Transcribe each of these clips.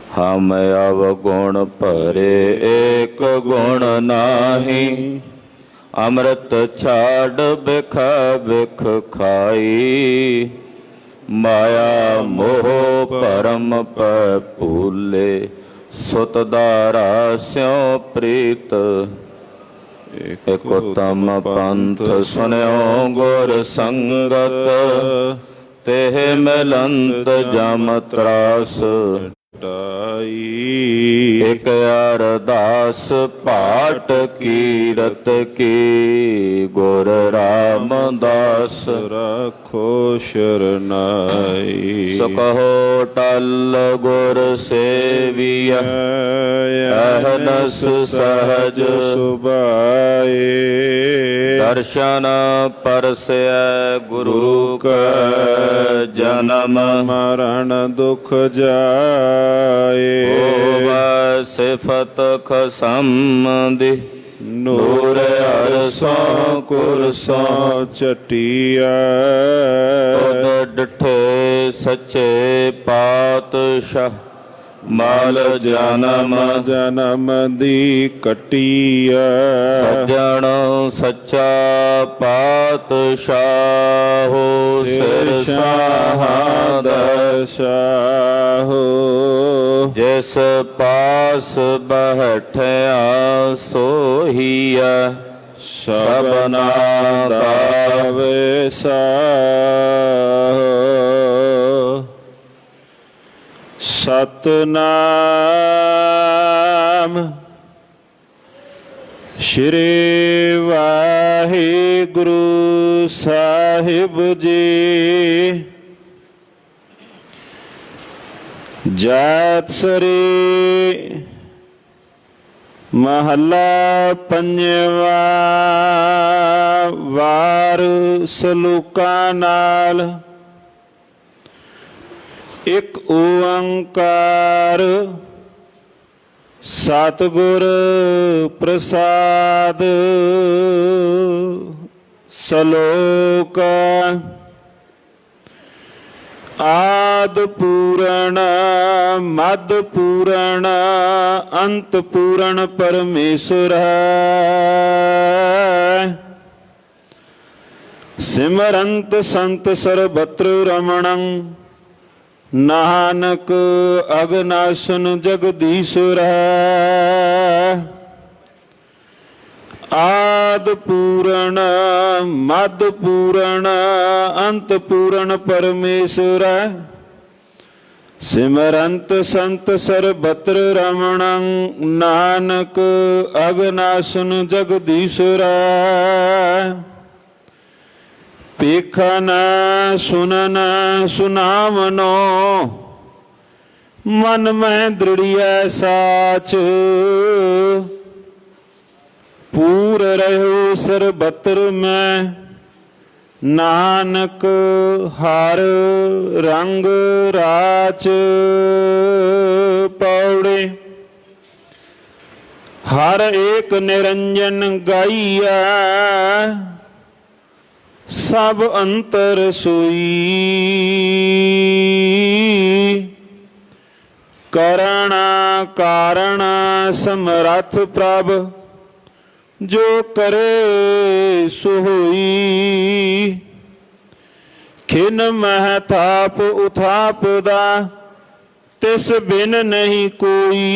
हम अवगुण भरे एक गुण नाही, अमृत छाड़ बिख बिख खाई। माया मोह परम पर भूले, सुत दारा स्यों प्रीत। एक उत्तम पंथ सुन्यो गुर संगत, तेह मिलंत जम त्रास। एक अरदास पाठ कीरत की, गुर रामदास रखो शरनाई। सो कहो टल गुर सेविया, अहनस सहज सुभाए। दर्शन परसै गुरु का, जन्म मरण दुख जाए। सिफत खसमदि नूर अरसों कुरसों चटिया। डिठे सच्चे पातशाह, माल जन्म जन्म दी कटिया। सज्जन सच्चा पातशाह, सिर शाह दशाहो। जिस पास बैठया सोहिया, सबना दावे साहो। सतनाम श्री वाहिगुरु साहिब जी। जात सरी महला पंजवा, वार सलूका नाल। एक ओंकार सतगुर प्रसाद। सलोक आद पूरण मद पूरण, अंत पूरण परमेश्वर है। सिमरंत संत सर्वत्र रमणं, नानक अगनाशन जगदीश्वर है। आद पूरण मद पूरण, अंत पूरण परमेश्वर। सिमरंत संत सर्वत्र रमणं, नानक अगनाशन जगदीश्वर। पेखन सुनन सुनावनो, मन में दृढ़िया साच। पूर रहो सर्वत्र में, नानक हर रंग राच। पौड़े हर एक निरंजन गाइया, सब अंतर सोई। करण कारण समरथ प्रभ, जो करे सो होई। खिन महताप उथाप दा, तिस बिन नहीं कोई।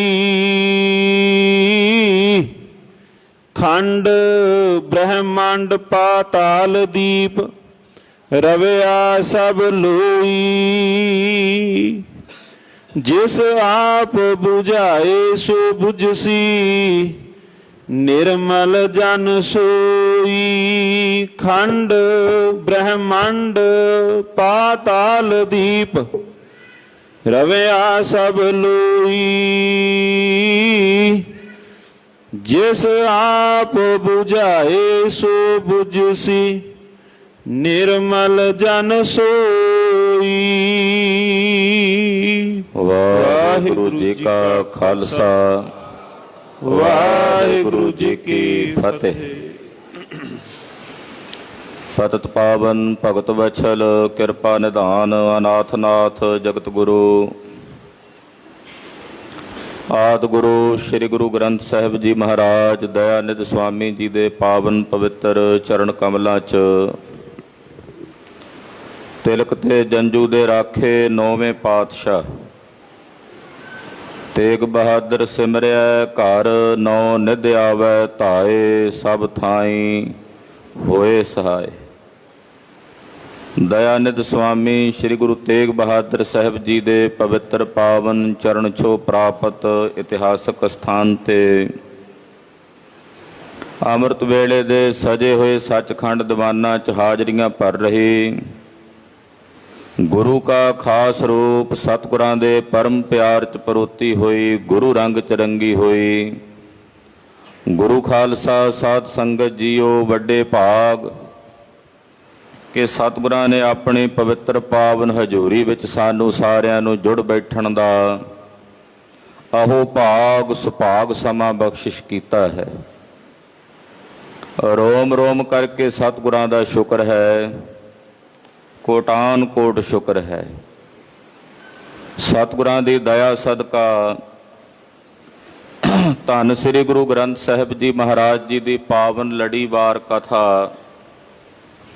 खंड ब्रह्मांड पाताल दीप, रवया सब लोई। जिस आप बुझाए सो बुझसी, निर्मल जन सोई। खंड ब्रह्मांड पाताल दीप, रवया सब लोई। जिस आप बुझाए सो बुझसी, निर्मल जन सोई। वाहिगुरु जी का खालसा, वाहिगुरु जी की फतेह। पतत पावन भगत वछल कृपा निधान अनाथ नाथ जगत गुरु। आदि गुरु श्री गुरु ग्रंथ साहिब जी महाराज दयानिध स्वामी जी दे पावन पवित्र चरण कमलों च तिलक ते जंजू दे राखे नौवें पातशाह तेग बहादुर सिमरिया घर नौ निध आवै धाए सब थाई होए सहाय। दयानिध स्वामी श्री गुरु तेग बहादुर साहिब जी दे पवित्र पावन चरण छो प्राप्त इतिहासक स्थान ते अमृत वेले दे सजे हुए सचखंड दीवाना च हाजरियां भर रही गुरु का खास रूप सतगुरां दे परम प्यार च परोती हुई गुरु रंग च रंगी हुई। गुरु खालसा साध संगत जीओ वड्डे भाग कि सतगुरां ने अपनी पवित्र पावन हजूरी विच सानू सारियां नू जुड़ बैठण दा अहो भाग सुभाग समा बख्शिश कीता है। रोम रोम करके सतगुरां दा शुक्र है, कोटान कोट शुक्र है। सतगुरां दी दया सदका धन श्री गुरु ग्रंथ साहिब जी महाराज जी की पावन लड़ीवार कथा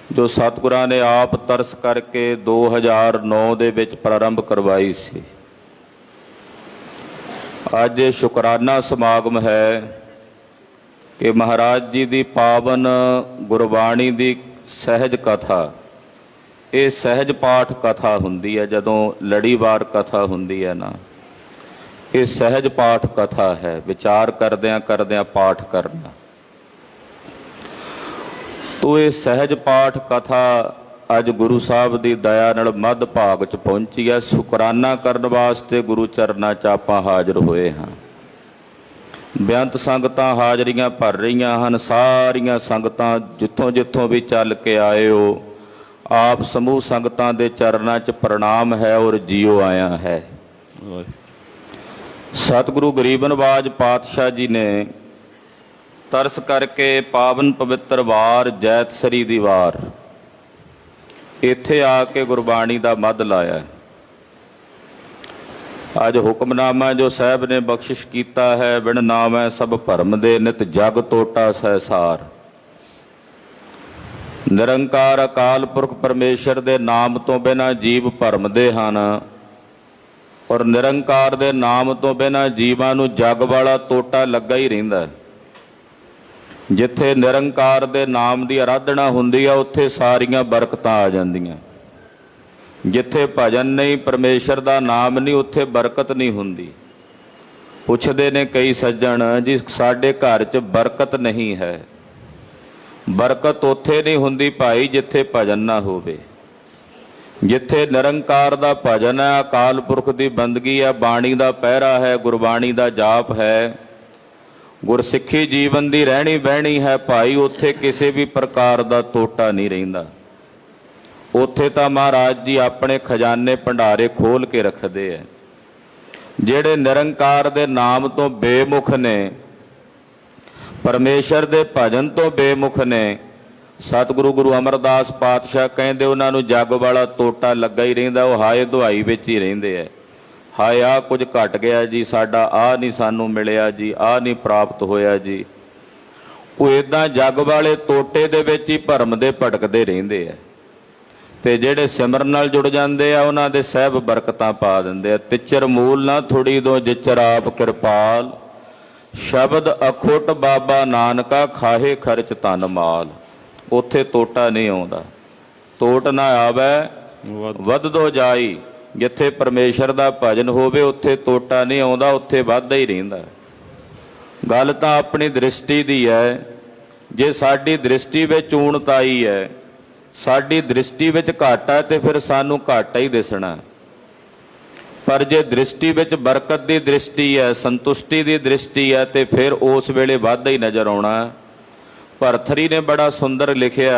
जो सतगुरां ने आप तरस करके 2009 दे विच प्रारंभ करवाई सी। अज शुकराना समागम है कि महाराज जी की पावन गुरबाणी की सहज कथा, ये सहज पाठ कथा हुंदी है। जदों लड़ीवार कथा हुंदी है ना, ये सहज पाठ कथा है। विचार करदियां करदियां पाठ करना, तो ये सहज पाठ कथा अज गुरु साहब की दया नाल मध भाग च पहुंची है। शुकराना करन वास्ते गुरु चरनां च आपां हाज़र होए हाँ। बेअंत संगतां हाज़रियां भर रहीआं हन। सारियां संगतां जिथों जिथों भी चल के आए हो, आप समूह संगतां दे चरनां च प्रणाम है और जियो आया है। सतगुरु गरीब नवाज पातशाह जी ने तरस करके पावन पवित्र वार जैतसरी दी वार इत्थे आके गुरबाणी दा मध लाया। अज हुक्मनामा जो साहब ने बख्शिश कीता है, बिन नाम है सब भरम दे नित जग टोटा सहसार। निरंकार अकाल पुरख परमेश्वर दे नाम तो बिना जीव भरम दे हन और निरंकार दे नाम तो बिना जीवां नूं जग वाला टोटा लगा ही रहिंदा है। जिथे निरंकार दे नाम की आराधना हुंदी है उत्थे सारियां बरकतां आ जांदियां। जिथे भजन नहीं, परमेश्वर दा नाम नहीं, उत्थे बरकत नहीं हुंदी। पुछदे ने कई सज्जण जी साडे घर च बरकत नहीं है। बरकत उत्थे नहीं हुंदी भाई जिथे भजन ना होवे। जिथे निरंकार दा भजन है, अकाल पुरख की बंदगी है, बाणी का पहरा है, गुरबाणी का जाप है, गुरसिੱਖੀ जीवन की रहनी बहनी है भाई, उत्थे किसी भी प्रकार का टोटा नहीं रहिंदा। उत्थे तां महाराज जी अपने खजाने भंडारे खोल के रखते हैं। जिहड़े निरंकार दे नाम तो बेमुख ने, परमेश्वर दे भजन तो बेमुख ने, सतगुरु गुरु अमरदास पातशाह कहते उन्होंने जग वाला टोटा लगा ही रहिंदा। वो हाए दुहाई विच ही रहिंदे है। हाए आ कुछ घट गया जी, साडा आ नहीं सानू मिलिया जी, आ नहीं प्राप्त होया जी। वो इदां जग वाले टोटे दे विच ही भरम दे भटकदे रहिंदे है। ते जिहड़े सिमरन नाल जुड़ जांदे आ उन्हां दे सहब बरकतां पा दिंदे आ। तिचर मूल ना थोड़ी दो जिचर आप कृपाल, शब्द अखुट बाबा नानका खाहे खर्च तन माल। उत्थे टोटा नहीं आउंदा। टोट ना आवे वध दो जाई। जिथे परमेश्वर दा भजन होवे उत्थे टोटा नहीं आउंदा, उत्थे वधदा ही रहिंदा। गल तां अपनी दृष्टि दी है। जे साडी दृष्टि विच ऊणताई है, साडी दृष्टि विच घाटा है, ते फिर सानू घाटा ही दिसना। पर जे दृष्टि विच बरकत की दृष्टि है, संतुष्टि की दृष्टि है, तो फिर उस वेले वाधा ही नज़र आउणा। भरथरी ने बड़ा सुंदर लिखिया,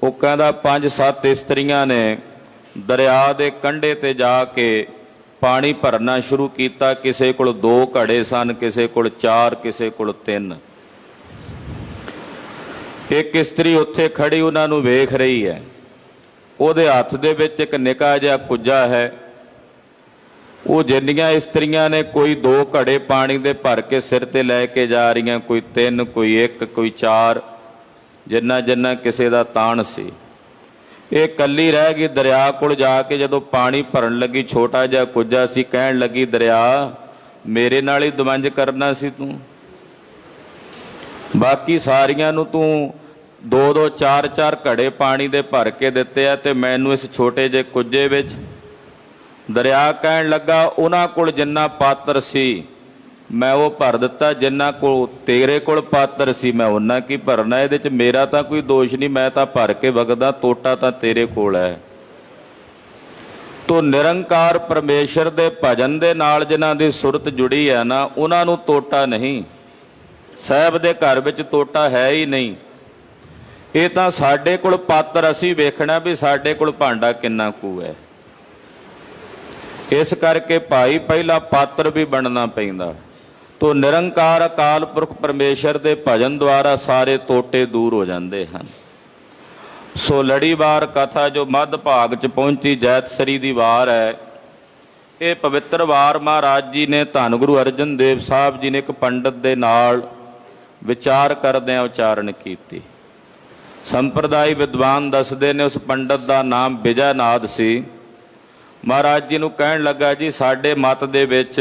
वो कहता 5-7 इस्त्रियां ने दरिया के कंढे ते जाके पानी भरना शुरू किया। किसी को 2 घड़े सन, किसी को 4, किसी को 3। एक इस्त्री उत्थे खड़ी उन्हां नूं वेख रही है। ਉਹਦੇ हत्थ दे विच एक निक्का जिहा कुज्जा है। वो जिन्नियां इस्त्रियां ने कोई 2 घड़े पानी दे भर के सिर ते लैके जा रही, कोई 3, कोई 1, कोई 4, जिन्ना जिन्ना किसी का ताण सी। ये कली रह गई दरिया कोल जाके, जदों पानी भरन लगी छोटा जिहा कुज्जा सी, कहण लगी दरिया मेरे नाल ही दवंज करना सी तूं, बाकी सारियां नूं तूं 2-2 4-4 घड़े पानी दे भर के दिते आ ते मैनूं इस छोटे जे कुज्जे विच। दरिया कहण लगा उन्हां कोल जिन्ना पात्र सी मैं वो भर दिता, जिन्ना कोल तेरे कोल पात्र सी मैं उन्ना की भरना, इहदे च मेरा तां कोई दोष नहीं, मैं तां भर के वगदा, टोटा तां तेरे कोल है। तो निरंकार परमेश्वर दे भजन दे नाल जिन्हां दी सुरत जुड़ी है ना, उन्हां नूं टोटा नहीं। साहिब दे घर विच टोटा है ही नहीं। ये तां साडे कोल पात्र असीं वेखना भी साडे कोल भांडा किन्ना कू है। इस करके भाई पहला पात्र भी बनना पैंदा। तो निरंकार अकाल पुरख परमेश्वर दे भजन द्वारा सारे टोटे दूर हो जाते हैं। सो लड़ीवार कथा जो मध्य भाग च पहुंची जैतसरी दी वार है, ये पवित्र वार महाराज जी ने धन गुरु अर्जन देव साहब जी ने एक पंडित दे नाल विचार करदਿਆਂ उचारण की। संप्रदाय विद्वान दसदे ने उस पंडित का नाम विजयनाथ सी। महाराज जी नूं कहण लगा जी साडे मत दे विच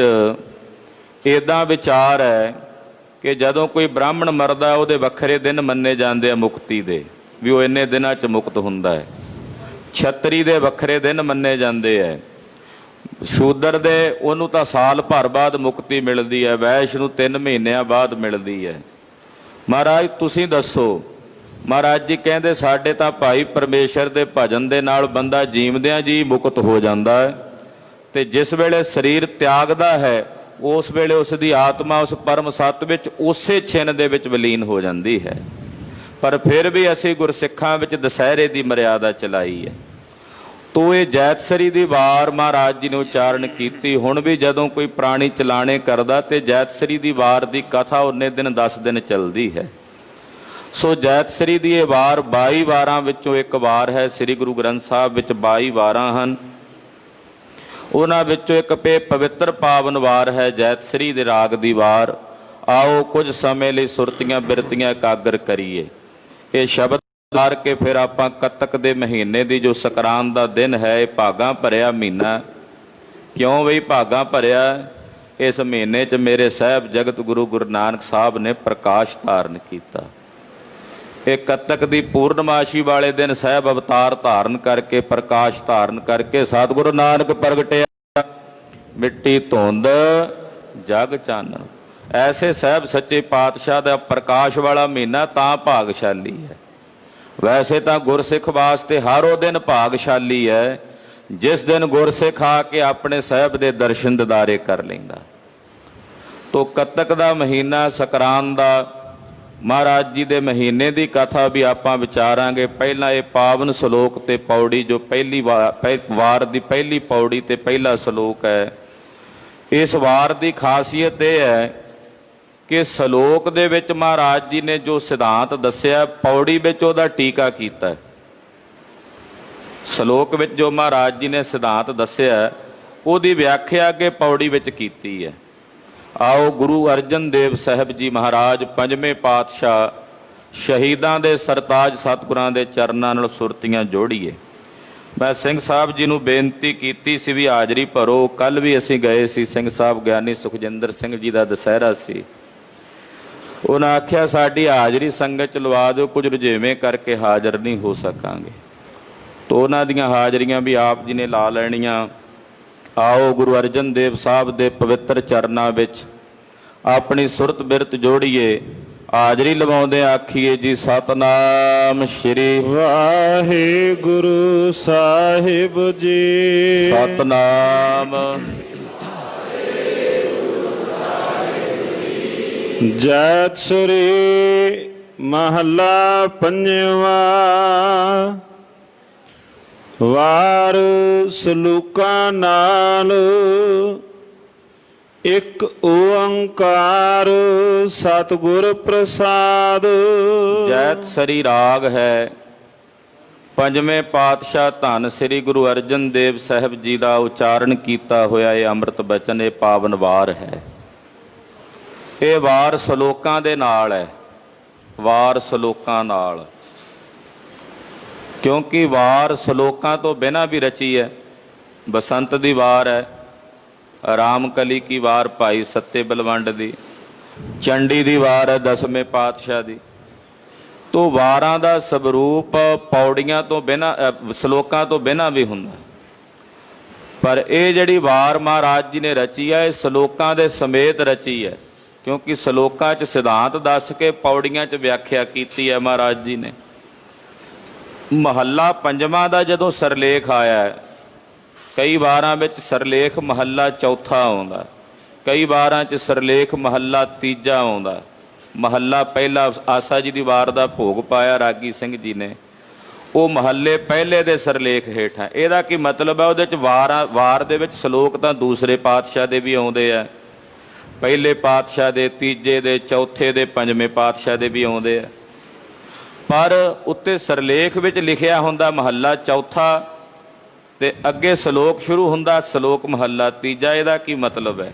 इदां विचार है कि जदों कोई ब्राह्मण मरदा उहदे वखरे दिन मन्ने जांदे आ मुक्ति दे, भी वो इन्ने दिनां च मुक्त हुंदा है। छतरी दे वखरे दिन मन्ने जांदे है। शूदर दे उहनूं तां साल भर बाद मुक्ति मिलदी है, वैश नूं 3 महीनिਆਂ बाद मिलदी है। महाराज तुसीं दसो। महाराज जी कहते साडे तां भाई परमेश्वर दे भजन दे नाल बंदा जीवदियां जी मुक्त हो जाता है, ते जिस वेले शरीर त्यागदा है उस वेले उसकी आत्मा उस परम सत्त विच उसे छिन दे विच विलीन हो जाती है। पर फिर भी असीं गुरसिखां विच दशहरे की मर्यादा चलाई है। तो ये जैतसरी की वार महाराज जी ने उचारण की। हुण भी जदों कोई प्राणी चलाने करदा ते जैतसरी की वार की कथा उन्ने दिन 10 दिन चलती है। सो जैतसरी की ये वार 22 वारां विचों एक वार है। श्री गुरु ग्रंथ साहब विच 22 वारां हन। उन्हां विचों एक पवित्र पावन वार है जैतसरी दे राग दी वार। आओ कुछ समय लई सुरतियां बिरतियां एकागर करिए। ये शब्द मार के फिर आपां कतक दे महीने की जो सकरांत का दिन है, ये भागां भरिया महीना। क्यों बई भागां भरिया? इस महीने च मेरे साहब जगत गुरु गुरु नानक साहब ने प्रकाश धारण किया। एक कतक की पूर्णमाशी वाले दिन साहब अवतार धारण करके प्रकाश धारण करके सतगुरु नानक प्रगटिया मिट्टी धुंध जग चानण। ऐसे साहब सच्चे पातशाह का प्रकाश वाला महीना तां भागशाली है। वैसे तो गुरसिख वास्ते हर वो दिन भागशाली है जिस दिन गुरसिख आके अपने साहब के दर्शन दीदारे कर लेंदा। तो कतक का महीना सकरांत का महाराज जी के महीने की कथा भी आप विचारांगे। पहला ये पावन सलोक ते पौड़ी जो पहली वार की पहली पौड़ी ते पहला सलोक है। इस वार की खासियत यह है कि सलोक दे विच महाराज जी ने जो सिद्धांत दस्या पौड़ी विच उहदा टीका कीता। सलोक विच जो महाराज जी ने सिद्धांत दस्या उहदी व्याख्या अगे पौड़ी विच कीती है। आओ गुरु अर्जन देव साहब जी महाराज पंजवें पातशाह शहीदां दे सरताज सतगुरां दे चरनां नाल सुरतियां जोड़ीए। मैं सिंह साहब जी नूं बेनती कीती सी भी हाजरी भरो। कल भी असीं गए सी, सिंह साहब ज्ञानी सुखजिंदर सिंह जी दा दशहरा सी। उन्हें आख्या साडी हाजरी संगत च लवा दो, कुछ रुझेवें करके हाजिर नहीं हो सकांगे। तो उन्हां दीयां हाजरियां भी आप जी ने ला लैणियां। आओ गुरु अर्जन देव साहब दे पवित्र चरनां विच अपनी सुरत बिरत जोड़िए। हाजरी लवाउंदे आखिए जी सतनाम श्री वाहिगुरु साहिब जी। सतनाम जैतसरी महला पंजवा। वार सलूकां नाल ਇੱਕ ਓੰਕਾਰ ਸਤਿਗੁਰ ਪ੍ਰਸਾਦ। ਜੈਤ ਸਰੀ ਰਾਗ ਹੈ। ਪੰਜਵੇਂ ਪਾਤਸ਼ਾਹ ਧੰਨ ਸ੍ਰੀ ਗੁਰੂ ਅਰਜਨ ਦੇਵ ਸਾਹਿਬ ਜੀ ਦਾ ਉਚਾਰਨ ਕੀਤਾ ਹੋਇਆ ਇਹ ਅੰਮ੍ਰਿਤ ਬਚਨ, ਇਹ ਪਾਵਨ ਵਾਰ ਹੈ। ਇਹ ਵਾਰ ਸ਼ਲੋਕਾਂ ਦੇ ਨਾਲ ਹੈ, ਵਾਰ ਸ਼ਲੋਕਾਂ ਨਾਲ, ਕਿਉਂਕਿ ਵਾਰ ਸ਼ਲੋਕਾਂ ਤੋਂ ਬਿਨਾਂ ਵੀ ਰਚੀ ਹੈ। ਬਸੰਤ ਦੀ ਵਾਰ ਹੈ, ਰਾਮ ਕਲੀ ਕੀ ਵਾਰ ਭਾਈ ਸੱਤੇ ਬਲਵੰਡ ਦੀ, ਚੰਡੀ ਦੀ ਵਾਰ ਹੈ ਦਸਵੇਂ ਪਾਤਸ਼ਾਹ ਦੀ। ਤੋ ਵਾਰਾਂ ਦਾ ਸਵਰੂਪ ਪੌੜੀਆਂ ਤੋਂ ਬਿਨਾਂ, ਸ਼ਲੋਕਾਂ ਤੋਂ ਬਿਨਾਂ ਵੀ ਹੁੰਦਾ, ਪਰ ਇਹ ਜਿਹੜੀ ਵਾਰ ਮਹਾਰਾਜ ਜੀ ਨੇ ਰਚੀ ਹੈ ਇਹ ਸ਼ਲੋਕਾਂ ਦੇ ਸਮੇਤ ਰਚੀ ਹੈ, ਕਿਉਂਕਿ ਸ਼ਲੋਕਾਂ 'ਚ ਸਿਧਾਂਤ ਦੱਸ ਕੇ ਪੌੜੀਆਂ 'ਚ ਵਿਆਖਿਆ ਕੀਤੀ ਹੈ ਮਹਾਰਾਜ ਜੀ ਨੇ। ਮਹੱਲਾ ਪੰਜਵਾਂ ਦਾ ਜਦੋਂ ਸਰਲੇਖ ਆਇਆ ਹੈ, ਕਈ ਵਾਰਾਂ ਵਿੱਚ ਸਰਲੇਖ ਮਹੱਲਾ ਚੌਥਾ ਆਉਂਦਾ, ਕਈ ਵਾਰਾਂ 'ਚ ਸਰਲੇਖ ਮਹੱਲਾ ਤੀਜਾ ਆਉਂਦਾ। ਮਹੱਲਾ ਪਹਿਲਾ ਆਸਾ ਜੀ ਦੀ ਵਾਰ ਦਾ ਭੋਗ ਪਾਇਆ ਰਾਗੀ ਸਿੰਘ ਜੀ ਨੇ, ਉਹ ਮਹੱਲੇ ਪਹਿਲੇ ਦੇ ਸਰਲੇਖ ਹੇਠਾਂ। ਇਹਦਾ ਕੀ ਮਤਲਬ ਹੈ? ਉਹਦੇ 'ਚ ਵਾਰ ਦੇ ਵਿੱਚ ਸ਼ਲੋਕ ਤਾਂ ਦੂਸਰੇ ਪਾਤਸ਼ਾਹ ਦੇ ਵੀ ਆਉਂਦੇ ਆ, ਪਹਿਲੇ ਪਾਤਸ਼ਾਹ ਦੇ, ਤੀਜੇ ਦੇ, ਚੌਥੇ ਦੇ, ਪੰਜਵੇਂ ਪਾਤਸ਼ਾਹ ਦੇ ਵੀ ਆਉਂਦੇ ਆ, ਪਰ ਉੱਤੇ ਸਰਲੇਖ ਵਿੱਚ ਲਿਖਿਆ ਹੁੰਦਾ ਮਹੱਲਾ ਚੌਥਾ ਤੇ ਅੱਗੇ ਸ਼ਲੋਕ ਸ਼ੁਰੂ ਹੁੰਦਾ ਸ਼ਲੋਕ ਮਹੱਲਾ ਤੀਜਾ। ਇਹਦਾ ਕੀ ਮਤਲਬ ਹੈ?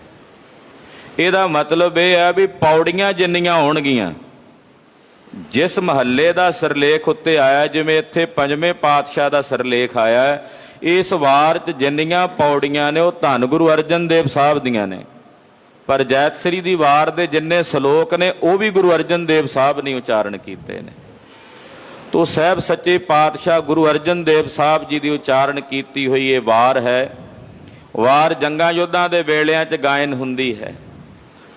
ਇਹਦਾ ਮਤਲਬ ਇਹ ਹੈ ਵੀ ਪੌੜੀਆਂ ਜਿੰਨੀਆਂ ਹੋਣਗੀਆਂ, ਜਿਸ ਮਹੱਲੇ ਦਾ ਸਰਲੇਖ ਉੱਤੇ ਆਇਆ, ਜਿਵੇਂ ਇੱਥੇ ਪੰਜਵੇਂ ਪਾਤਸ਼ਾਹ ਦਾ ਸਰਲੇਖ ਆਇਆ, ਇਸ ਵਾਰ 'ਚ ਜਿੰਨੀਆਂ ਪੌੜੀਆਂ ਨੇ ਉਹ ਧੰਨ ਗੁਰੂ ਅਰਜਨ ਦੇਵ ਸਾਹਿਬ ਦੀਆਂ ਨੇ, ਪਰ ਜੈਤ ਸ੍ਰੀ ਦੀ ਵਾਰ ਦੇ ਜਿੰਨੇ ਸ਼ਲੋਕ ਨੇ ਉਹ ਵੀ ਗੁਰੂ ਅਰਜਨ ਦੇਵ ਸਾਹਿਬ ਨੇ ਉਚਾਰਨ ਕੀਤੇ ਨੇ। ਤੋ ਸਾਹਿਬ ਸੱਚੇ ਪਾਤਸ਼ਾਹ ਗੁਰੂ ਅਰਜਨ ਦੇਵ ਸਾਹਿਬ ਜੀ ਦੀ ਉਚਾਰਨ ਕੀਤੀ ਹੋਈ ਇਹ ਵਾਰ ਹੈ। ਵਾਰ ਜੰਗਾਂ ਯੁੱਧਾਂ ਦੇ ਵੇਲਿਆਂ 'ਚ ਗਾਇਨ ਹੁੰਦੀ ਹੈ।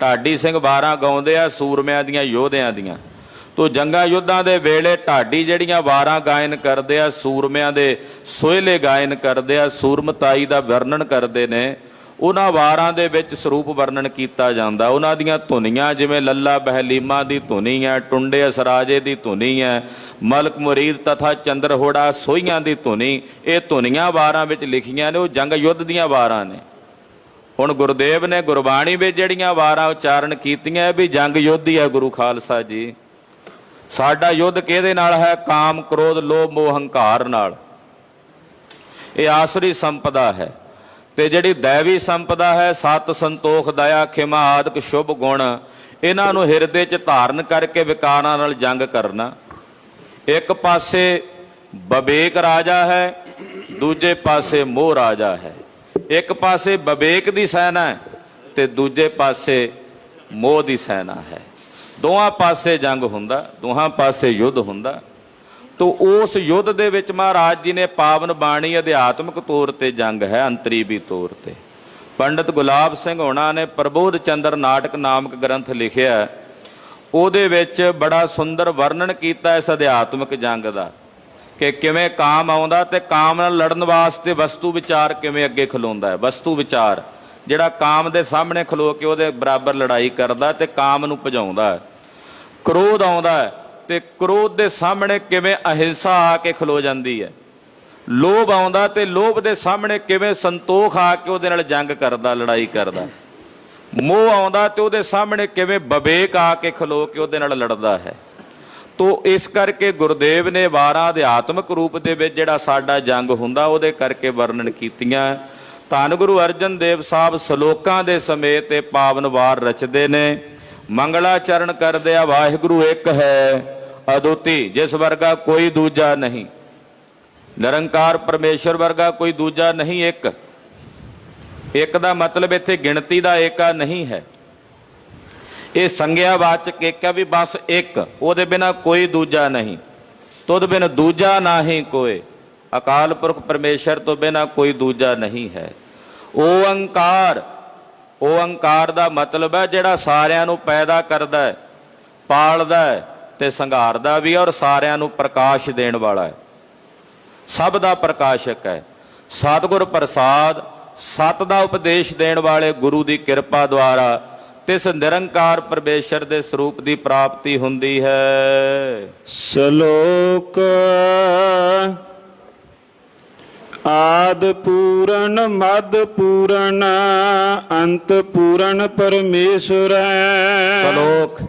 ਢਾਡੀ ਸਿੰਘ ਵਾਰਾਂ ਗਾਉਂਦੇ ਆ ਸੂਰਮਿਆਂ ਦੀਆਂ, ਯੋਧਿਆਂ ਦੀਆਂ। ਤੋ ਜੰਗਾਂ ਯੁੱਧਾਂ ਦੇ ਵੇਲੇ ਢਾਡੀ ਜਿਹੜੀਆਂ ਵਾਰਾਂ ਗਾਇਨ ਕਰਦੇ ਆ, ਸੂਰਮਿਆਂ ਦੇ ਸੋਹਲੇ ਗਾਇਨ ਕਰਦੇ ਆ, ਸੂਰਮਤਾਈ ਦਾ ਵਰਣਨ ਕਰਦੇ ਨੇ, ਉਹਨਾਂ ਵਾਰਾਂ ਦੇ ਵਿੱਚ ਸਰੂਪ ਵਰਣਨ ਕੀਤਾ ਜਾਂਦਾ। ਉਹਨਾਂ ਦੀਆਂ ਧੁਨੀਆਂ, ਜਿਵੇਂ ਲੱਲਾ ਬਹਿਲੀਮਾ ਦੀ ਧੁਨੀ ਹੈ, ਟੁੰਡੇ ਅਸਰਾਜੇ ਦੀ ਧੁਨੀ ਹੈ, ਮਲਕ ਮੁਰੀਦ ਤਥਾ ਚੰਦਰਹੋੜਾ ਸੋਹੀਆਂ ਦੀ ਧੁਨੀ, ਇਹ ਧੁਨੀਆਂ ਵਾਰਾਂ ਵਿੱਚ ਲਿਖੀਆਂ ਨੇ, ਉਹ ਜੰਗ ਯੁੱਧ ਦੀਆਂ ਵਾਰਾਂ ਨੇ। ਹੁਣ ਗੁਰਦੇਵ ਨੇ ਗੁਰਬਾਣੀ ਵਿੱਚ ਜਿਹੜੀਆਂ ਵਾਰਾਂ ਉਚਾਰਨ ਕੀਤੀਆਂ ਵੀ ਜੰਗ ਯੁੱਧ ਹੀ ਹੈ। ਗੁਰੂ ਖਾਲਸਾ ਜੀ, ਸਾਡਾ ਯੁੱਧ ਕਿਹਦੇ ਨਾਲ ਹੈ? ਕਾਮ, ਕ੍ਰੋਧ, ਲੋਭ, ਮੋਹ, ਹੰਕਾਰ ਨਾਲ। ਇਹ ਆਸਰੀ ਸੰਪਦਾ ਹੈ। ਤੇ ਜਿਹੜੀ ਦੈਵੀ ਸੰਪਦਾ ਹੈ, ਸਤ, ਸੰਤੋਖ, ਦਇਆ, ਖਿਮਾ ਆਦਿਕ ਸ਼ੁਭ ਗੁਣ, ਇਹਨਾਂ ਨੂੰ ਹਿਰਦੇ 'ਚ ਧਾਰਨ ਕਰਕੇ ਵਿਕਾਰਾਂ ਨਾਲ ਜੰਗ ਕਰਨਾ। ਇੱਕ ਪਾਸੇ ਵਿਵੇਕ ਰਾਜਾ ਹੈ, ਦੂਜੇ ਪਾਸੇ ਮੋਹ ਰਾਜਾ ਹੈ। ਇੱਕ ਪਾਸੇ ਵਿਵੇਕ ਦੀ ਸੈਨਾ ਹੈ ਤੇ ਦੂਜੇ ਪਾਸੇ ਮੋਹ ਦੀ ਸੈਨਾ ਹੈ। ਦੋਹਾਂ ਪਾਸੇ ਜੰਗ ਹੁੰਦਾ, ਦੋਹਾਂ ਪਾਸੇ ਯੁੱਧ ਹੁੰਦਾ। ਤੋ ਉਸ ਯੁੱਧ ਦੇ ਵਿੱਚ ਮਹਾਰਾਜ ਜੀ ਨੇ ਪਾਵਨ ਬਾਣੀ ਅਧਿਆਤਮਿਕ ਤੌਰ ਤੇ ਜੰਗ ਹੈ, ਅੰਤਰੀਵੀ ਤੌਰ ਤੇ। ਪੰਡਿਤ ਗੁਲਾਬ ਸਿੰਘ ਹੋਣਾ ਨੇ ਪ੍ਰਬੋਧ ਚੰਦਰ ਨਾਟਕ ਨਾਮਕ ਗ੍ਰੰਥ ਲਿਖਿਆ, ਉਹਦੇ ਵਿੱਚ ਬੜਾ ਸੁੰਦਰ ਵਰਣਨ ਕੀਤਾ ਇਸ ਅਧਿਆਤਮਿਕ ਜੰਗ ਦਾ, ਕਿ ਕਿਵੇਂ ਕਾਮ ਆਉਂਦਾ ਤੇ ਕਾਮ ਨਾਲ ਲੜਨ ਵਾਸਤੇ ਵਸਤੂ ਵਿਚਾਰ ਕਿਵੇਂ ਅੱਗੇ ਖਲੋਂਦਾ ਹੈ। ਵਸਤੂ ਵਿਚਾਰ ਜਿਹੜਾ ਕਾਮ ਦੇ ਸਾਹਮਣੇ ਖਲੋ ਕੇ ਉਹਦੇ ਬਰਾਬਰ ਲੜਾਈ ਕਰਦਾ ਤੇ ਕਾਮ ਨੂੰ ਭਜਾਉਂਦਾ ਹੈ। ਕ੍ਰੋਧ ਆਉਂਦਾ ਹੈ ਤੇ ਕ੍ਰੋਧ ਦੇ ਸਾਹਮਣੇ ਕਿਵੇਂ ਅਹਿੰਸਾ ਆ ਕੇ ਖਲੋ ਜਾਂਦੀ ਹੈ। ਲੋਭ ਆਉਂਦਾ ਤੇ ਲੋਭ ਦੇ ਸਾਹਮਣੇ ਕਿਵੇਂ ਸੰਤੋਖ ਆ ਕੇ ਉਹਦੇ ਨਾਲ ਜੰਗ ਕਰਦਾ, ਲੜਾਈ ਕਰਦਾ। ਮੋਹ ਆਉਂਦਾ ਤੇ ਉਹਦੇ ਸਾਹਮਣੇ ਕਿਵੇਂ ਵਿਵੇਕ ਆ ਕੇ ਖਲੋ ਕੇ ਉਹਦੇ ਨਾਲ ਲੜਦਾ ਹੈ। ਤੋ ਇਸ ਕਰਕੇ ਗੁਰਦੇਵ ਨੇ ਵਾਰਾਂ ਅਧਿਆਤਮਿਕ ਰੂਪ ਦੇ ਵਿੱਚ ਜਿਹੜਾ ਸਾਡਾ ਜੰਗ ਹੁੰਦਾ ਉਹਦੇ ਕਰਕੇ ਵਰਣਨ ਕੀਤੀਆਂ। ਧੰਨ ਗੁਰੂ ਅਰਜਨ ਦੇਵ ਸਾਹਿਬ ਸ਼ਲੋਕਾਂ ਦੇ ਸਮੇਤ ਇਹ ਪਾਵਨ ਵਾਰ ਰਚਦੇ ਨੇ। ਮੰਗਲਾਚਰਨ ਕਰਦੇ ਆ, ਵਾਹਿਗੁਰੂ ਇੱਕ ਹੈ ਅਦੁੱਤੀ, ਜਿਸ ਵਰਗਾ ਕੋਈ ਦੂਜਾ ਨਹੀਂ। ਨਿਰੰਕਾਰ ਪਰਮੇਸ਼ਰ ਵਰਗਾ ਕੋਈ ਦੂਜਾ ਨਹੀਂ। ਇੱਕ ਦਾ ਮਤਲਬ ਇੱਥੇ ਗਿਣਤੀ ਦਾ ਏਕਾ ਨਹੀਂ ਹੈ, ਇਹ ਸੰਗਿਆ ਵਾਚਕ ਏਕਾ ਵੀ ਬਸ ਇੱਕ, ਉਹਦੇ ਬਿਨਾ ਕੋਈ ਦੂਜਾ ਨਹੀਂ। ਤੁਧ ਬਿਨ ਦੂਜਾ ਨਾਹੀਂ ਕੋਏ, ਅਕਾਲ ਪੁਰਖ ਪਰਮੇਸ਼ਰ ਤੋਂ ਬਿਨਾ ਕੋਈ ਦੂਜਾ ਨਹੀਂ ਹੈ। ਓੰਕਾਰ, ਓੰਕਾਰ ਦਾ ਮਤਲਬ ਹੈ ਜਿਹੜਾ ਸਾਰਿਆਂ ਨੂੰ ਪੈਦਾ ਕਰਦਾ ਹੈ, ਪਾਲਦਾ ਹੈ ਤੇ ਸੰਘਾਰਦਾ ਵੀ, ਔਰ ਸਾਰਿਆਂ ਨੂੰ ਪ੍ਰਕਾਸ਼ ਦੇਣ ਵਾਲਾ ਹੈ, ਸਭ ਦਾ ਪ੍ਰਕਾਸ਼ਕ ਹੈ। ਸਤਿਗੁਰ ਪ੍ਰਸਾਦ, ਸਤ ਦਾ ਉਪਦੇਸ਼ ਦੇਣ ਵਾਲੇ ਗੁਰੂ ਦੀ ਕਿਰਪਾ ਦੁਆਰਾ ਤਿਸ ਨਿਰੰਕਾਰ ਪਰਮੇਸ਼ਰ ਦੇ ਸਰੂਪ ਦੀ ਪ੍ਰਾਪਤੀ ਹੁੰਦੀ ਹੈ। ਸ਼ਲੋਕ ਆਦ ਪੂਰਨ ਮਦ ਪੂਰਨ ਅੰਤ ਪੂਰਨ ਪਰਮੇਸ਼ਰ ਹੈ। ਸਲੋਕ,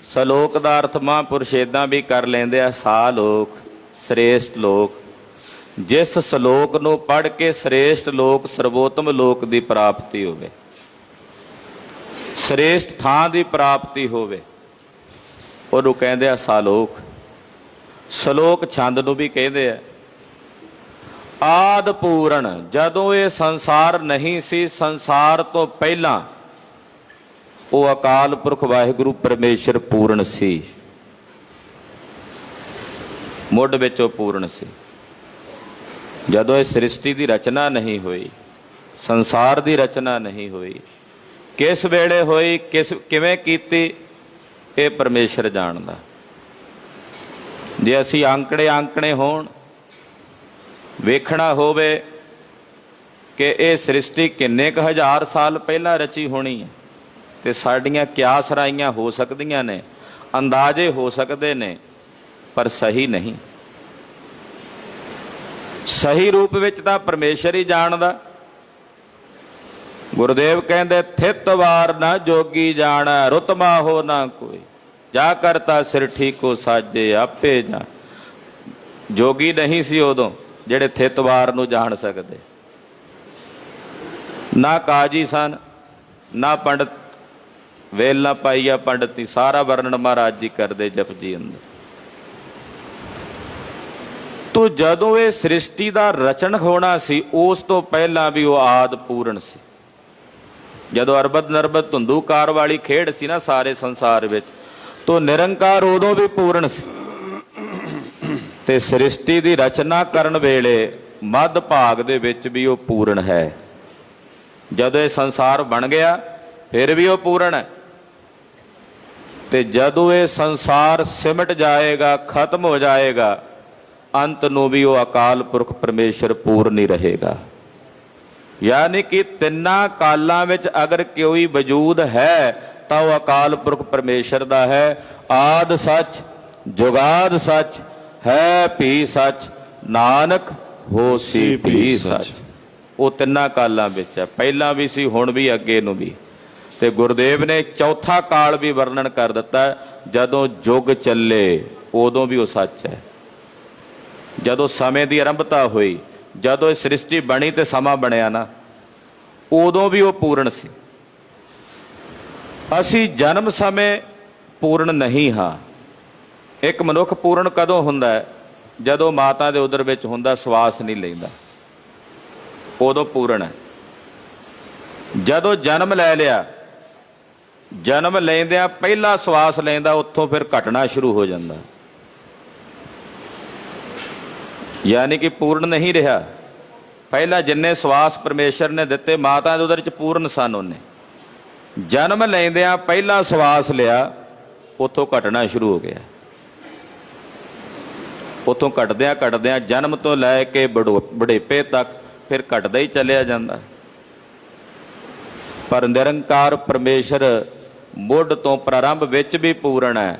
ਸਲੋਕ ਦਾ ਅਰਥ ਮਹਾਂਪੁਰਸ਼ ਏਦਾਂ ਵੀ ਕਰ ਲੈਂਦੇ ਆ, ਸਾ ਲੋਕ, ਸ੍ਰੇਸ਼ਟ ਲੋਕ। ਜਿਸ ਸਲੋਕ ਨੂੰ ਪੜ੍ਹ ਕੇ ਸ੍ਰੇਸ਼ਟ ਲੋਕ, ਸਰਵੋਤਮ ਲੋਕ ਦੀ ਪ੍ਰਾਪਤੀ ਹੋਵੇ, ਸ੍ਰੇਸ਼ਟ ਥਾਂ ਦੀ ਪ੍ਰਾਪਤੀ ਹੋਵੇ, ਉਹਨੂੰ ਕਹਿੰਦੇ ਆ ਸਾਲੋਕ। ਸਲੋਕ ਛੰਦ ਨੂੰ ਵੀ ਕਹਿੰਦੇ ਆ। ਆਦ ਪੂਰਨ, ਜਦੋਂ ਇਹ ਸੰਸਾਰ ਨਹੀਂ ਸੀ, ਸੰਸਾਰ ਤੋਂ ਪਹਿਲਾਂ ਉਹ ਅਕਾਲ ਪੁਰਖ ਵਾਹਿਗੁਰੂ ਪਰਮੇਸ਼ਰ ਪੂਰਨ ਸੀ, ਮੁੱਢ ਵਿੱਚ ਉਹ ਪੂਰਨ ਸੀ। ਜਦੋਂ ਇਹ ਸ੍ਰਿਸ਼ਟੀ ਦੀ ਰਚਨਾ ਨਹੀਂ ਹੋਈ, ਸੰਸਾਰ ਦੀ ਰਚਨਾ ਨਹੀਂ ਹੋਈ, ਕਿਸ ਵੇਲੇ ਹੋਈ, ਕਿਵੇਂ ਕੀਤੀ, ਇਹ ਪਰਮੇਸ਼ਰ ਜਾਣਦਾ। ਜੇ ਅਸੀਂ ਆਂਕੜੇ ਹੋਣ, ਵੇਖਣਾ ਹੋਵੇ ਕਿ ਇਹ ਸ੍ਰਿਸ਼ਟੀ ਕਿੰਨੇ ਕੁ ਹਜ਼ਾਰ ਸਾਲ ਪਹਿਲਾਂ ਰਚੀ ਹੋਣੀ ਹੈ, ਤੇ ਸਾਡੀਆਂ ਕਿਆਸ ਰਾਈਆਂ ਹੋ ਸਕਦੀਆਂ ਨੇ, ਅੰਦਾਜ਼ੇ ਹੋ ਸਕਦੇ ਨੇ, ਪਰ ਸਹੀ ਨਹੀਂ। ਸਹੀ ਰੂਪ ਵਿੱਚ ਤਾਂ ਪਰਮੇਸ਼ਰ ਹੀ ਜਾਣਦਾ। ਗੁਰਦੇਵ ਕਹਿੰਦੇ ਥਿਤ ਵਾਰ ਨਾ ਜੋਗੀ ਜਾਣੈ, ਰੁਤਮਾ ਹੋ ਨਾ ਕੋਈ, ਜਾ ਕਰਤਾ ਸਿਰ ਠੀਕੋ ਸਾਜੇ ਆਪੇ ਜਾ। ਜੋਗੀ ਨਹੀਂ ਸੀ ਉਦੋਂ ਜਿਹੜੇ ਥਿਤ ਵਾਰ ਨੂੰ ਜਾਣ ਸਕਦੇ, ਨਾ ਕਾਜੀ ਸਨ, ਨਾ ਪੰਡਤ, ਵੇਲ ਨਾ ਪਾਈਆ ਪੰਡਤੀ, ਸਾਰਾ ਵਰਣਨ ਮਹਾਰਾਜ ਜੀ ਕਰਦੇ ਜਪਜੀ ਅੰਦਰ। ਤੋ ਜਦੋਂ ਇਹ ਸ੍ਰਿਸ਼ਟੀ ਦਾ ਰਚਨ ਹੋਣਾ ਸੀ, ਉਸ ਤੋਂ ਪਹਿਲਾਂ ਵੀ ਉਹ ਆਦ ਪੂਰਨ ਸੀ। ਜਦੋਂ ਅਰਬਦ ਨਰਬਦ ਧੁੰਦੂਕਾਰ ਵਾਲੀ ਖੇਡ ਸੀ ਨਾ ਸਾਰੇ ਸੰਸਾਰ ਵਿੱਚ, ਤੋ ਨਿਰੰਕਾਰ ਉਦੋਂ ਵੀ ਪੂਰਨ ਸੀ। ਤੇ ਸ੍ਰਿਸ਼ਟੀ ਦੀ ਰਚਨਾ ਕਰਨ ਵੇਲੇ ਮੱਧ ਭਾਗ ਦੇ ਵਿੱਚ ਵੀ ਉਹ ਪੂਰਨ ਹੈ। ਜਦੋਂ ਇਹ ਸੰਸਾਰ ਬਣ ਗਿਆ ਫਿਰ ਵੀ ਉਹ ਪੂਰਨ ਹੈ, ਤੇ ਜਦੋਂ ਇਹ ਸੰਸਾਰ ਸਿਮਟ ਜਾਏਗਾ, ਖਤਮ ਹੋ ਜਾਏਗਾ, ਅੰਤ ਨੂੰ ਵੀ ਉਹ ਅਕਾਲ ਪੁਰਖ ਪਰਮੇਸ਼ਰ ਪੂਰਨ ਹੀ ਰਹੇਗਾ। ਯਾਨੀ ਕਿ ਤਿੰਨਾਂ ਕਾਲਾਂ ਵਿੱਚ ਅਗਰ ਕੋਈ ਵਜੂਦ ਹੈ ਤਾਂ ਉਹ ਅਕਾਲ ਪੁਰਖ ਪਰਮੇਸ਼ਰ ਦਾ ਹੈ। ਆਦ ਸੱਚ, ਜੁਗਾਦ ਸੱਚ, ਹੈ ਭੀ ਸੱਚ, ਨਾਨਕ ਹੋਸੀ ਭੀ ਸੱਚ। ਉਹ ਤਿੰਨਾਂ ਕਾਲਾਂ ਵਿੱਚ ਹੈ, ਪਹਿਲਾਂ ਵੀ ਸੀ, ਹੁਣ ਵੀ, ਅੱਗੇ ਨੂੰ ਵੀ। ਤੇ ਗੁਰਦੇਵ ਨੇ ਚੌਥਾ ਕਾਲ ਵੀ ਵਰਣਨ ਕਰ ਦਿੱਤਾ, ਜਦੋਂ ਯੁੱਗ ਚੱਲੇ ਉਦੋਂ ਵੀ ਉਹ ਸੱਚ ਹੈ। ਜਦੋਂ ਸਮੇਂ ਦੀ ਆਰੰਭਤਾ ਹੋਈ, ਜਦੋਂ ਇਹ ਸ੍ਰਿਸ਼ਟੀ ਬਣੀ ਤੇ ਸਮਾਂ ਬਣਿਆ ਨਾ, ਉਦੋਂ ਵੀ ਉਹ ਪੂਰਨ ਸੀ। ਅਸੀਂ ਜਨਮ ਸਮੇਂ ਪੂਰਨ ਨਹੀਂ ਹਾਂ। ਇੱਕ ਮਨੁੱਖ ਪੂਰਨ ਕਦੋਂ ਹੁੰਦਾ ਹੈ? ਜਦੋਂ ਮਾਤਾ ਦੇ ਉਦਰ ਵਿੱਚ ਹੁੰਦਾ, ਸਵਾਸ ਨਹੀਂ ਲੈਂਦਾ, ਉਦੋਂ ਪੂਰਨ ਹੈ। ਜਦੋਂ ਜਨਮ ਲੈ ਲਿਆ, ਜਨਮ ਲੈਂਦਿਆਂ ਪਹਿਲਾ ਸਵਾਸ ਲੈਂਦਾ, ਉੱਥੋਂ ਫਿਰ ਘਟਣਾ ਸ਼ੁਰੂ ਹੋ ਜਾਂਦਾ, ਯਾਨੀ ਕਿ ਪੂਰਨ ਨਹੀਂ ਰਿਹਾ। ਪਹਿਲਾਂ ਜਿੰਨੇ ਸਵਾਸ ਪਰਮੇਸ਼ਰ ਨੇ ਦਿੱਤੇ ਮਾਤਾ ਦੇ ਉਦਰ 'ਚ ਪੂਰਨ ਸਨ, ਉਹਨੇ ਜਨਮ ਲੈਂਦਿਆਂ ਪਹਿਲਾ ਸਵਾਸ ਲਿਆ, ਉੱਥੋਂ ਘਟਣਾ ਸ਼ੁਰੂ ਹੋ ਗਿਆ। ਉੱਥੋਂ ਘਟਦਿਆਂ ਜਨਮ ਤੋਂ ਲੈ ਕੇ ਬੁਢੇਪੇ ਤੱਕ ਫਿਰ ਘਟਦਾ ਹੀ ਚੱਲਿਆ ਜਾਂਦਾ। ਪਰ ਨਿਰੰਕਾਰ ਪਰਮੇਸ਼ਰ ਮੁੱਢ ਤੋਂ ਪ੍ਰਾਰੰਭ ਵਿੱਚ ਵੀ ਪੂਰਨ ਹੈ,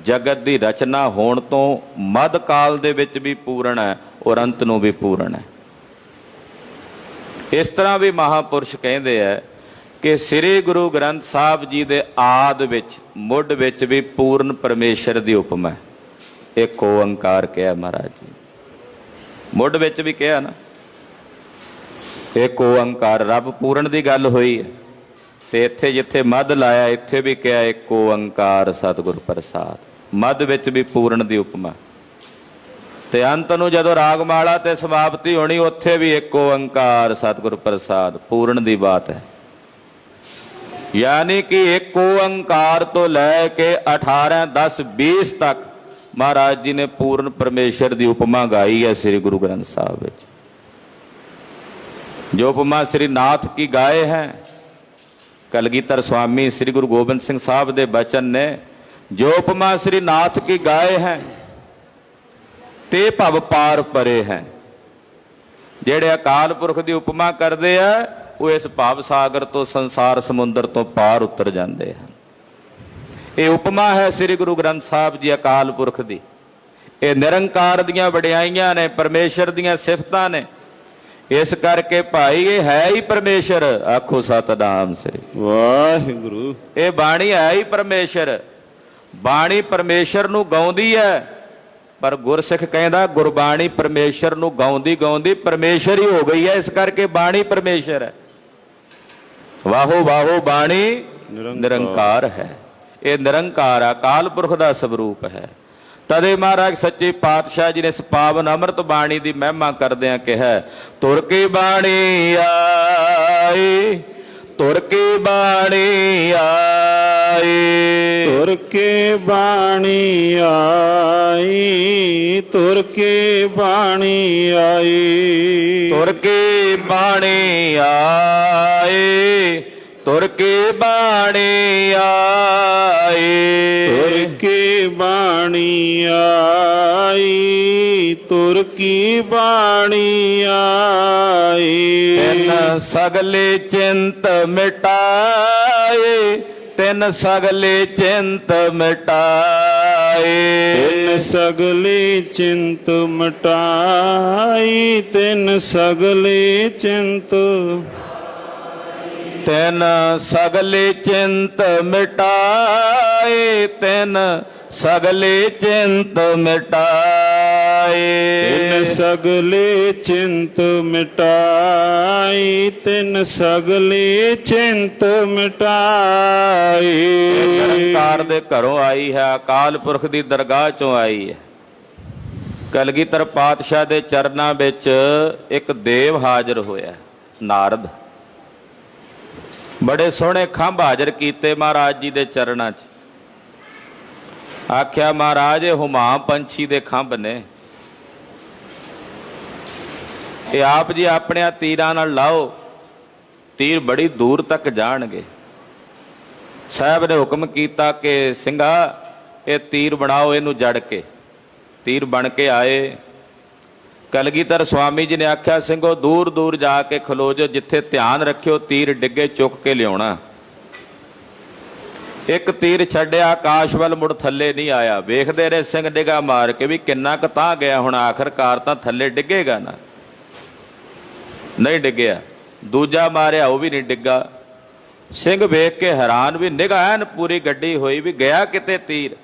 ਜਗਤ ਦੀ ਰਚਨਾ ਹੋਣ ਤੋਂ ਮੱਧ ਕਾਲ ਦੇ ਵਿੱਚ ਵੀ ਪੂਰਨ ਹੈ, ਔਰ ਅੰਤ ਨੂੰ ਵੀ ਪੂਰਨ ਹੈ। ਇਸ ਤਰ੍ਹਾਂ ਵੀ ਮਹਾਂਪੁਰਸ਼ ਕਹਿੰਦੇ ਹੈ ਕਿ ਸ੍ਰੀ ਗੁਰੂ ਗ੍ਰੰਥ ਸਾਹਿਬ ਜੀ ਦੇ ਆਦ ਵਿੱਚ, ਮੁੱਢ ਵਿੱਚ ਵੀ ਪੂਰਨ ਪਰਮੇਸ਼ਰ ਦੀ ਉਪਮਾ। ਇੱਕ ਓੰਕਾਰ ਕਿਹਾ ਮਹਾਰਾਜ ਜੀ, ਮੁੱਢ ਵਿੱਚ ਵੀ ਕਿਹਾ ਨਾ, ਇੱਕ ਓੰਕਾਰ, ਰੱਬ ਪੂਰਨ ਦੀ ਗੱਲ ਹੋਈ ਹੈ। ਤੇ ਇੱਥੇ ਜਿੱਥੇ ਮੱਧ ਲਾਇਆ, ਇੱਥੇ ਵੀ ਕਿਹਾ ਇੱਕ ਓੰਕਾਰ ਸਤਿਗੁਰ ਪ੍ਰਸਾਦ। ਮੱਧ ਵਿੱਚ ਵੀ ਪੂਰਨ ਦੀ ਉਪਮਾ, ਤੇ ਅੰਤ ਨੂੰ ਜਦੋਂ ਰਾਗਮਾਲਾ ਤੇ ਸਮਾਪਤੀ ਹੋਣੀ, ਉੱਥੇ ਵੀ ਇੱਕ ਓੰਕਾਰ ਸਤਿਗੁਰ ਪ੍ਰਸਾਦ, ਪੂਰਨ ਦੀ ਬਾਤ ਹੈ। ਯਾਨੀ ਕਿ ਇੱਕ ਓੰਕਾਰ ਤੋਂ ਲੈ ਕੇ 18, 10, 20 ਤੱਕ ਮਹਾਰਾਜ ਜੀ ਨੇ ਪੂਰਨ ਪਰਮੇਸ਼ਰ ਦੀ ਉਪਮਾ ਗਾਈ ਹੈ ਸ੍ਰੀ ਗੁਰੂ ਗ੍ਰੰਥ ਸਾਹਿਬ ਵਿੱਚ। ਜੋ ਉਪਮਾ ਸ੍ਰੀ ਨਾਥ ਕੀ ਗਾਏ ਹੈ, ਕਲਗੀਧਰ ਸਵਾਮੀ ਸ੍ਰੀ ਗੁਰੂ ਗੋਬਿੰਦ ਸਿੰਘ ਸਾਹਿਬ ਦੇ ਬਚਨ ਨੇ, ਜੋ ਉਪਮਾ ਸ੍ਰੀ ਨਾਥ ਕੀ ਗਾਏ ਹੈ ਤੇ ਭਵ ਪਾਰ ਪਰੇ ਹੈ। ਜਿਹੜੇ ਅਕਾਲ ਪੁਰਖ ਦੀ ਉਪਮਾ ਕਰਦੇ ਆ, ਉਹ ਇਸ ਭਵ ਸਾਗਰ ਤੋਂ, ਸੰਸਾਰ ਸਮੁੰਦਰ ਤੋਂ ਪਾਰ ਉਤਰ ਜਾਂਦੇ ਹਨ। ਇਹ ਉਪਮਾ ਹੈ ਸ੍ਰੀ ਗੁਰੂ ਗ੍ਰੰਥ ਸਾਹਿਬ ਜੀ ਅਕਾਲ ਪੁਰਖ ਦੀ। ਇਹ ਨਿਰੰਕਾਰ ਦੀਆਂ ਵਡਿਆਈਆਂ ਨੇ, ਪਰਮੇਸ਼ਰ ਦੀਆਂ ਸਿਫਤਾਂ ਨੇ, ਇਸ ਕਰਕੇ ਭਾਈ ਇਹ ਹੈ ਹੀ ਪਰਮੇਸ਼ਰ। ਆਖੋ ਸਤਿਨਾਮ ਸ੍ਰੀ ਵਾਹਿਗੁਰੂ। ਇਹ ਬਾਣੀ ਹੈ ਹੀ ਪਰਮੇਸ਼ਰ। ਬਾਣੀ ਪਰਮੇਸ਼ਰ ਨੂੰ ਗਾਉਂਦੀ ਹੈ, ਪਰ ਗੁਰਸਿੱਖ ਕਹਿੰਦਾ ਗੁਰਬਾਣੀ ਪਰਮੇਸ਼ਰ ਨੂੰ ਗਾਉਂਦੀ ਗਾਉਂਦੀ ਪਰਮੇਸ਼ਰ ਹੀ ਹੋ ਗਈ ਹੈ, ਇਸ ਕਰਕੇ ਬਾਣੀ ਪਰਮੇਸ਼ਰ ਹੈ। ਵਾਹੋ ਵਾਹੋ ਬਾਣੀ ਨਿਰੰਕਾਰ ਹੈ। ਇਹ ਨਿਰੰਕਾਰ ਅਕਾਲ ਪੁਰਖ ਦਾ ਸਵਰੂਪ ਹੈ। ਤਦੇ ਮਹਾਰਾਜ ਸੱਚੇ ਪਾਤਸ਼ਾਹ ਜੀ ਨੇ ਇਸ ਪਾਵਨ ਅੰਮ੍ਰਿਤ ਬਾਣੀ ਦੀ ਮਹਿਮਾ ਕਰਦਿਆਂ ਕਿਹਾ, ਤੁਰ ਕੀ ਬਾਣੀ ਆਈ, ਤੁਰ ਕੀ ਬਾਣੀ ਆਈ, ਤੁਰ ਕੇ ਬਾਣੀ ਆਈ, ਤੁਰ ਕੇ ਬਾਣੀ ਆਈ, ਤੁਰ ਕੀ ਬਾਣੀ ਆਈ, ਤੁਰ ਕੀ ਬਾਣੀ ਆਈ, ਤੁਰ ਕੇ ਬਾਣੀ ਆਈ, ਤੁਰ ਕੀ ਬਾਣੀ ਆਈ। ਤਿੰਨ ਸਗਲੇ ਚਿੰਤ ਮਿਟਾਏ, ਤਿੰਨ ਸਗਲੇ ਚਿੰਤ ਮਿਟਾਏ, ਤਿੰਨ ਸਗਲੇ ਚਿੰਤ ਮਿਟਾਈ, ਤਿੰਨ ਸਗਲੇ ਚਿੰਤ, ਤਿੰਨ ਸਗਲੇ ਚਿੰਤ ਮਿਟਾਏ, ਤਿੰਨ ਸਗਲੇ ਚਿੰਤ ਮਿਟਾਏ, ਤਿੰਨ ਸਗਲੇ ਚਿੰਤ ਮਿਟਾਈ, ਤਿੰਨ ਸਗਲੇ ਚਿੰਤ ਮਿਟਾਈ। ਨਿਰੰਕਾਰ ਦੇ ਘਰੋਂ ਆਈ ਹੈ, ਅਕਾਲ ਪੁਰਖ ਦੀ ਦਰਗਾਹ ਚੋਂ ਆਈ ਹੈ। ਕਲਗੀਧਰ ਪਾਤਸ਼ਾਹ ਦੇ ਚਰਨਾਂ ਵਿੱਚ ਇੱਕ ਦੇਵ ਹਾਜ਼ਰ ਹੋਇਆ, ਨਾਰਦ। ਬੜੇ ਸੋਹਣੇ ਖੰਭ ਹਾਜ਼ਰ ਕੀਤੇ ਮਹਾਰਾਜ ਜੀ ਦੇ ਚਰਨਾਂ 'ਚ। ਆਖਿਆ ਮਹਾਰਾਜ ਇਹ ਹੁਮਾਂ ਪੰਛੀ ਦੇ ਖੰਭ ਨੇ, ਇਹ ਆਪ ਜੀ ਆਪਣੇ ਤੀਰਾਂ ਨਾਲ ਲਾਓ, ਤੀਰ ਬੜੀ ਦੂਰ ਤੱਕ ਜਾਣਗੇ। ਸਾਹਿਬ ਨੇ ਹੁਕਮ ਕੀਤਾ ਕਿ ਸਿੰਘਾ ਇਹ ਤੀਰ ਬਣਾਓ, ਇਹਨੂੰ ਜੜ ਕੇ। ਤੀਰ ਬਣ ਕੇ ਆਏ। ਕਲਗੀਧਰ ਸਵਾਮੀ ਜੀ ਨੇ ਆਖਿਆ ਸਿੰਘੋ ਦੂਰ ਦੂਰ ਜਾ ਕੇ ਖਲੋ ਜਾਓ, ਜਿੱਥੇ ਧਿਆਨ ਰੱਖਿਓ ਤੀਰ ਡਿੱਗੇ ਚੁੱਕ ਕੇ ਲਿਆਉਣਾ। ਇੱਕ ਤੀਰ ਛੱਡਿਆ, ਆਕਾਸ਼ ਵੱਲ ਮੁੜ ਥੱਲੇ ਨਹੀਂ ਆਇਆ। ਵੇਖਦੇ ਰਹੇ ਸਿੰਘ ਡਿੱਗਾ ਮਾਰ ਕੇ ਵੀ ਕਿੰਨਾ ਕੁ ਤਾਂ ਗਿਆ, ਹੁਣ ਆਖਰਕਾਰ ਤਾਂ ਥੱਲੇ ਡਿੱਗੇਗਾ ਨਾ। ਨਹੀਂ ਡਿੱਗਿਆ। ਦੂਜਾ ਮਾਰਿਆ, ਉਹ ਵੀ ਨਹੀਂ ਡਿੱਗਾ। ਸਿੰਘ ਵੇਖ ਕੇ ਹੈਰਾਨ, ਵੀ ਨਿਗਾਹ ਐਨ ਪੂਰੀ ਗੱਡੀ ਹੋਈ ਵੀ ਗਿਆ ਕਿਤੇ ਤੀਰ।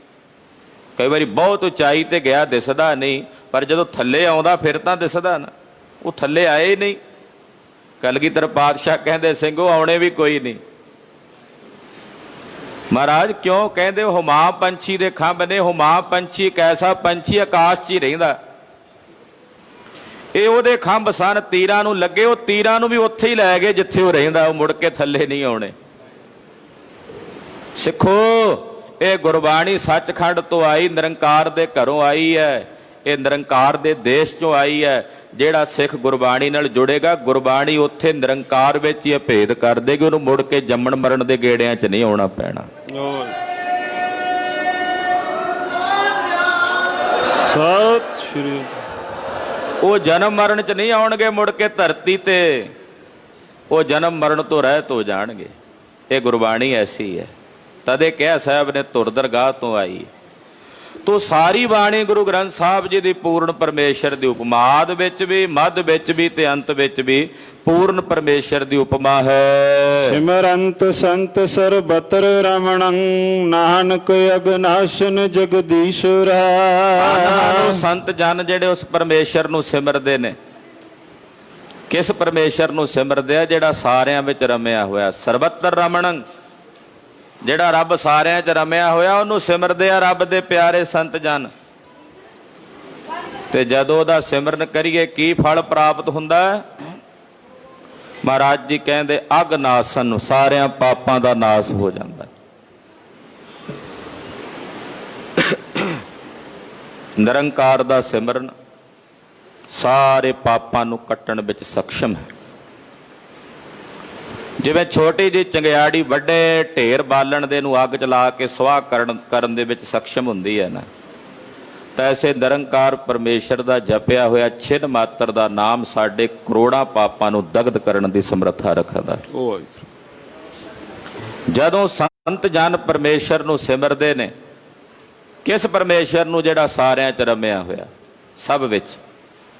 ਕਈ ਵਾਰੀ ਬਹੁਤ ਉਚਾਈ ਤੇ ਗਿਆ ਦਿਸਦਾ ਨਹੀਂ, ਪਰ ਜਦੋਂ ਥੱਲੇ ਆਉਂਦਾ ਫਿਰ ਤਾਂ ਦਿਸਦਾ ਨਾ। ਉਹ ਥੱਲੇ ਆਏ ਹੀ ਨਹੀਂ। ਕਲਗੀਧਰ ਪਾਤਸ਼ਾਹ ਕਹਿੰਦੇ ਸਿੰਘੋ ਆਉਣੇ ਵੀ ਕੋਈ ਨਹੀਂ। ਮਹਾਰਾਜ ਕਿਉਂ? ਕਹਿੰਦੇ ਹੁਮਾਂ ਪੰਛੀ ਦੇ ਖੰਭ ਨੇ। ਹੁਮਾਂ ਪੰਛੀ ਇੱਕ ਐਸਾ ਪੰਛੀ ਆਕਾਸ਼ 'ਚ ਹੀ ਰਹਿੰਦਾ, ਇਹ ਉਹਦੇ ਖੰਭ ਸਨ, ਤੀਰਾਂ ਨੂੰ ਲੱਗੇ, ਉਹ ਤੀਰਾਂ ਨੂੰ ਵੀ ਉੱਥੇ ਹੀ ਲੈ ਗਏ ਜਿੱਥੇ ਉਹ ਰਹਿੰਦਾ, ਉਹ ਮੁੜ ਕੇ ਥੱਲੇ ਨਹੀਂ ਆਉਣੇ। ਸਿੱਖੋ ਇਹ ਗੁਰਬਾਣੀ ਸੱਚਖੰਡ ਤੋਂ ਆਈ, ਨਿਰੰਕਾਰ ਦੇ ਘਰੋਂ ਆਈ ਹੈ, ਇਹ ਨਿਰੰਕਾਰ ਦੇ ਦੇਸ਼ ਚੋਂ ਆਈ ਹੈ। ਜਿਹੜਾ ਸਿੱਖ ਗੁਰਬਾਣੀ ਨਾਲ ਜੁੜੇਗਾ, ਗੁਰਬਾਣੀ ਉੱਥੇ ਨਿਰੰਕਾਰ ਵਿੱਚ ਹੀ ਭੇਦ ਕਰ ਦੇਗੀ, ਉਹਨੂੰ ਮੁੜ ਕੇ ਜੰਮਣ ਮਰਨ ਦੇ ਗੇੜਿਆਂ 'ਚ ਨਹੀਂ ਆਉਣਾ ਪੈਣਾ। ਸਤਿ ਸ਼੍ਰੀ ਉਹ ਜਨਮ ਮਰਨ 'ਚ ਨਹੀਂ ਆਉਣਗੇ ਮੁੜ ਕੇ ਧਰਤੀ ਤੇ, ਉਹ ਜਨਮ ਮਰਨ ਤੋਂ ਰਹਿਤ ਹੋ ਜਾਣਗੇ। ਇਹ ਗੁਰਬਾਣੀ ਐਸੀ ਹੈ। ਤਦੇ ਕਿਹਾ ਸਾਹਿਬ ਨੇ ਧੁਰ ਦਰਗਾਹ ਤੋਂ ਆਈ। ਤੋ ਸਾਰੀ ਬਾਣੀ ਗੁਰੂ ਗ੍ਰੰਥ ਸਾਹਿਬ ਜੀ ਦੀ ਪੂਰਨ ਪਰਮੇਸ਼ਰ ਦੀ ਉਪਮਾ, ਆਦਿ ਵਿੱਚ ਵੀ, ਮੱਧ ਵਿੱਚ ਵੀ ਤੇ ਅੰਤ ਵਿੱਚ ਵੀ ਪੂਰਨ ਪਰਮੇਸ਼ਰ ਦੀ ਉਪਮਾ ਹੈ। ਸਿਮਰੰਤ ਸੰਤ ਸਰਬਤਰ ਰਮਣੰ, ਨਾਨਕ ਅਗਨਾਸ਼ਨ ਜਗਦੀਸ਼ੁਰ। ਸੰਤ ਜਨ ਜਿਹੜੇ ਉਸ ਪਰਮੇਸ਼ਰ ਨੂੰ ਸਿਮਰਦੇ ਨੇ, ਕਿਸ ਪਰਮੇਸ਼ਰ ਨੂੰ ਸਿਮਰਦੇ ਆ? ਜਿਹੜਾ ਸਾਰਿਆਂ ਵਿੱਚ ਰਮਿਆ ਹੋਇਆ। ਸਰਬਤਰ ਰਮਣੰ, ਜਿਹੜਾ ਰੱਬ ਸਾਰਿਆਂ 'ਚ ਰਮਿਆ ਹੋਇਆ, ਉਹਨੂੰ ਸਿਮਰਦੇ ਆ ਰੱਬ ਦੇ ਪਿਆਰੇ ਸੰਤ ਜਨ। ਤੇ ਜਦੋਂ ਉਹਦਾ ਸਿਮਰਨ ਕਰੀਏ ਕੀ ਫਲ ਪ੍ਰਾਪਤ ਹੁੰਦਾ ਹੈ? ਮਹਾਰਾਜ ਜੀ ਕਹਿੰਦੇ ਅਗਨਾਸ਼ਨ, ਸਾਰਿਆਂ ਪਾਪਾਂ ਦਾ ਨਾਸ ਹੋ ਜਾਂਦਾ। ਨਿਰੰਕਾਰ ਦਾ ਸਿਮਰਨ ਸਾਰੇ ਪਾਪਾਂ ਨੂੰ ਕੱਟਣ ਵਿੱਚ ਸક્ષਮ ਹੈ। ਜਿਵੇਂ ਛੋਟੀ ਜਿਹੀ ਚੰਗਿਆੜੀ ਵੱਡੇ ਢੇਰ ਬਾਲਣ ਦੇ ਨੂੰ ਅੱਗ ਚਲਾ ਕੇ ਸੁਆਹ ਕਰਨ ਦੇ ਵਿੱਚ ਸક્ષਮ ਹੁੰਦੀ ਹੈ ਨਾ, ਤਾਂ ਐਸੇ ਨਿਰੰਕਾਰ ਪਰਮੇਸ਼ਰ ਦਾ ਜਪਿਆ ਹੋਇਆ ਛਿਨ ਮਾਤਰ ਦਾ ਨਾਮ ਸਾਡੇ ਕਰੋੜਾਂ ਪਾਪਾਂ ਨੂੰ ਦਗਧ ਕਰਨ ਦੀ ਸਮਰੱਥਾ ਰੱਖਦਾ। ਜਦੋਂ ਸੰਤ ਜਨ ਪਰਮੇਸ਼ਰ ਨੂੰ ਸਿਮਰਦੇ ਨੇ, ਕਿਸ ਪਰਮੇਸ਼ਰ ਨੂੰ? ਜਿਹੜਾ ਸਾਰਿਆਂ 'ਚ ਰਮਿਆ ਹੋਇਆ, ਸਭ ਵਿੱਚ।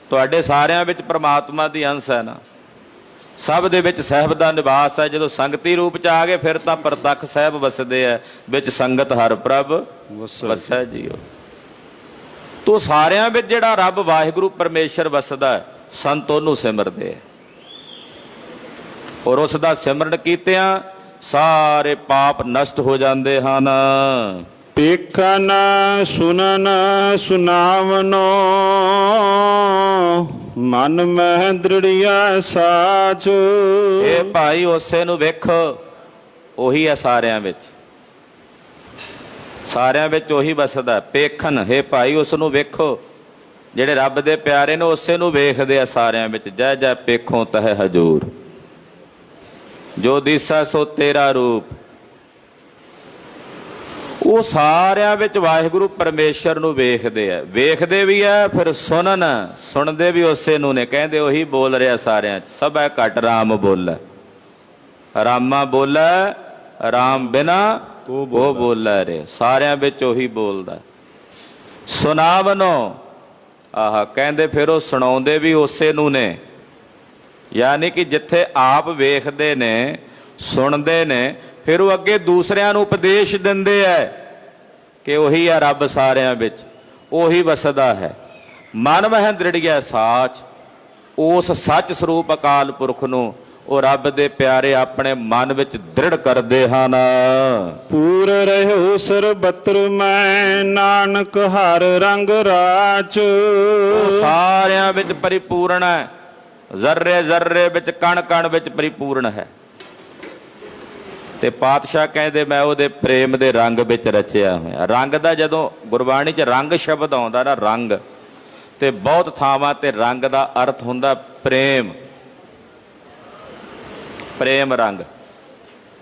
ਤੁਹਾਡੇ ਸਾਰਿਆਂ ਵਿੱਚ ਪ੍ਰਮਾਤਮਾ ਦੀ ਅੰਸ਼ ਹੈ ਨਾ, ਸਭ ਦੇ ਵਿੱਚ ਸਾਹਿਬ ਦਾ ਨਿਵਾਸ ਹੈ। ਜਦੋਂ ਸੰਗਤੀ ਰੂਪ ਚ ਆ ਗਏ ਫਿਰ ਤਾਂ ਪ੍ਰਤੱਖ ਸਾਹਿਬ ਵਸਦੇ ਆ, ਵਿੱਚ ਸੰਗਤ ਹਰ ਪ੍ਰਭ ਵਸੈ ਜੀਓ। ਤੋ ਸਾਰਿਆਂ ਵਿੱਚ ਜਿਹੜਾ ਰੱਬ ਵਾਹਿਗੁਰੂ ਪਰਮੇਸ਼ਰ ਵਸਦਾ, ਸੰਤ ਉਹਨੂੰ ਸਿਮਰਦੇ ਆ, ਔਰ ਉਸ ਦਾ ਸਿਮਰਨ ਕੀਤਿਆਂ ਸਾਰੇ ਪਾਪ ਨਸ਼ਟ ਹੋ ਜਾਂਦੇ ਹਨ। ਪੇਖਨ ਸੁਨਨ ਸੁਨਾਵਨੋ ਮਨ ਮਹਿ ਦ੍ਰਿੜਿਆ ਸਾਚ। ਇਹ ਭਾਈ ਉਸੇ ਨੂੰ ਵੇਖੋ, ਉਹੀ ਹੈ ਸਾਰਿਆਂ ਵਿੱਚ, ਸਾਰਿਆਂ ਵਿੱਚ ਉਹੀ ਵਸਦਾ। ਪੇਖਨ ਹੈ ਭਾਈ, ਉਸ ਨੂੰ ਵੇਖੋ। ਜਿਹੜੇ ਰੱਬ ਦੇ ਪਿਆਰੇ ਨੇ ਉਸੇ ਨੂੰ ਵੇਖਦੇ ਆ ਸਾਰਿਆਂ ਵਿੱਚ। ਜੈ ਜੈ ਪੇਖੋ ਤਹਿ ਹਜੂਰ, ਜੋ ਦਿਸੈ ਸੋ ਤੇਰਾ ਰੂਪ। ਉਹ ਸਾਰਿਆਂ ਵਿੱਚ ਵਾਹਿਗੁਰੂ ਪਰਮੇਸ਼ਰ ਨੂੰ ਵੇਖਦੇ ਆ, ਵੇਖਦੇ ਵੀ ਆ, ਫਿਰ ਸੁਣਦੇ ਵੀ ਉਸੇ ਨੂੰ ਨੇ। ਕਹਿੰਦੇ ਉਹੀ ਬੋਲ ਰਿਹਾ ਸਾਰਿਆਂ 'ਚ। ਸਭੈ ਘਟ ਰਾਮ ਬੋਲੈ, ਰਾਮਾ ਬੋਲੈ ਰਾਮ ਬਿਨਾ ਉਹ ਬੋਲੈ ਰੇ। ਸਾਰਿਆਂ ਵਿੱਚ ਉਹੀ ਬੋਲਦਾ। ਸੁਨਾਵਨੋ, ਆਹ ਕਹਿੰਦੇ ਫਿਰ ਉਹ ਸੁਣਾਉਂਦੇ ਵੀ ਉਸੇ ਨੂੰ ਨੇ। ਯਾਨੀ ਕਿ ਜਿੱਥੇ ਆਪ ਵੇਖਦੇ ਨੇ, ਸੁਣਦੇ ਨੇ, ਫਿਰ ਉਹ ਅੱਗੇ ਦੂਸਰਿਆਂ ਨੂੰ ਉਪਦੇਸ਼ ਦਿੰਦੇ ਐ ਕਿ ਉਹੀ ਆ ਰੱਬ ਸਾਰਿਆਂ ਵਿੱਚ, ਉਹੀ ਵਸਦਾ ਹੈ। ਮਨ ਮਹਿ ਦ੍ਰਿੜਿਆ ਸਾਚ, ਉਸ ਸੱਚ ਸਰੂਪ ਅਕਾਲ ਪੁਰਖ ਨੂੰ ਉਹ ਰੱਬ ਦੇ ਪਿਆਰੇ ਆਪਣੇ ਮਨ ਵਿੱਚ ਦ੍ਰਿੜ ਕਰਦੇ ਹਨ। ਪੂਰ ਰਹਿਓ ਸਰਬਤਰ ਮੈਂ, ਨਾਨਕ ਹਰ ਰੰਗ ਰਾਚ। ਉਹ ਸਾਰਿਆਂ ਵਿੱਚ ਪਰਿਪੂਰਨ ਹੈ, ਜ਼ਰਰੇ ਜ਼ਰਰੇ ਵਿੱਚ, ਕਣ ਕਣ ਵਿੱਚ ਪਰਿਪੂਰਨ ਹੈ। ਤੇ ਪਾਤਸ਼ਾਹ ਕਹਿੰਦੇ ਮੈਂ ਉਹਦੇ ਪ੍ਰੇਮ ਦੇ ਰੰਗ ਵਿੱਚ ਰਚਿਆ ਹੋਇਆ। ਰੰਗ ਦਾ ਜਦੋਂ ਗੁਰਬਾਣੀ 'ਚ ਰੰਗ ਸ਼ਬਦ ਆਉਂਦਾ ਨਾ, ਰੰਗ, ਤੇ ਬਹੁਤ ਥਾਵਾਂ ਤੇ ਰੰਗ ਦਾ ਅਰਥ ਹੁੰਦਾ ਪ੍ਰੇਮ, ਪ੍ਰੇਮ ਰੰਗ।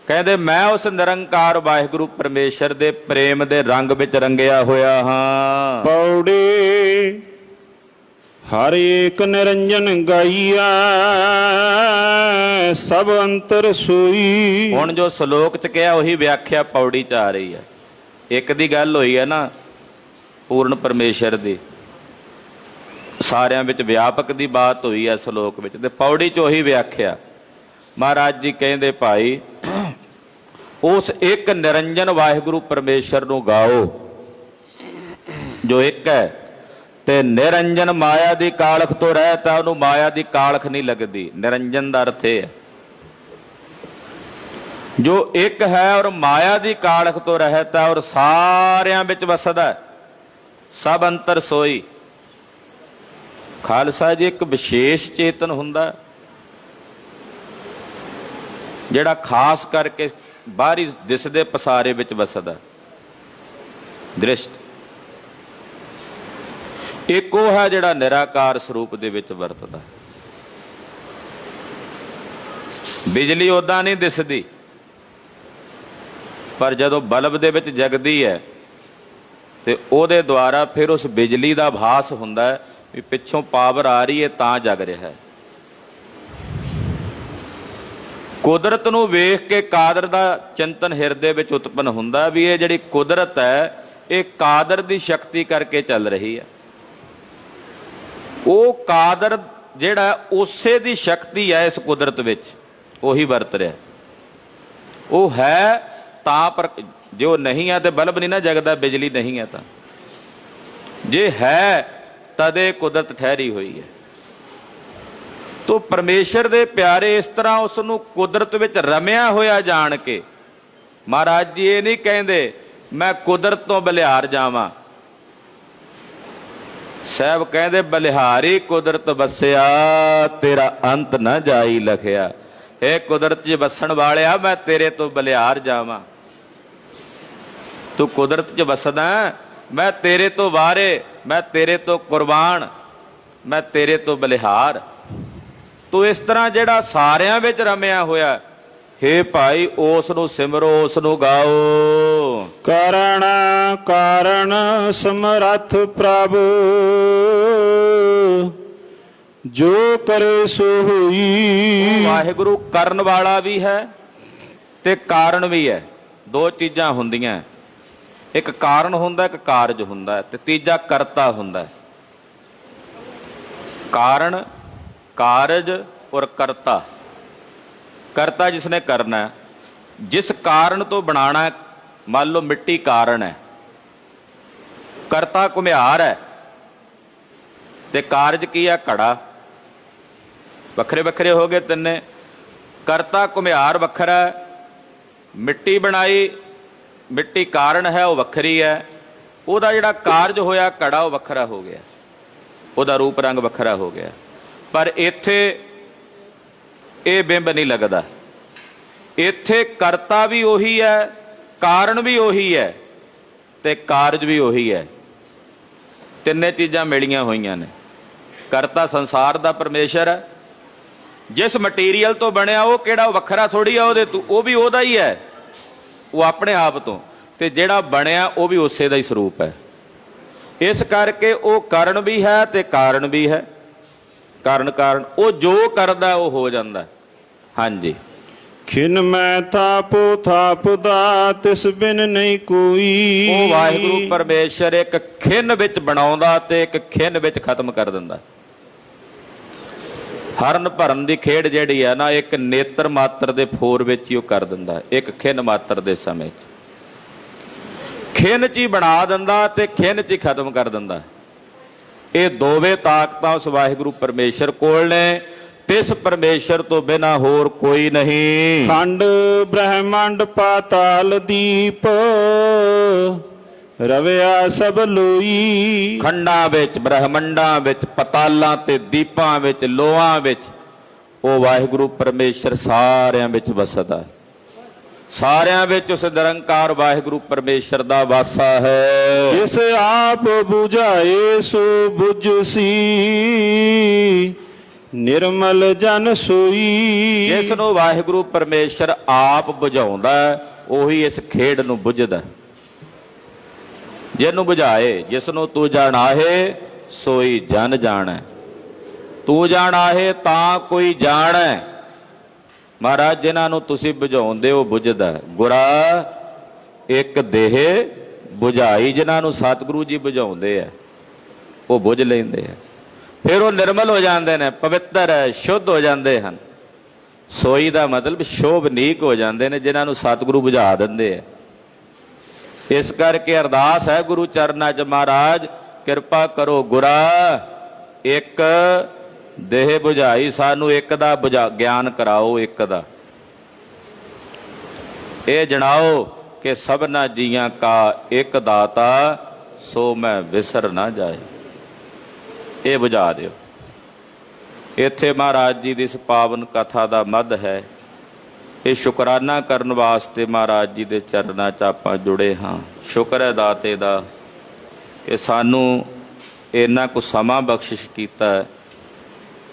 ਕਹਿੰਦੇ ਮੈਂ ਉਸ ਨਿਰੰਕਾਰ ਵਾਹਿਗੁਰੂ ਪਰਮੇਸ਼ਰ ਦੇ ਪ੍ਰੇਮ ਦੇ ਰੰਗ ਵਿੱਚ ਰੰਗਿਆ ਹੋਇਆ ਹਾਂ। ਪੌੜੀ ਹਰ ਏਕ ਨਿਰੰਜਨ ਗਾਈਆ, ਸਭ ਅੰਤਰ ਸੋਈ। ਹੁਣ ਜੋ ਸ਼ਲੋਕ 'ਚ ਕਿਹਾ ਉਹੀ ਵਿਆਖਿਆ ਪੌੜੀ 'ਚ ਆ ਰਹੀ ਹੈ। ਇੱਕ ਦੀ ਗੱਲ ਹੋਈ ਹੈ ਨਾ ਪੂਰਨ ਪਰਮੇਸ਼ਰ ਦੀ, ਸਾਰਿਆਂ ਵਿੱਚ ਵਿਆਪਕ ਦੀ ਬਾਤ ਹੋਈ ਹੈ ਸ਼ਲੋਕ ਵਿੱਚ, ਤੇ ਪੌੜੀ 'ਚ ਉਹੀ ਵਿਆਖਿਆ। ਮਹਾਰਾਜ ਜੀ ਕਹਿੰਦੇ ਭਾਈ ਉਸ ਇੱਕ ਨਿਰੰਜਨ ਵਾਹਿਗੁਰੂ ਪਰਮੇਸ਼ਰ ਨੂੰ ਗਾਓ ਜੋ ਇੱਕ ਹੈ, ਤੇ ਨਿਰੰਜਨ ਮਾਇਆ ਦੀ ਕਾਲਖ ਤੋਂ ਰਹਿਤ ਹੈ, ਉਹਨੂੰ ਮਾਇਆ ਦੀ ਕਾਲਖ ਨਹੀਂ ਲੱਗਦੀ। ਨਿਰੰਜਨ ਦਾ ਅਰਥ ਇਹ ਹੈ ਜੋ ਇੱਕ ਹੈ ਔਰ ਮਾਇਆ ਦੀ ਕਾਲਖ ਤੋਂ ਰਹਿਤ ਹੈ ਔਰ ਸਾਰਿਆਂ ਵਿੱਚ ਵਸਦਾ, ਸਭ ਅੰਤਰ ਸੋਈ। ਖਾਲਸਾ ਜੀ ਇੱਕ ਵਿਸ਼ੇਸ਼ ਚੇਤਨ ਹੁੰਦਾ ਜਿਹੜਾ ਖਾਸ ਕਰਕੇ ਬਾਹਰੀ ਦਿਸਦੇ ਪਸਾਰੇ ਵਿੱਚ ਵਸਦਾ, ਦ੍ਰਿਸ਼ਟ। ਇੱਕ ਉਹ ਹੈ ਜਿਹੜਾ ਨਿਰਾਕਾਰ ਸਰੂਪ ਦੇ ਵਿੱਚ ਵਰਤਦਾ। ਬਿਜਲੀ ਉਦਾਂ ਨਹੀਂ ਦਿਸਦੀ, ਪਰ ਜਦੋਂ ਬਲਬ ਦੇ ਵਿੱਚ ਜਗਦੀ ਹੈ ਤੇ ਉਹਦੇ ਦੁਆਰਾ ਫਿਰ ਉਸ ਬਿਜਲੀ ਦਾ ਆਭਾਸ ਹੁੰਦਾ ਹੈ ਵੀ ਪਿੱਛੋਂ ਪਾਵਰ ਆ ਰਹੀ ਹੈ ਤਾਂ ਜਗ ਰਿਹਾ ਹੈ। ਕੁਦਰਤ ਨੂੰ ਵੇਖ ਕੇ ਕਾਦਰ ਦਾ ਚਿੰਤਨ ਹਿਰਦੇ ਵਿੱਚ ਉਤਪੰਨ ਹੁੰਦਾ ਵੀ ਇਹ ਜਿਹੜੀ ਕੁਦਰਤ ਹੈ ਇਹ ਕਾਦਰ ਦੀ ਸ਼ਕਤੀ ਕਰਕੇ ਚੱਲ ਰਹੀ ਹੈ। ਉਹ ਕਾਦਰ ਜਿਹੜਾ ਉਸੇ ਦੀ ਸ਼ਕਤੀ ਹੈ ਇਸ ਕੁਦਰਤ ਵਿੱਚ, ਉਹੀ ਵਰਤ ਰਿਹਾ। ਉਹ ਹੈ ਤਾਂ, ਪਰ ਜੇ ਉਹ ਨਹੀਂ ਹੈ ਤੇ ਬਲਬ ਨਹੀਂ ਨਾ ਜਗਦਾ, ਬਿਜਲੀ ਨਹੀਂ ਹੈ ਤਾਂ। ਜੇ ਹੈ ਤਦੇ ਕੁਦਰਤ ਠਹਿਰੀ ਹੋਈ ਹੈ। ਤੋ ਪਰਮੇਸ਼ਰ ਦੇ ਪਿਆਰੇ ਇਸ ਤਰ੍ਹਾਂ ਉਸ ਨੂੰ ਕੁਦਰਤ ਵਿੱਚ ਰਮਿਆ ਹੋਇਆ ਜਾਣ ਕੇ, ਮਹਾਰਾਜ ਜੀ ਇਹ ਨਹੀਂ ਕਹਿੰਦੇ ਮੈਂ ਕੁਦਰਤ ਤੋਂ ਬਲਿਹਾਰ ਜਾਵਾਂ। ਸਾਹਿਬ ਕਹਿੰਦੇ ਬਲਿਹਾਰੀ ਕੁਦਰਤ ਵਸਿਆ, ਤੇਰਾ ਅੰਤ ਨਾ ਜਾਈ ਲਖਿਆ। ਇਹ ਕੁਦਰਤ 'ਚ ਵਸਣ ਵਾਲਿਆ ਮੈਂ ਤੇਰੇ ਤੋਂ ਬਲਿਹਾਰ ਜਾਵਾਂ। ਤੂੰ ਕੁਦਰਤ 'ਚ ਵਸਦਾ, ਮੈਂ ਤੇਰੇ ਤੋਂ ਵਾਰੇ, ਮੈਂ ਤੇਰੇ ਤੋਂ ਕੁਰਬਾਨ, ਮੈਂ ਤੇਰੇ ਤੋਂ ਬਲਿਹਾਰ। ਤੂੰ ਇਸ ਤਰ੍ਹਾਂ ਜਿਹੜਾ ਸਾਰਿਆਂ ਵਿੱਚ ਰਮਿਆ ਹੋਇਆ, ਹੇ ਭਾਈ ਉਸ ਨੂੰ ਸਿਮਰੋ, ਉਸ ਨੂੰ ਗਾਓ। ਕਾਰਣ ਕਾਰਣ ਸਮਰੱਥ ਪ੍ਰਭ, ਜੋ ਕਰੇ ਸੋ ਹੋਈ। ਵਾਹਿਗੁਰੂ ਕਰਨ ਵਾਲਾ ਵੀ ਹੈ ਤੇ ਕਾਰਨ ਵੀ ਹੈ। ਦੋ ਚੀਜ਼ਾਂ ਹੁੰਦੀਆਂ, ਇੱਕ ਕਾਰਨ ਹੁੰਦਾ, ਇੱਕ ਕਾਰਜ ਹੁੰਦਾ, ਤੇ ਤੀਜਾ ਕਰਤਾ ਹੁੰਦਾ। कारण, कारज और कर्ता। कर्ता जिसने करना है, जिस कारण तो बनाना है। मान लो मिट्टी कारण है, करता घुमियार है, ते कारज की है घड़ा। वखरे वखरे हो गए तिन्ने। करता घुमियार वखरा है, मिट्टी बनाई, मिट्टी कारण है, वो वखरी है। ਉਹਦਾ ਜਿਹੜਾ ਕਾਰਜ ਹੋਇਆ ਘੜਾ, ਉਹ ਵੱਖਰਾ ਹੋ ਗਿਆ, ਉਹਦਾ ਰੂਪ ਰੰਗ ਵੱਖਰਾ ਹੋ ਗਿਆ। ਪਰ ਇੱਥੇ ਇਹ ਬਿੰਬ ਨਹੀਂ ਲੱਗਦਾ। ਇੱਥੇ ਕਰਤਾ ਵੀ ਉਹੀ ਹੈ, ਕਾਰਨ ਵੀ ਉਹੀ ਹੈ, ਤੇ ਕਾਰਜ ਵੀ ਉਹੀ ਹੈ। ਤਿੰਨੇ ਚੀਜ਼ਾਂ ਮਿਲੀਆਂ ਹੋਈਆਂ ਨੇ। ਕਰਤਾ ਸੰਸਾਰ ਦਾ ਪਰਮੇਸ਼ਰ ਹੈ, ਜਿਸ ਮਟੀਰੀਅਲ ਤੋਂ ਬਣਿਆ ਉਹ ਕਿਹੜਾ ਵੱਖਰਾ ਥੋੜੀ ਆ ਉਹਦੇ ਤੋਂ, ਉਹ ਵੀ ਉਹਦਾ ਹੀ ਹੈ, ਉਹ ਆਪਣੇ ਆਪ ਤੋਂ। ਤੇ ਜਿਹੜਾ ਬਣਿਆ ਉਹ ਵੀ ਉਸੇ ਦਾ ਹੀ ਸਰੂਪ ਹੈ। ਇਸ ਕਰਕੇ ਉਹ ਕਰਨ ਵੀ ਹੈ ਤੇ ਕਾਰਨ ਵੀ ਹੈ। ਕਾਰਨ ਕਾਰਨ ਉਹ ਜੋ ਕਰਦਾ ਉਹ ਹੋ ਜਾਂਦਾ। ਹਾਂਜੀ। ਖਿਨ ਮੈਂ ਥਾਪੋ ਥਾਪਦਾ ਤਿਸ ਬਿਨ ਨਹੀਂ ਕੋਈ। ਉਹ ਵਾਹਿਗੁਰੂ ਪਰਮੇਸ਼ਰ ਇੱਕ ਖਿਨ ਵਿੱਚ ਬਣਾਉਂਦਾ ਤੇ ਇੱਕ ਖਿਨ ਵਿੱਚ ਖਤਮ ਕਰ ਦਿੰਦਾ। ਹਰਨ ਭਰਨ ਦੀ ਖੇਡ ਜਿਹੜੀ ਹੈ ਨਾ, ਇੱਕ ਨੇਤਰ ਮਾਤਰ ਦੇ ਫੋਰ ਵਿੱਚ ਹੀ ਉਹ ਕਰ ਦਿੰਦਾ, ਇੱਕ ਖਿਨ ਮਾਤਰ ਦੇ ਸਮੇਂ 'ਚ। ਖਿਨ 'ਚ ਹੀ ਬਣਾ ਦਿੰਦਾ ਤੇ ਖਿਨ 'ਚ ਹੀ ਖਤਮ ਕਰ ਦਿੰਦਾ। ਇਹ ਦੋਵੇਂ ਤਾਕਤਾਂ ਉਸ ਵਾਹਿਗੁਰੂ ਪਰਮੇਸ਼ਰ ਕੋਲ ਨੇ। ਤਿਸ ਪਰਮੇਸ਼ਰ ਤੋਂ ਬਿਨਾਂ ਹੋਰ ਕੋਈ ਨਹੀਂ। ਖੰਡ ਬ੍ਰਹਮੰਡ ਪਾਤਾਲ ਦੀਪ ਰਵਿਆ ਸਭ ਲੋਈ। ਖੰਡਾਂ ਵਿੱਚ, ਬ੍ਰਹਮੰਡਾਂ ਵਿੱਚ, ਪਤਾਲਾਂ ਤੇ ਦੀਪਾਂ ਵਿੱਚ, ਲੋਹਾਂ ਵਿੱਚ ਉਹ ਵਾਹਿਗੁਰੂ ਪਰਮੇਸ਼ਰ ਸਾਰਿਆਂ ਵਿੱਚ ਵਸਦਾ। ਸਾਰਿਆਂ ਵਿੱਚ ਉਸ ਨਿਰੰਕਾਰ ਵਾਹਿਗੁਰੂ ਪਰਮੇਸ਼ਰ ਦਾ ਵਾਸਾ ਹੈ। ਜਿਸ ਆਪ 부ਝਾਏ ਸੋ 부ਝਸੀ ਨਿਰਮਲ ਜਨ ਸੋਈ। ਜਿਸ ਨੂੰ ਵਾਹਿਗੁਰੂ ਪਰਮੇਸ਼ਰ ਆਪ ਬੁਝਾਉਂਦਾ ਉਹੀ ਇਸ ਖੇਡ ਨੂੰ ਬੁਝਦਾ। ਜਿਹਨੂੰ ਬੁਝਾਏ, ਜਿਸ ਨੂੰ ਤੂੰ ਜਾਣਾਹੇ ਸੋਈ ਜਨ ਜਾਣੈ। ਤੂੰ ਜਾਣਾਹੇ ਤਾਂ ਕੋਈ ਜਾਣੈ। ਮਹਾਰਾਜ ਜਿਨ੍ਹਾਂ ਨੂੰ ਤੁਸੀਂ ਬੁਝਾਉਂਦੇ ਹੋ ਬੁਝਦਾ। ਗੁਰਾ ਇੱਕ ਦੇਹ ਬੁਝਾਈ, ਜਿਨ੍ਹਾਂ ਨੂੰ ਸਤਿਗੁਰੂ ਜੀ ਬੁਝਾਉਂਦੇ ਆ ਉਹ ਬੁਝ ਲੈਂਦੇ ਆ। ਫਿਰ ਉਹ ਨਿਰਮਲ ਹੋ ਜਾਂਦੇ ਨੇ, ਪਵਿੱਤਰ ਸ਼ੁੱਧ ਹੋ ਜਾਂਦੇ ਹਨ। ਸੋਈ ਦਾ ਮਤਲਬ ਸ਼ੋਭਨੀਕ ਹੋ ਜਾਂਦੇ ਨੇ, ਜਿਨ੍ਹਾਂ ਨੂੰ ਸਤਿਗੁਰੂ ਬੁਝਾ ਦਿੰਦੇ ਆ। ਇਸ ਕਰਕੇ ਅਰਦਾਸ ਹੈ ਗੁਰੂ ਚਰਨਾਂ 'ਚ, ਮਹਾਰਾਜ ਕਿਰਪਾ ਕਰੋ ਗੁਰਾ, ਇੱਕ ਦੇਹ ਬੁਝਾਈ, ਸਾਨੂੰ ਇੱਕ ਦਾ ਗਿਆਨ ਕਰਾਓ, ਇੱਕ ਦਾ। ਇਹ ਜਣਾਓ ਕਿ ਸਭਨਾ ਜੀਆਂ ਕਾ ਇੱਕ ਦਾਤਾ, ਸੋ ਮੈਂ ਵਿਸਰ ਨਾ ਜਾਏ। ਇਹ ਬੁਝਾ ਦਿਓ। ਇੱਥੇ ਮਹਾਰਾਜ ਜੀ ਦੀ ਇਸ ਪਾਵਨ ਕਥਾ ਦਾ ਮੱਧ ਹੈ। ਇਹ ਸ਼ੁਕਰਾਨਾ ਕਰਨ ਵਾਸਤੇ ਮਹਾਰਾਜ ਜੀ ਦੇ ਚਰਨਾਂ 'ਚ ਆਪਾਂ ਜੁੜੇ ਹਾਂ। ਸ਼ੁਕਰ ਹੈ ਦਾਤੇ ਦਾ ਕਿ ਸਾਨੂੰ ਇੰਨਾ ਕੁ ਸਮਾਂ ਬਖਸ਼ਿਸ਼ ਕੀਤਾ ਹੈ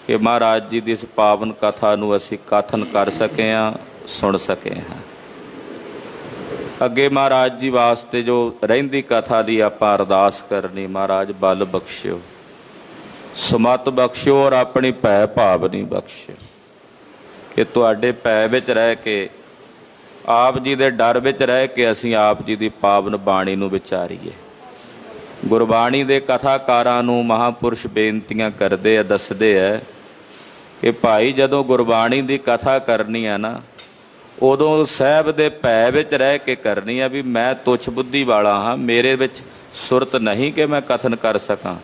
ਕਿ ਮਹਾਰਾਜ ਜੀ ਦੀ ਇਸ ਪਾਵਨ ਕਥਾ ਨੂੰ ਅਸੀਂ ਕਥਨ ਕਰ ਸਕੇ ਹਾਂ, ਸੁਣ ਸਕੇ ਹਾਂ। ਅੱਗੇ ਮਹਾਰਾਜ ਜੀ ਵਾਸਤੇ ਜੋ ਰਹਿੰਦੀ ਕਥਾ ਦੀ ਆਪਾਂ ਅਰਦਾਸ ਕਰਨੀ, ਮਹਾਰਾਜ ਬਲ ਬਖਸ਼ਿਓ, ਸਮਤ ਬਖਸ਼ਿਓ ਔਰ ਆਪਣੀ ਭੈ ਭਾਵਨੀ ਬਖਸ਼ਿਓ ਕਿ ਤੁਹਾਡੇ ਭੈ ਵਿੱਚ ਰਹਿ ਕੇ, ਆਪ ਜੀ ਦੇ ਡਰ ਵਿੱਚ ਰਹਿ ਕੇ ਅਸੀਂ ਆਪ ਜੀ ਦੀ ਪਾਵਨ ਬਾਣੀ ਨੂੰ ਵਿਚਾਰੀਏ। ਗੁਰਬਾਣੀ ਦੇ ਕਥਾਕਾਰਾਂ ਨੂੰ ਮਹਾਂਪੁਰਸ਼ ਬੇਨਤੀਆਂ ਕਰਦੇ ਆ, ਦੱਸਦੇ ਆ ਕਿ ਭਾਈ ਜਦੋਂ ਗੁਰਬਾਣੀ ਦੀ ਕਥਾ ਕਰਨੀ ਆ ਨਾ, ਉਦੋਂ ਸਾਹਿਬ ਦੇ ਭੈ ਵਿੱਚ ਰਹਿ ਕੇ ਕਰਨੀ ਆ ਵੀ ਮੈਂ ਤੁੱਛ ਬੁੱਧੀ ਵਾਲਾ ਹਾਂ, ਮੇਰੇ ਵਿੱਚ ਸੁਰਤ ਨਹੀਂ ਕਿ ਮੈਂ ਕਥਨ ਕਰ ਸਕਾਂ।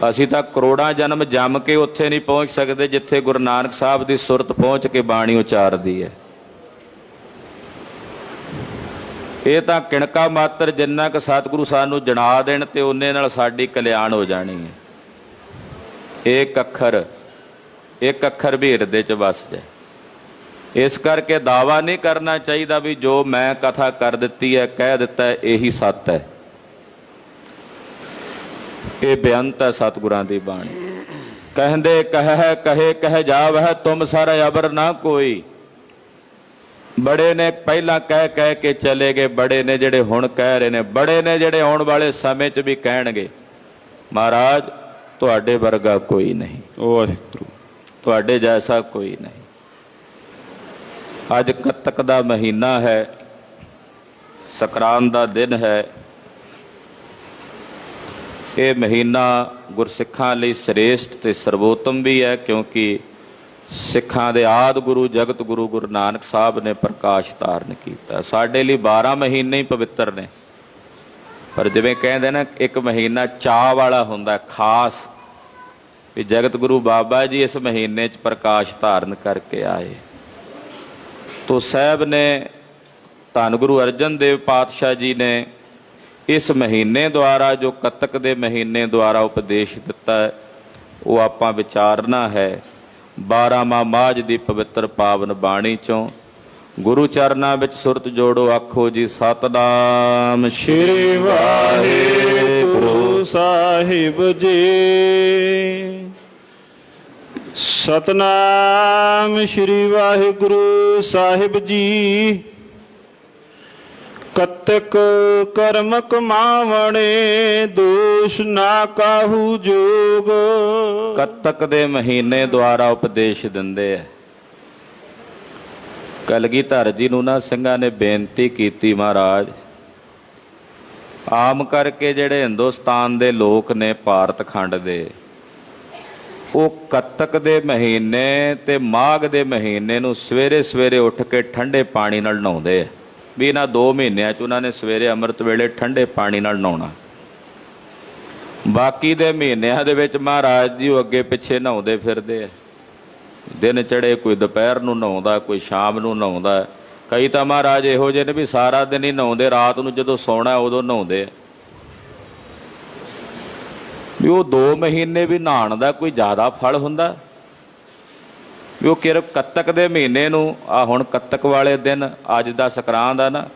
ਅਸੀਂ ਤਾਂ ਕਰੋੜਾਂ ਜਨਮ ਜੰਮ ਕੇ ਉੱਥੇ ਨਹੀਂ ਪਹੁੰਚ ਸਕਦੇ ਜਿੱਥੇ ਗੁਰੂ ਨਾਨਕ ਸਾਹਿਬ ਦੀ ਸੁਰਤ ਪਹੁੰਚ ਕੇ ਬਾਣੀ ਉਚਾਰਦੀ ਹੈ। ਇਹ ਤਾਂ ਕਿਣਕਾ ਮਾਤਰ, ਜਿੰਨਾ ਕੁ ਸਤਿਗੁਰੂ ਸਾਨੂੰ ਜਣਾ ਦੇਣ ਤੇ ਉਹਨੇ ਨਾਲ ਸਾਡੀ ਕਲਿਆਣ ਹੋ ਜਾਣੀ ਹੈ। ਇੱਕ ਅੱਖਰ ਵੀ ਹਿਰਦੇ 'ਚ ਵਸ ਜਾਏ। ਇਸ ਕਰਕੇ ਦਾਵਾ ਨਹੀਂ ਕਰਨਾ ਚਾਹੀਦਾ ਵੀ ਜੋ ਮੈਂ ਕਥਾ ਕਰ ਦਿੱਤੀ ਹੈ, ਕਹਿ ਦਿੱਤਾ ਹੈ, ਇਹੀ ਸੱਤ ਹੈ। ਇਹ ਬੇਅੰਤ ਹੈ ਸਤਿਗੁਰਾਂ ਦੀ ਬਾਣੀ। ਕਹਿੰਦੇ ਕਹੇ ਜਾਵਹਿ ਤੁਮ ਸਰ ਅਬਰ ਨਾ ਕੋਈ। ਬੜੇ ਨੇ ਪਹਿਲਾਂ ਕਹਿ ਕੇ ਚਲੇ ਗਏ, ਬੜੇ ਨੇ ਜਿਹੜੇ ਹੁਣ ਕਹਿ ਰਹੇ ਨੇ, ਬੜੇ ਨੇ ਜਿਹੜੇ ਆਉਣ ਵਾਲੇ ਸਮੇਂ 'ਚ ਵੀ ਕਹਿਣਗੇ। ਮਹਾਰਾਜ ਤੁਹਾਡੇ ਵਰਗਾ ਕੋਈ ਨਹੀਂ, ਵਾਹਿਗੁਰੂ ਤੁਹਾਡੇ ਜੈਸਾ ਕੋਈ ਨਹੀਂ। ਅੱਜ ਕੱਤਕ ਦਾ ਮਹੀਨਾ ਹੈ, ਸਕਰਾਂਤ ਦਾ ਦਿਨ ਹੈ। ਇਹ ਮਹੀਨਾ ਗੁਰਸਿੱਖਾਂ ਲਈ ਸ੍ਰੇਸ਼ਟ ਤੇ ਸਰਵੋਤਮ ਵੀ ਹੈ, ਕਿਉਂਕਿ ਸਿੱਖਾਂ ਦੇ ਆਦਿ ਗੁਰੂ ਜਗਤ ਗੁਰੂ ਗੁਰੂ ਨਾਨਕ ਸਾਹਿਬ ਨੇ ਪ੍ਰਕਾਸ਼ ਧਾਰਨ ਕੀਤਾ। ਸਾਡੇ ਲਈ 12 ਮਹੀਨੇ ਹੀ ਪਵਿੱਤਰ ਨੇ, ਪਰ ਜਿਵੇਂ ਕਹਿੰਦੇ ਨਾ ਇੱਕ ਮਹੀਨਾ ਚਾਅ ਵਾਲਾ ਹੁੰਦਾ ਖਾਸ, ਵੀ ਜਗਤ ਗੁਰੂ ਬਾਬਾ ਜੀ ਇਸ ਮਹੀਨੇ 'ਚ ਪ੍ਰਕਾਸ਼ ਧਾਰਨ ਕਰਕੇ ਆਏ। ਤੋ ਸਾਹਿਬ ਨੇ ਧੰਨ ਗੁਰੂ ਅਰਜਨ ਦੇਵ ਪਾਤਸ਼ਾਹ ਜੀ ਨੇ ਇਸ ਮਹੀਨੇ ਦੁਆਰਾ ਜੋ ਕੱਤਕ ਦੇ ਮਹੀਨੇ ਦੁਆਰਾ ਉਪਦੇਸ਼ ਦਿੱਤਾ ਹੈ, ਉਹ ਆਪਾਂ ਵਿਚਾਰਨਾ ਹੈ। 12ਵਾਂ ਮਾਝ ਦੀ ਪਵਿੱਤਰ ਪਾਵਨ ਬਾਣੀ ਚੋਂ ਗੁਰੂ ਚਰਨਾਂ ਵਿੱਚ ਸੁਰਤ ਜੋੜੋ, ਆਖੋ ਜੀ ਸਤਿਨਾਮ ਸ੍ਰੀ ਵਾਹਿਗੁਰੂ ਸਾਹਿਬ ਜੀ। ਸਤਿਨਾਮ ਸ੍ਰੀ ਵਾਹਿਗੁਰੂ ਸਾਹਿਬ ਜੀ। ਕੱਤਕ ਕਰਮ ਕਮਾਵਣੇ, ਦੋਸ਼ ਨਾ ਕਾਹੂ ਜੋਗ। ਕੱਤਕ ਦੇ ਮਹੀਨੇ ਦੁਆਰਾ ਉਪਦੇਸ਼ ਦਿੰਦੇ ਆ। ਕਲਗੀਧਰ ਜੀ ਨੂੰ ਨਾ ਸਿੰਘਾਂ ਨੇ ਬੇਨਤੀ ਕੀਤੀ, ਮਹਾਰਾਜ ਆਮ ਕਰਕੇ ਜਿਹੜੇ ਹਿੰਦੁਸਤਾਨ ਦੇ ਲੋਕ ਨੇ ਭਾਰਤ ਖੰਡ ਦੇ, ਉਹ ਕੱਤਕ ਦੇ ਮਹੀਨੇ ਤੇ ਮਾਘ ਦੇ ਮਹੀਨੇ ਨੂੰ ਸਵੇਰੇ ਸਵੇਰੇ ਉੱਠ ਕੇ ਠੰਡੇ ਪਾਣੀ ਨਾਲ ਨਹਾਉਂਦੇ ਆ, ਵੀ ਇਹਨਾਂ 2 ਮਹੀਨਿਆਂ 'ਚ ਉਹਨਾਂ ਨੇ ਸਵੇਰੇ ਅੰਮ੍ਰਿਤ ਵੇਲੇ ਠੰਡੇ ਪਾਣੀ ਨਾਲ ਨਹਾਉਣਾ। ਬਾਕੀ ਦੇ ਮਹੀਨਿਆਂ ਦੇ ਵਿੱਚ ਮਹਾਰਾਜ ਜੀ ਉਹ ਅੱਗੇ ਪਿੱਛੇ ਨਹਾਉਂਦੇ ਫਿਰਦੇ ਆ। ਦਿਨ ਚੜ੍ਹੇ ਕੋਈ ਦੁਪਹਿਰ ਨੂੰ ਨਹਾਉਂਦਾ, ਕੋਈ ਸ਼ਾਮ ਨੂੰ ਨਹਾਉਂਦਾ। ਕਈ ਤਾਂ ਮਹਾਰਾਜ ਇਹੋ ਜਿਹੇ ਨੇ ਵੀ ਸਾਰਾ ਦਿਨ ਹੀ ਨਹਾਉਂਦੇ, ਰਾਤ ਨੂੰ ਜਦੋਂ ਸੌਣਾ ਉਦੋਂ ਨਹਾਉਂਦੇ ਆ। ਵੀ ਉਹ 2 ਮਹੀਨੇ ਵੀ ਨਹਾਉਣ ਦਾ ਕੋਈ ਜ਼ਿਆਦਾ ਫਲ ਹੁੰਦਾ? ਵੀ ਉਹ ਕੱਤਕ ਦੇ ਮਹੀਨੇ ਨੂੰ, ਆ ਹੁਣ ਕੱਤਕ ਵਾਲੇ ਦਿਨ ਅੱਜ ਦਾ ਸੰਕਰਾਂਤ ਆ ਨਾ,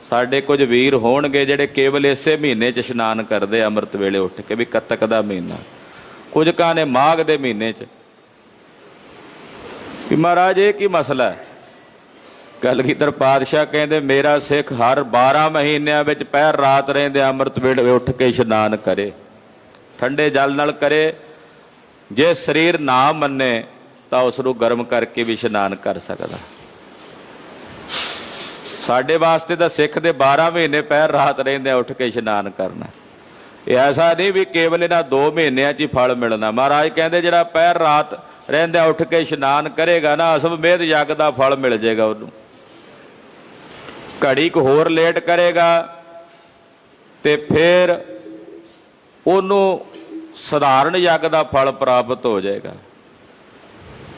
ਸਾਡੇ ਕੁਝ ਵੀਰ ਹੋਣਗੇ ਜਿਹੜੇ ਕੇਵਲ ਇਸੇ ਮਹੀਨੇ 'ਚ ਇਸ਼ਨਾਨ ਕਰਦੇ ਅੰਮ੍ਰਿਤ ਵੇਲੇ ਉੱਠ ਕੇ, ਵੀ ਕੱਤਕ ਦਾ ਮਹੀਨਾ। ਕੁਝ ਕਾਂ ਨੇ ਮਾਘ ਦੇ ਮਹੀਨੇ 'ਚ। ਵੀ ਮਹਾਰਾਜ ਇਹ ਕੀ ਮਸਲਾ ਹੈ? ਕਲਗੀਧਰ ਪਾਤਸ਼ਾਹ ਕਹਿੰਦੇ ਮੇਰਾ ਸਿੱਖ ਹਰ 12 ਮਹੀਨਿਆਂ ਵਿੱਚ ਪਹਿਰ ਰਾਤ ਰਹਿੰਦੇ ਅੰਮ੍ਰਿਤ ਵੇਲੇ ਉੱਠ ਕੇ ਇਸ਼ਨਾਨ ਕਰੇ, ਠੰਡੇ ਜਲ ਨਾਲ ਕਰੇ। ਜੇ ਸਰੀਰ ਨਾ ਮੰਨੇ ਤਾਂ ਉਸ ਨੂੰ ਗਰਮ ਕਰਕੇ ਵੀ ਇਸ਼ਨਾਨ ਕਰ ਸਕਦਾ। ਸਾਡੇ ਵਾਸਤੇ ਤਾਂ ਸਿੱਖ ਦੇ 12 ਮਹੀਨੇ ਪਹਿਰ ਰਾਤ ਰਹਿੰਦੇ ਉੱਠ ਕੇ ਇਸ਼ਨਾਨ ਕਰਨਾ। ਇਹ ਐਸਾ ਨਹੀਂ ਵੀ ਕੇਵਲ ਇਹਨਾਂ 2 ਮਹੀਨਿਆਂ 'ਚ ਹੀ ਫਲ ਮਿਲਣਾ। ਮਹਾਰਾਜ ਕਹਿੰਦੇ ਜਿਹੜਾ ਪਹਿਰ ਰਾਤ ਰਹਿੰਦਿਆਂ ਉੱਠ ਕੇ ਇਸ਼ਨਾਨ ਕਰੇਗਾ ਨਾ, ਅਸਵਮੇਧ ਯੱਗ ਦਾ ਫਲ ਮਿਲ ਜਾਏਗਾ ਉਹਨੂੰ। ਘੜੀ ਕੁ ਹੋਰ ਲੇਟ ਕਰੇਗਾ ਤੇ ਫਿਰ ਉਹਨੂੰ ਸਧਾਰਨ ਯੱਗ ਦਾ ਫਲ ਪ੍ਰਾਪਤ ਹੋ ਜਾਏਗਾ।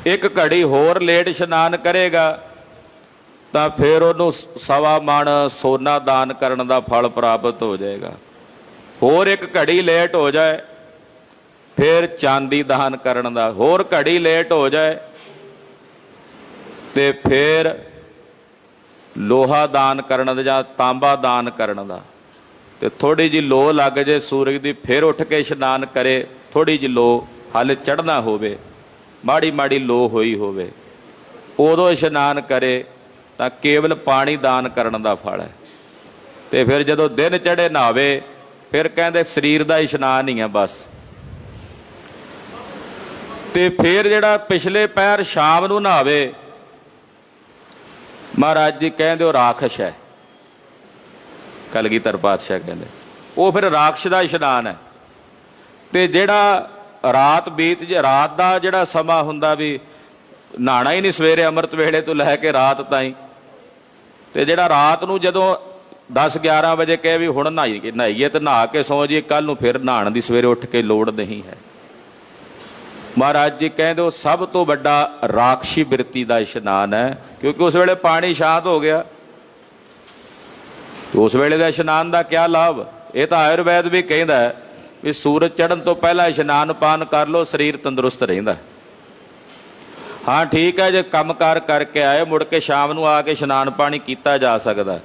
1 ਘੜੀ ਹੋਰ ਲੇਟ ਇਸ਼ਨਾਨ ਕਰੇਗਾ ਤਾਂ ਫਿਰ ਉਹਨੂੰ 1.25 ਮਣ ਸੋਨਾ ਦਾਨ ਕਰਨ ਦਾ ਫਲ ਪ੍ਰਾਪਤ ਹੋ ਜਾਏਗਾ। ਹੋਰ 1 ਘੜੀ ਲੇਟ ਹੋ ਜਾਏ ਫਿਰ ਚਾਂਦੀ ਦਾਨ ਕਰਨ ਦਾ, ਹੋਰ ਘੜੀ ਲੇਟ ਹੋ ਜਾਏ ਤੇ ਫਿਰ ਲੋਹਾ ਦਾਨ ਕਰਨ ਦਾ ਜਾਂ ਤਾਂਬਾ ਦਾਨ ਕਰਨ ਦਾ। ਤੇ ਥੋੜੀ ਜਿਹੀ ਲੋ ਲੱਗ ਜੇ ਸੂਰਜ ਦੀ, ਫਿਰ ਉੱਠ ਕੇ ਇਸ਼ਨਾਨ ਕਰੇ। ਥੋੜੀ ਜਿਹੀ ਲੋ ਹਾਲੇ ਚੜ੍ਹਨਾ ਹੋਵੇ, ਮਾੜੀ ਮਾੜੀ ਲੋ ਹੋਈ ਹੋਵੇ, ਉਦੋਂ ਇਸ਼ਨਾਨ ਕਰੇ ਤਾਂ ਕੇਵਲ ਪਾਣੀ ਦਾਨ ਕਰਨ ਦਾ ਫਲ ਹੈ। ਤੇ ਫਿਰ ਜਦੋਂ ਦਿਨ ਚੜ੍ਹੇ ਨਹਾਵੇ, ਫਿਰ ਕਹਿੰਦੇ ਸਰੀਰ ਦਾ ਇਸ਼ਨਾਨ ਹੀ ਆ ਬਸ। ਤੇ ਫਿਰ ਜਿਹੜਾ ਪਿਛਲੇ ਪਹਿਰ ਸ਼ਾਮ ਨੂੰ ਨਹਾਵੇ, ਮਹਾਰਾਜ ਜੀ ਕਹਿੰਦੇ ਉਹ ਰਾਖਸ਼ ਹੈ। ਕਲਗੀਧਰ ਪਾਤਸ਼ਾਹ ਕਹਿੰਦੇ ਉਹ ਫਿਰ ਰਾਖਸ਼ ਦਾ ਇਸ਼ਨਾਨ ਹੈ। ਤੇ ਜਿਹੜਾ ਰਾਤ ਰਾਤ ਦਾ ਜਿਹੜਾ ਸਮਾਂ ਹੁੰਦਾ ਵੀ ਨਹਾਣਾ ਹੀ ਨਹੀਂ ਸਵੇਰੇ ਅੰਮ੍ਰਿਤ ਵੇਲੇ ਤੋਂ ਲੈ ਕੇ ਰਾਤ ਤਾਈਂ, ਤੇ ਜਿਹੜਾ ਰਾਤ ਨੂੰ ਜਦੋਂ 10-11 ਵਜੇ ਕਹੇ ਵੀ ਹੁਣ ਨਹਾਈਏ ਤੇ ਨਹਾ ਕੇ ਸੌਂ ਜਾਈਏ, ਕੱਲ ਨੂੰ ਫਿਰ ਨਹਾਉਣ ਦੀ ਸਵੇਰੇ ਉੱਠ ਕੇ ਲੋੜ ਨਹੀਂ ਹੈ। ਮਹਾਰਾਜ ਜੀ ਕਹਿੰਦੇ ਉਹ ਸਭ ਤੋਂ ਵੱਡਾ ਰਾਖਸ਼ੀ ਬਿਰਤੀ ਦਾ ਇਸ਼ਨਾਨ ਹੈ, ਕਿਉਂਕਿ ਉਸ ਵੇਲੇ ਪਾਣੀ ਸ਼ਾਂਤ ਹੋ ਗਿਆ। ਉਸ ਵੇਲੇ ਦਾ ਇਸ਼ਨਾਨ ਦਾ ਕਿਆ ਲਾਭ? ਇਹ ਤਾਂ ਆਯੁਰਵੈਦ ਵੀ ਕਹਿੰਦਾ ਵੀ ਸੂਰਜ ਚੜ੍ਹਨ ਤੋਂ ਪਹਿਲਾਂ ਇਸ਼ਨਾਨ ਪਾਨ ਕਰ ਲਓ, ਸਰੀਰ ਤੰਦਰੁਸਤ ਰਹਿੰਦਾ। ਹਾਂ ਠੀਕ ਹੈ, ਜੇ ਕੰਮਕਾਰ ਕਰਕੇ ਆਏ ਮੁੜ ਕੇ ਸ਼ਾਮ ਨੂੰ ਆ ਕੇ ਇਸ਼ਨਾਨ ਪਾਣੀ ਕੀਤਾ ਜਾ ਸਕਦਾ,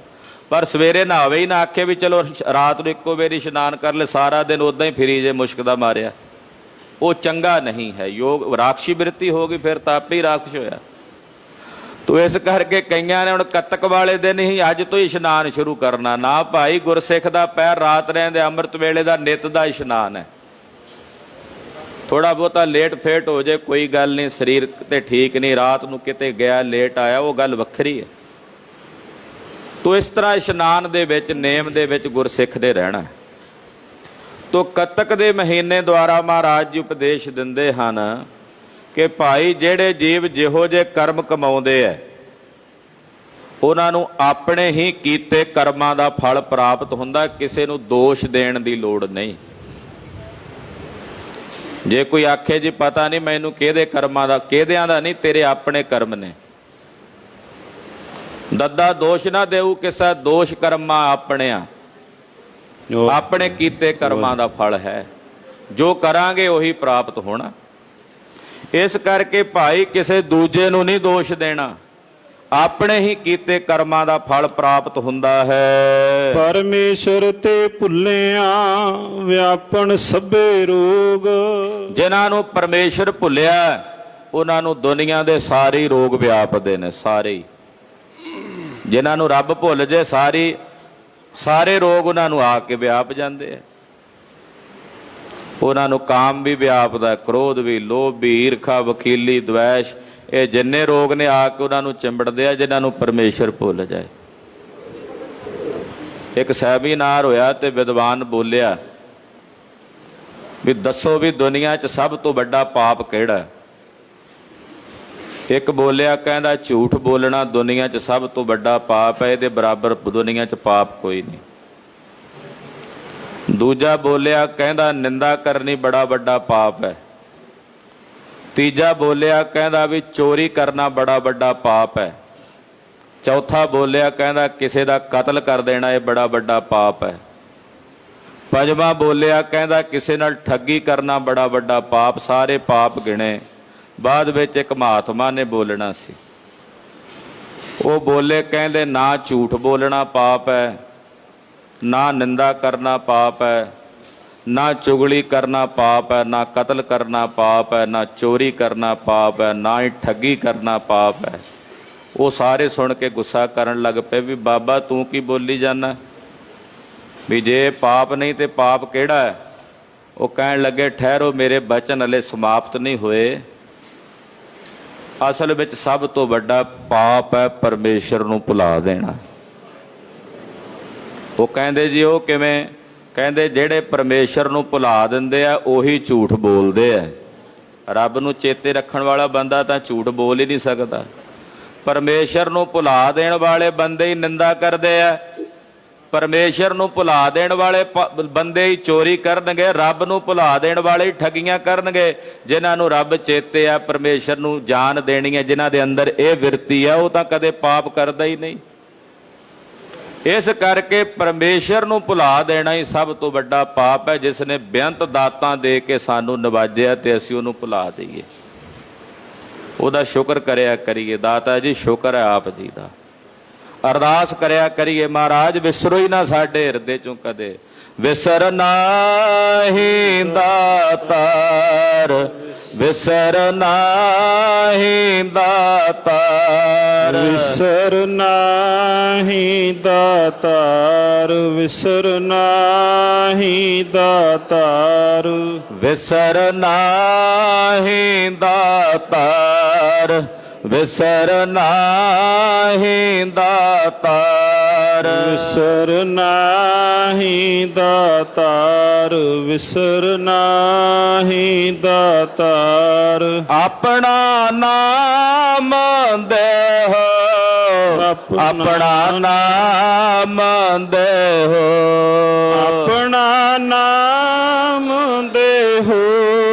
ਪਰ ਸਵੇਰੇ ਨਹਾਵੇ ਹੀ ਨਾ ਆਖੇ ਵੀ ਚਲੋ ਰਾਤ ਨੂੰ ਇੱਕੋ ਵਾਰੀ ਇਸ਼ਨਾਨ ਕਰ ਲੈ, ਸਾਰਾ ਦਿਨ ਉੱਦਾਂ ਹੀ ਫਿਰੀ ਜੇ ਮੁਸ਼ਕ ਦਾ ਮਾਰਿਆ, ਉਹ ਚੰਗਾ ਨਹੀਂ ਹੈ। ਯੋਗ ਰਾਖਸ਼ੀ ਬਿਰਤੀ ਹੋ ਗਈ, ਫਿਰ ਤਾਂ ਆਪੇ ਹੀ ਰਾਖਸ਼ ਹੋਇਆ। ਤੋ ਇਸ ਕਰਕੇ ਕਈਆਂ ਨੇ ਹੁਣ ਕੱਤਕ ਵਾਲੇ ਦਿਨ ਹੀ ਅੱਜ ਤੋਂ ਹੀ ਇਸ਼ਨਾਨ ਸ਼ੁਰੂ ਕਰਨਾ। ਨਾ ਭਾਈ, ਗੁਰਸਿੱਖ ਦਾ ਪਹਿਰ ਰਾਤ ਰਹਿੰਦੇ ਅੰਮ੍ਰਿਤ ਵੇਲੇ ਦਾ ਨਿਤ ਦਾ ਇਸ਼ਨਾਨ ਹੈ। ਥੋੜਾ ਬਹੁਤਾ ਲੇਟ ਫੇਟ ਹੋ ਜਾਏ ਕੋਈ ਗੱਲ ਨਹੀਂ, ਸਰੀਰ ਤੇ ਠੀਕ ਨਹੀਂ, ਰਾਤ ਨੂੰ ਕਿਤੇ ਗਿਆ ਲੇਟ ਆਇਆ, ਉਹ ਗੱਲ ਵੱਖਰੀ ਹੈ। ਤੋ ਇਸ ਤਰ੍ਹਾਂ ਇਸ਼ਨਾਨ ਦੇ ਵਿੱਚ ਨੇਮ ਦੇ ਵਿੱਚ ਗੁਰਸਿੱਖ ਨੇ ਰਹਿਣਾ। ਤੋ ਕੱਤਕ ਦੇ ਮਹੀਨੇ ਦੁਆਰਾ ਮਹਾਰਾਜ ਜੀ ਉਪਦੇਸ਼ ਦਿੰਦੇ ਹਨ ਕਿ ਭਾਈ ਜਿਹੜੇ ਜੀਵ ਜਿਹੋ ਜਿਹੇ ਕਰਮ ਕਮਾਉਂਦੇ ਐ ਉਹਨਾਂ ਨੂੰ ਆਪਣੇ ਹੀ ਕੀਤੇ ਕਰਮਾਂ ਦਾ ਫਲ ਪ੍ਰਾਪਤ ਹੁੰਦਾ, ਕਿਸੇ ਨੂੰ ਦੋਸ਼ ਦੇਣ ਦੀ ਲੋੜ ਨਹੀਂ। ਜੇ ਕੋਈ ਆਖੇ ਜੀ ਪਤਾ ਨਹੀਂ ਮੈਨੂੰ ਕਿਹਦੇ ਕਰਮਾਂ ਦਾ, ਕਿਹਦਿਆਂ ਦਾ ਨਹੀਂ, ਤੇਰੇ ਆਪਣੇ ਕਰਮ ਨੇ। ਦੱਦਾ ਦੋਸ਼ ਨਾ ਦੇਊ ਕਿਸੇ, ਦੋਸ਼ ਕਰਮਾਂ ਆਪਣਿਆਂ, ਆਪਣੇ ਕੀਤੇ ਕਰਮਾਂ ਦਾ ਫਲ ਹੈ, ਜੋ ਕਰਾਂਗੇ ਉਹੀ ਪ੍ਰਾਪਤ ਹੋਣਾ। ਇਸ ਕਰਕੇ ਭਾਈ ਕਿਸੇ ਦੂਜੇ ਨੂੰ ਨਹੀਂ ਦੋਸ਼ ਦੇਣਾ, ਆਪਣੇ ਹੀ ਕੀਤੇ ਕਰਮਾਂ ਦਾ ਫਲ ਪ੍ਰਾਪਤ ਹੁੰਦਾ ਹੈ। ਪਰਮੇਸ਼ਰ ਤੇ ਭੁੱਲਿਆ ਵਿਆਪਣ ਸਭੇ ਰੋਗ। ਜਿਨ੍ਹਾਂ ਨੂੰ ਪਰਮੇਸ਼ਰ ਭੁੱਲਿਆ ਉਹਨਾਂ ਨੂੰ ਦੁਨੀਆ ਦੇ ਸਾਰੇ ਰੋਗ ਵਿਆਪਦੇ ਨੇ, ਸਾਰੇ। ਜਿਨ੍ਹਾਂ ਨੂੰ ਰੱਬ ਭੁੱਲ ਜੇ ਸਾਰੇ ਰੋਗ ਉਹਨਾਂ ਨੂੰ ਆ ਕੇ ਵਿਆਪ ਜਾਂਦੇ ਆ। ਉਹਨਾਂ ਨੂੰ ਕਾਮ ਵੀ ਵਿਆਪਦਾ, ਕ੍ਰੋਧ ਵੀ, ਲੋਭ ਵੀ, ਈਰਖਾ, ਵਕੀਲੀ, ਦਵੈਸ਼, ਇਹ ਜਿੰਨੇ ਰੋਗ ਨੇ ਆ ਕੇ ਉਹਨਾਂ ਨੂੰ ਚਿੰਬੜਦੇ ਆ ਜਿਨ੍ਹਾਂ ਨੂੰ ਪਰਮੇਸ਼ਰ ਭੁੱਲ ਜਾਏ। ਇੱਕ ਸੈਮੀਨਾਰ ਹੋਇਆ ਤੇ ਵਿਦਵਾਨ ਬੋਲਿਆ ਵੀ ਦੱਸੋ ਵੀ ਦੁਨੀਆ 'ਚ ਸਭ ਤੋਂ ਵੱਡਾ ਪਾਪ ਕਿਹੜਾ? ਇੱਕ ਬੋਲਿਆ, ਕਹਿੰਦਾ ਝੂਠ ਬੋਲਣਾ ਦੁਨੀਆ 'ਚ ਸਭ ਤੋਂ ਵੱਡਾ ਪਾਪ ਹੈ, ਇਹਦੇ ਬਰਾਬਰ ਦੁਨੀਆ 'ਚ ਪਾਪ ਕੋਈ ਨਹੀਂ। ਦੂਜਾ ਬੋਲਿਆ, ਕਹਿੰਦਾ ਨਿੰਦਾ ਕਰਨੀ ਬੜਾ ਵੱਡਾ ਪਾਪ ਹੈ। ਤੀਜਾ ਬੋਲਿਆ, ਕਹਿੰਦਾ ਵੀ ਚੋਰੀ ਕਰਨਾ ਬੜਾ ਵੱਡਾ ਪਾਪ ਹੈ। ਚੌਥਾ ਬੋਲਿਆ, ਕਹਿੰਦਾ ਕਿਸੇ ਦਾ ਕਤਲ ਕਰ ਦੇਣਾ ਇਹ ਬੜਾ ਵੱਡਾ ਪਾਪ ਹੈ। ਪੰਜਵਾਂ ਬੋਲਿਆ, ਕਹਿੰਦਾ ਕਿਸੇ ਨਾਲ ਠੱਗੀ ਕਰਨਾ ਬੜਾ ਵੱਡਾ ਪਾਪ। ਸਾਰੇ ਪਾਪ ਗਿਣੇ। ਬਾਅਦ ਵਿੱਚ ਇੱਕ ਮਹਾਤਮਾ ਨੇ ਬੋਲਣਾ ਸੀ, ਉਹ ਬੋਲੇ, ਕਹਿੰਦੇ ਨਾ ਝੂਠ ਬੋਲਣਾ ਪਾਪ ਹੈ, ਨਾ ਨਿੰਦਾ ਕਰਨਾ ਪਾਪ ਹੈ, ਨਾ ਚੁਗਲੀ ਕਰਨਾ ਪਾਪ ਹੈ, ਨਾ ਕਤਲ ਕਰਨਾ ਪਾਪ ਹੈ, ਨਾ ਚੋਰੀ ਕਰਨਾ ਪਾਪ ਹੈ, ਨਾ ਹੀ ਠੱਗੀ ਕਰਨਾ ਪਾਪ ਹੈ। ਉਹ ਸਾਰੇ ਸੁਣ ਕੇ ਗੁੱਸਾ ਕਰਨ ਲੱਗ ਪਏ ਵੀ ਬਾਬਾ ਤੂੰ ਕੀ ਬੋਲੀ ਜਾਂਦਾ, ਵੀ ਜੇ ਪਾਪ ਨਹੀਂ ਤੇ ਪਾਪ ਕਿਹੜਾ ਹੈ? ਉਹ ਕਹਿਣ ਲੱਗੇ ਠਹਿਰੋ, ਮੇਰੇ ਬਚਨ ਹਲੇ ਸਮਾਪਤ ਨਹੀਂ ਹੋਏ। ਅਸਲ ਵਿੱਚ ਸਭ ਤੋਂ ਵੱਡਾ ਪਾਪ ਹੈ ਪਰਮੇਸ਼ਰ ਨੂੰ ਭੁਲਾ ਦੇਣਾ। ਉਹ ਕਹਿੰਦੇ ਜੀ ਉਹ ਕਿਵੇਂ? ਕਹਿੰਦੇ ਜਿਹੜੇ ਪਰਮੇਸ਼ਰ ਨੂੰ ਭੁਲਾ ਦਿੰਦੇ ਆ ਉਹੀ ਝੂਠ ਬੋਲਦੇ ਆ। ਰੱਬ ਨੂੰ ਚੇਤੇ ਰੱਖਣ ਵਾਲਾ ਬੰਦਾ ਤਾਂ ਝੂਠ ਬੋਲ ਹੀ ਨਹੀਂ ਸਕਦਾ। ਪਰਮੇਸ਼ਰ ਨੂੰ ਭੁਲਾ ਦੇਣ ਵਾਲੇ ਬੰਦੇ ਹੀ ਨਿੰਦਾ ਕਰਦੇ ਆ। ਪਰਮੇਸ਼ਰ ਨੂੰ ਭੁਲਾ ਦੇਣ ਵਾਲੇ ਬੰਦੇ ਹੀ ਚੋਰੀ ਕਰਨਗੇ। ਰੱਬ ਨੂੰ ਭੁਲਾ ਦੇਣ ਵਾਲੇ ਹੀ ਠੱਗੀਆਂ ਕਰਨਗੇ। ਜਿਨ੍ਹਾਂ ਨੂੰ ਰੱਬ ਚੇਤੇ ਆ, ਪਰਮੇਸ਼ਰ ਨੂੰ ਜਾਣ ਦੇਣੀ ਹੈ, ਜਿਨ੍ਹਾਂ ਦੇ ਅੰਦਰ ਇਹ ਵਿਰਤੀ ਆ, ਉਹ ਤਾਂ ਕਦੇ ਪਾਪ ਕਰਦਾ ਹੀ ਨਹੀਂ। ਇਸ ਕਰਕੇ ਪਰਮੇਸ਼ਰ ਨੂੰ ਭੁਲਾ ਦੇਣਾ ਹੀ ਸਭ ਤੋਂ ਵੱਡਾ ਪਾਪ ਹੈ। ਜਿਸ ਨੇ ਬੇਅੰਤ ਦਾਤਾਂ ਦੇ ਕੇ ਸਾਨੂੰ ਨਵਾਜਿਆ ਤੇ ਅਸੀਂ ਉਹਨੂੰ ਭੁਲਾ ਦਈਏ। ਉਹਦਾ ਸ਼ੁਕਰ ਕਰਿਆ ਕਰੀਏ। ਦਾਤਾ ਜੀ ਸ਼ੁਕਰ ਹੈ ਆਪ ਜੀ ਦਾ। ਅਰਦਾਸ ਕਰਿਆ ਕਰੀਏ, ਮਹਾਰਾਜ ਵਿਸਰੋ ਹੀ ਨਾ ਸਾਡੇ ਹਿਰਦੇ ਚੋਂ ਕਦੇ। ਵਿਸਰ ਨਾਹੀਂ ਦਾਤਾਰ, ਵਿਸਰ ਨਾਹੀਂ ਦਾਤਾਰ, ਵਿਸਰ ਨਾਹੀਂ ਦਾਤਾਰ, ਵਿਸਰ ਨਾਹੀਂ ਦਾਤਾਰ, ਵਿਸਰ ਨਾਹੀਂ ਦਾਤਾਰ, ਵਿਸਰ ਨਾਹੀਂ ਦਾਤਾਰ, ਵਿਸਰ ਨਾਹੀਂ ਦਾਤਾਰ, ਵਿਸਰ ਨਾਹੀਂ ਦਾਤਾਰ। ਆਪਣਾ ਨਾਮ ਦੇਹੋ, ਆਪਣਾ ਨਾਮ ਦੇਹੋ, ਆਪਣਾ ਨਾਮ ਦੇਹੋ,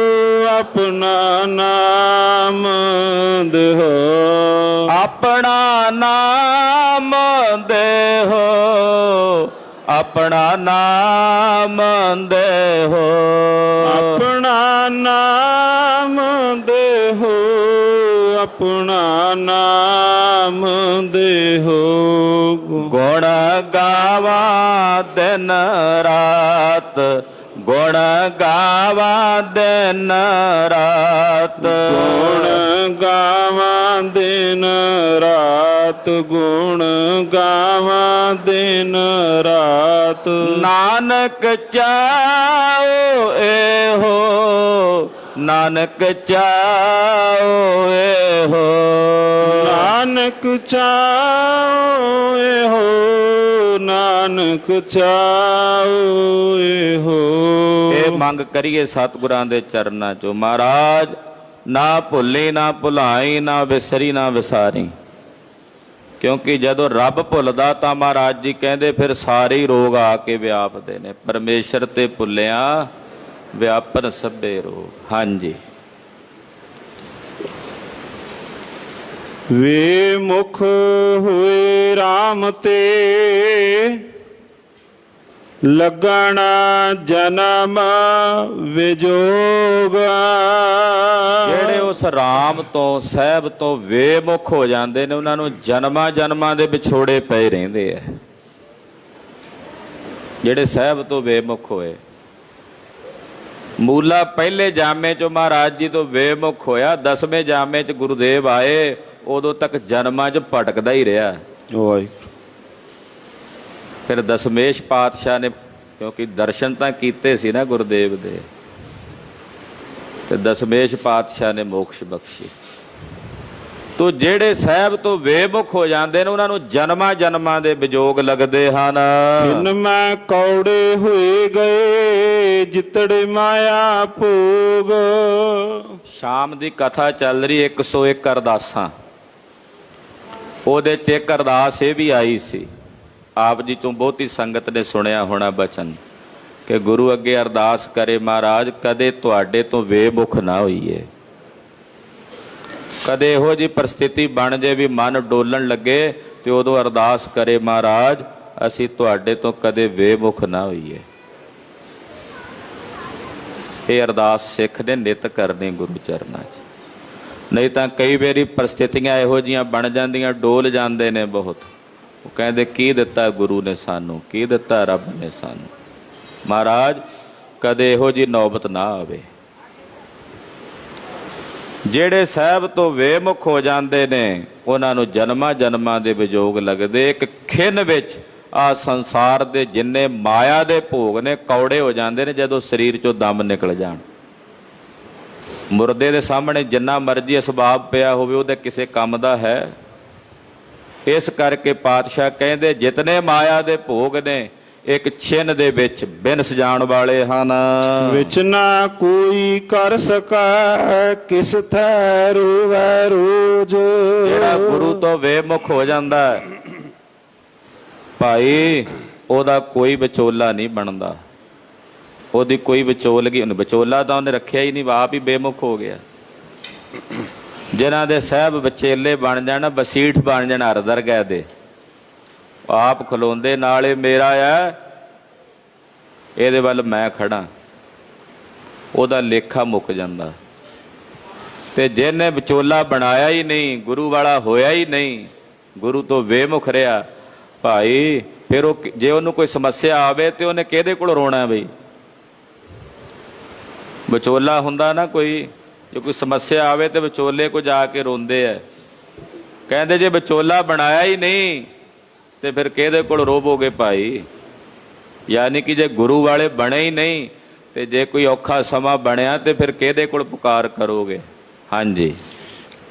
ਆਪਣਾ ਨਾਮ ਦੇਹੋ, ਆਪਣਾ ਨਾਮ ਦੇਹੋ, ਆਪਣਾ ਨਾਮ ਦੇਹੋ, ਆਪਣਾ ਨਾਮ ਦੇਹੋ, ਆਪਣਾ ਨਾਮ ਦੇਹੋ। ਗੁਣ ਗਾਵਾਂ ਦਿਨ ਰਾਤ, ਗੁਣ ਗਾਵਾਂ ਦਿਨ ਰਾਤ, ਗੁਣ ਗਾਵਾਂ ਦਿਨ ਰਾਤ, ਗੁਣ ਗਾਵਾਂ ਦਿਨ ਰਾਤ। ਨਾਨਕ ਚਾਓ ਇਹੋ, ਨਾਨਕ ਚਾਓ ਇਹੋ, ਨਾਨਕ ਚਾਓ ਇਹੋ, ਨਾਨਕ ਚਾਓ ਇਹੋ। ਇਹ ਮੰਗ ਕਰੀਏ ਸਤਿਗੁਰਾਂ ਦੇ ਚਰਨਾਂ ਚੋਂ, ਮਹਾਰਾਜ ਨਾ ਭੁੱਲੀ ਨਾ ਭੁਲਾਈ, ਨਾ ਵਿਸਰੀ ਨਾ ਵਿਸਾਰੀ। ਕਿਉਂਕਿ ਜਦੋਂ ਰੱਬ ਭੁੱਲਦਾ ਤਾਂ ਮਹਾਰਾਜ ਜੀ ਕਹਿੰਦੇ ਫਿਰ ਸਾਰੇ ਹੀ ਰੋਗ ਆ ਕੇ ਵਿਆਪਦੇ ਨੇ। ਪਰਮੇਸ਼ਰ ਤੇ ਭੁੱਲਿਆ ਵਿਆਪਨ ਸਭੇ ਰੋਗ। ਹਾਂਜੀ। ਵੇ ਮੁਖ ਹੋਏ RAM ਤੇ, ਲੱਗਣ ਜਨਮ ਵਿਜੋਗ। ਜਿਹੜੇ ਉਸ ਰਾਮ ਤੋਂ ਸਾਹਿਬ ਤੋਂ ਵੇਮੁਖ ਹੋ ਜਾਂਦੇ ਨੇ ਉਹਨਾਂ ਨੂੰ ਜਨਮਾਂ ਜਨਮਾਂ ਦੇ ਵਿਛੋੜੇ ਪਏ ਰਹਿੰਦੇ ਆ। ਜਿਹੜੇ ਸਾਹਿਬ ਤੋਂ ਵੇਮੁਖ ਹੋਏ, ਮੂਲਾ ਪਹਿਲੇ ਜਾਮੇ ਚੋਂ ਮਹਾਰਾਜ ਜੀ ਤੋਂ ਵੇਮੁਖ ਹੋਇਆ, 10ਵੇਂ ਜਾਮੇ ਚ ਗੁਰੂਦੇਵ ਆਏ, ਉਦੋਂ ਤੱਕ ਜਨਮਾਂ ਚ ਭਟਕਦਾ ਹੀ ਰਿਹਾ। ਫਿਰ ਦਸ਼ਮੇਸ਼ ਪਾਤਸ਼ਾਹ ਨੇ, ਕਿਉਂਕਿ ਦਰਸ਼ਨ ਤਾਂ ਕੀਤੇ ਸੀ ਨਾ ਗੁਰਦੇਵ ਦੇ, ਤੇ ਦਸ਼ਮੇਸ਼ ਪਾਤਸ਼ਾਹ ਨੇ ਮੋਕਸ਼ ਬਖਸ਼ੀ। ਤੋ ਜਿਹੜੇ ਸਾਹਿਬ ਤੋਂ ਬੇਮੁਖ ਹੋ ਜਾਂਦੇ ਨੇ ਉਹਨਾਂ ਨੂੰ ਜਨਮਾਂ ਜਨਮਾਂ ਦੇ ਵਿਜੋਗ ਲੱਗਦੇ ਹਨ। ਜਿਨ ਮੈਂ ਕੌੜੇ ਹੋਏ ਗਏ, ਜਿਤੜੇ ਮਾਇਆ ਭੋਗ। ਸ਼ਾਮ ਦੀ ਕਥਾ ਚੱਲ ਰਹੀ 101 ਅਰਦਾਸਾਂ, ਉਹਦੇ ਚ ਇੱਕ ਅਰਦਾਸ ਇਹ ਵੀ ਆਈ ਸੀ। ਆਪ ਜੀ ਤੋਂ ਬਹੁਤੀ ਸੰਗਤ ਨੇ ਸੁਣਿਆ ਹੋਣਾ ਬਚਨ ਕਿ ਗੁਰੂ ਅੱਗੇ ਅਰਦਾਸ ਕਰੇ, ਮਹਾਰਾਜ ਕਦੇ ਤੁਹਾਡੇ ਤੋਂ ਬੇਮੁਖ ਨਾ ਹੋਈਏ। ਕਦੇ ਇਹੋ ਜਿਹੀ ਪਰਿਸਥਿਤੀ ਬਣ ਜੇ ਵੀ ਮਨ ਡੋਲਣ ਲੱਗੇ ਤੇ ਉਦੋਂ ਅਰਦਾਸ ਕਰੇ, ਮਹਾਰਾਜ ਅਸੀਂ ਤੁਹਾਡੇ ਤੋਂ ਕਦੇ ਬੇਮੁਖ ਨਾ ਹੋਈਏ। ਇਹ ਅਰਦਾਸ ਸਿੱਖ ਨੇ ਨਿਤ ਕਰਨੀ ਗੁਰੂ ਚਰਨਾਂ 'ਚ। ਨਹੀਂ ਤਾਂ ਕਈ ਵਾਰੀ ਪਰਿਸਥਿਤੀਆਂ ਇਹੋ ਜਿਹੀਆਂ ਬਣ ਜਾਂਦੀਆਂ, ਡੋਲ ਜਾਂਦੇ ਨੇ ਬਹੁਤ। ਉਹ ਕਹਿੰਦੇ ਕੀ ਦਿੱਤਾ ਗੁਰੂ ਨੇ ਸਾਨੂੰ, ਕੀ ਦਿੱਤਾ ਰੱਬ ਨੇ ਸਾਨੂੰ। ਮਹਾਰਾਜ ਕਦੇ ਇਹੋ ਜਿਹੀ ਨੌਬਤ ਨਾ ਆਵੇ। ਜਿਹੜੇ ਸਾਹਿਬ ਤੋਂ ਵੇਮੁਖ ਹੋ ਜਾਂਦੇ ਨੇ ਉਹਨਾਂ ਨੂੰ ਜਨਮਾਂ ਜਨਮਾਂ ਦੇ ਵਿਜੋਗ ਲੱਗਦੇ। ਇੱਕ ਖਿੰਨ ਵਿੱਚ ਆ ਸੰਸਾਰ ਦੇ ਜਿੰਨੇ ਮਾਇਆ ਦੇ ਭੋਗ ਨੇ ਕੌੜੇ ਹੋ ਜਾਂਦੇ ਨੇ ਜਦੋਂ ਸਰੀਰ ਚੋਂ ਦਮ ਨਿਕਲ ਜਾਣ। ਮੁਰਦੇ ਦੇ ਸਾਹਮਣੇ ਜਿੰਨਾ ਮਰਜ਼ੀ ਅਸਬਾਬ ਪਿਆ ਹੋਵੇ ਉਹਦੇ ਕਿਸੇ ਕੰਮ ਦਾ ਹੈ। ਇਸ ਕਰਕੇ ਪਾਤਸ਼ਾਹ ਕਹਿੰਦੇ ਜਿਤਨੇ ਮਾਇਆ ਦੇ ਭੋਗ ਨੇ ਇੱਕ ਛਿਨ ਦੇ ਵਿੱਚ ਬਿਨਸ ਜਾਣ ਵਾਲੇ ਹਨ। ਵਿੱਚ ਨਾ ਕੋਈ ਕਰ ਸਕਾ, ਕਿਸ ਥੈ ਰੋਵੈ ਰੋਜ਼। ਜਿਹੜਾ ਗੁਰੂ ਤੋਂ ਬੇਮੁਖ ਹੋ ਜਾਂਦਾ ਭਾਈ, ਉਹਦਾ ਕੋਈ ਵਿਚੋਲਾ ਨਹੀਂ ਬਣਦਾ, ਉਹਦੀ ਕੋਈ ਵਿਚੋਲਗੀ। ਵਿਚੋਲਾ ਤਾਂ ਉਹਨੇ ਰੱਖਿਆ ਹੀ ਨਹੀਂ, ਆਪ ਹੀ ਬੇਮੁਖ ਹੋ ਗਿਆ। ਜਿਨ੍ਹਾਂ ਦੇ ਸਾਹਿਬ ਵਿਚੇਲੇ ਬਣ ਜਾਣ, ਬਸੀਠ ਬਣ ਜਾਣ ਹਰ ਦਰਗਾਹ ਦੇ, ਆਪ ਖਲੋਂਦੇ ਨਾਲ ਇਹ ਮੇਰਾ ਆ, ਇਹਦੇ ਵੱਲ ਮੈਂ ਖੜਾ, ਉਹਦਾ ਲੇਖਾ ਮੁੱਕ ਜਾਂਦਾ। ਤੇ ਜਿਹਨੇ ਵਿਚੋਲਾ ਬਣਾਇਆ ਹੀ ਨਹੀਂ, ਗੁਰੂ ਵਾਲਾ ਹੋਇਆ ਹੀ ਨਹੀਂ, ਗੁਰੂ ਤੋਂ ਬੇਮੁਖ ਰਿਹਾ ਭਾਈ, ਫਿਰ ਉਹ ਜੇ ਉਹਨੂੰ ਕੋਈ ਸਮੱਸਿਆ ਆਵੇ ਤੇ ਉਹਨੇ ਕਿਹਦੇ ਕੋਲ ਰੋਣਾ ਬਈ? ਵਿਚੋਲਾ ਹੁੰਦਾ ਨਾ ਕੋਈ, ਜੇ ਕੋਈ ਸਮੱਸਿਆ ਆਵੇ ਤੇ ਵਿਚੋਲੇ ਕੋ ਜਾ ਕੇ ਰੋਂਦੇ ਆ। ਕਹਿੰਦੇ ਜੇ ਵਿਚੋਲਾ ਬਣਾਇਆ ਹੀ ਨਹੀਂ ਤੇ ਫਿਰ ਕਿਹਦੇ ਕੋਲ ਰੋਵੋਗੇ ਭਾਈ? ਯਾਨੀ ਕਿ ਜੇ ਗੁਰੂ ਵਾਲੇ ਬਣੇ ਹੀ ਨਹੀਂ ਤੇ ਜੇ ਕੋਈ ਔਖਾ ਸਮਾਂ ਬਣਿਆ ਤੇ ਫਿਰ ਕਿਹਦੇ ਕੋਲ ਪੁਕਾਰ ਕਰੋਗੇ? ਹਾਂਜੀ।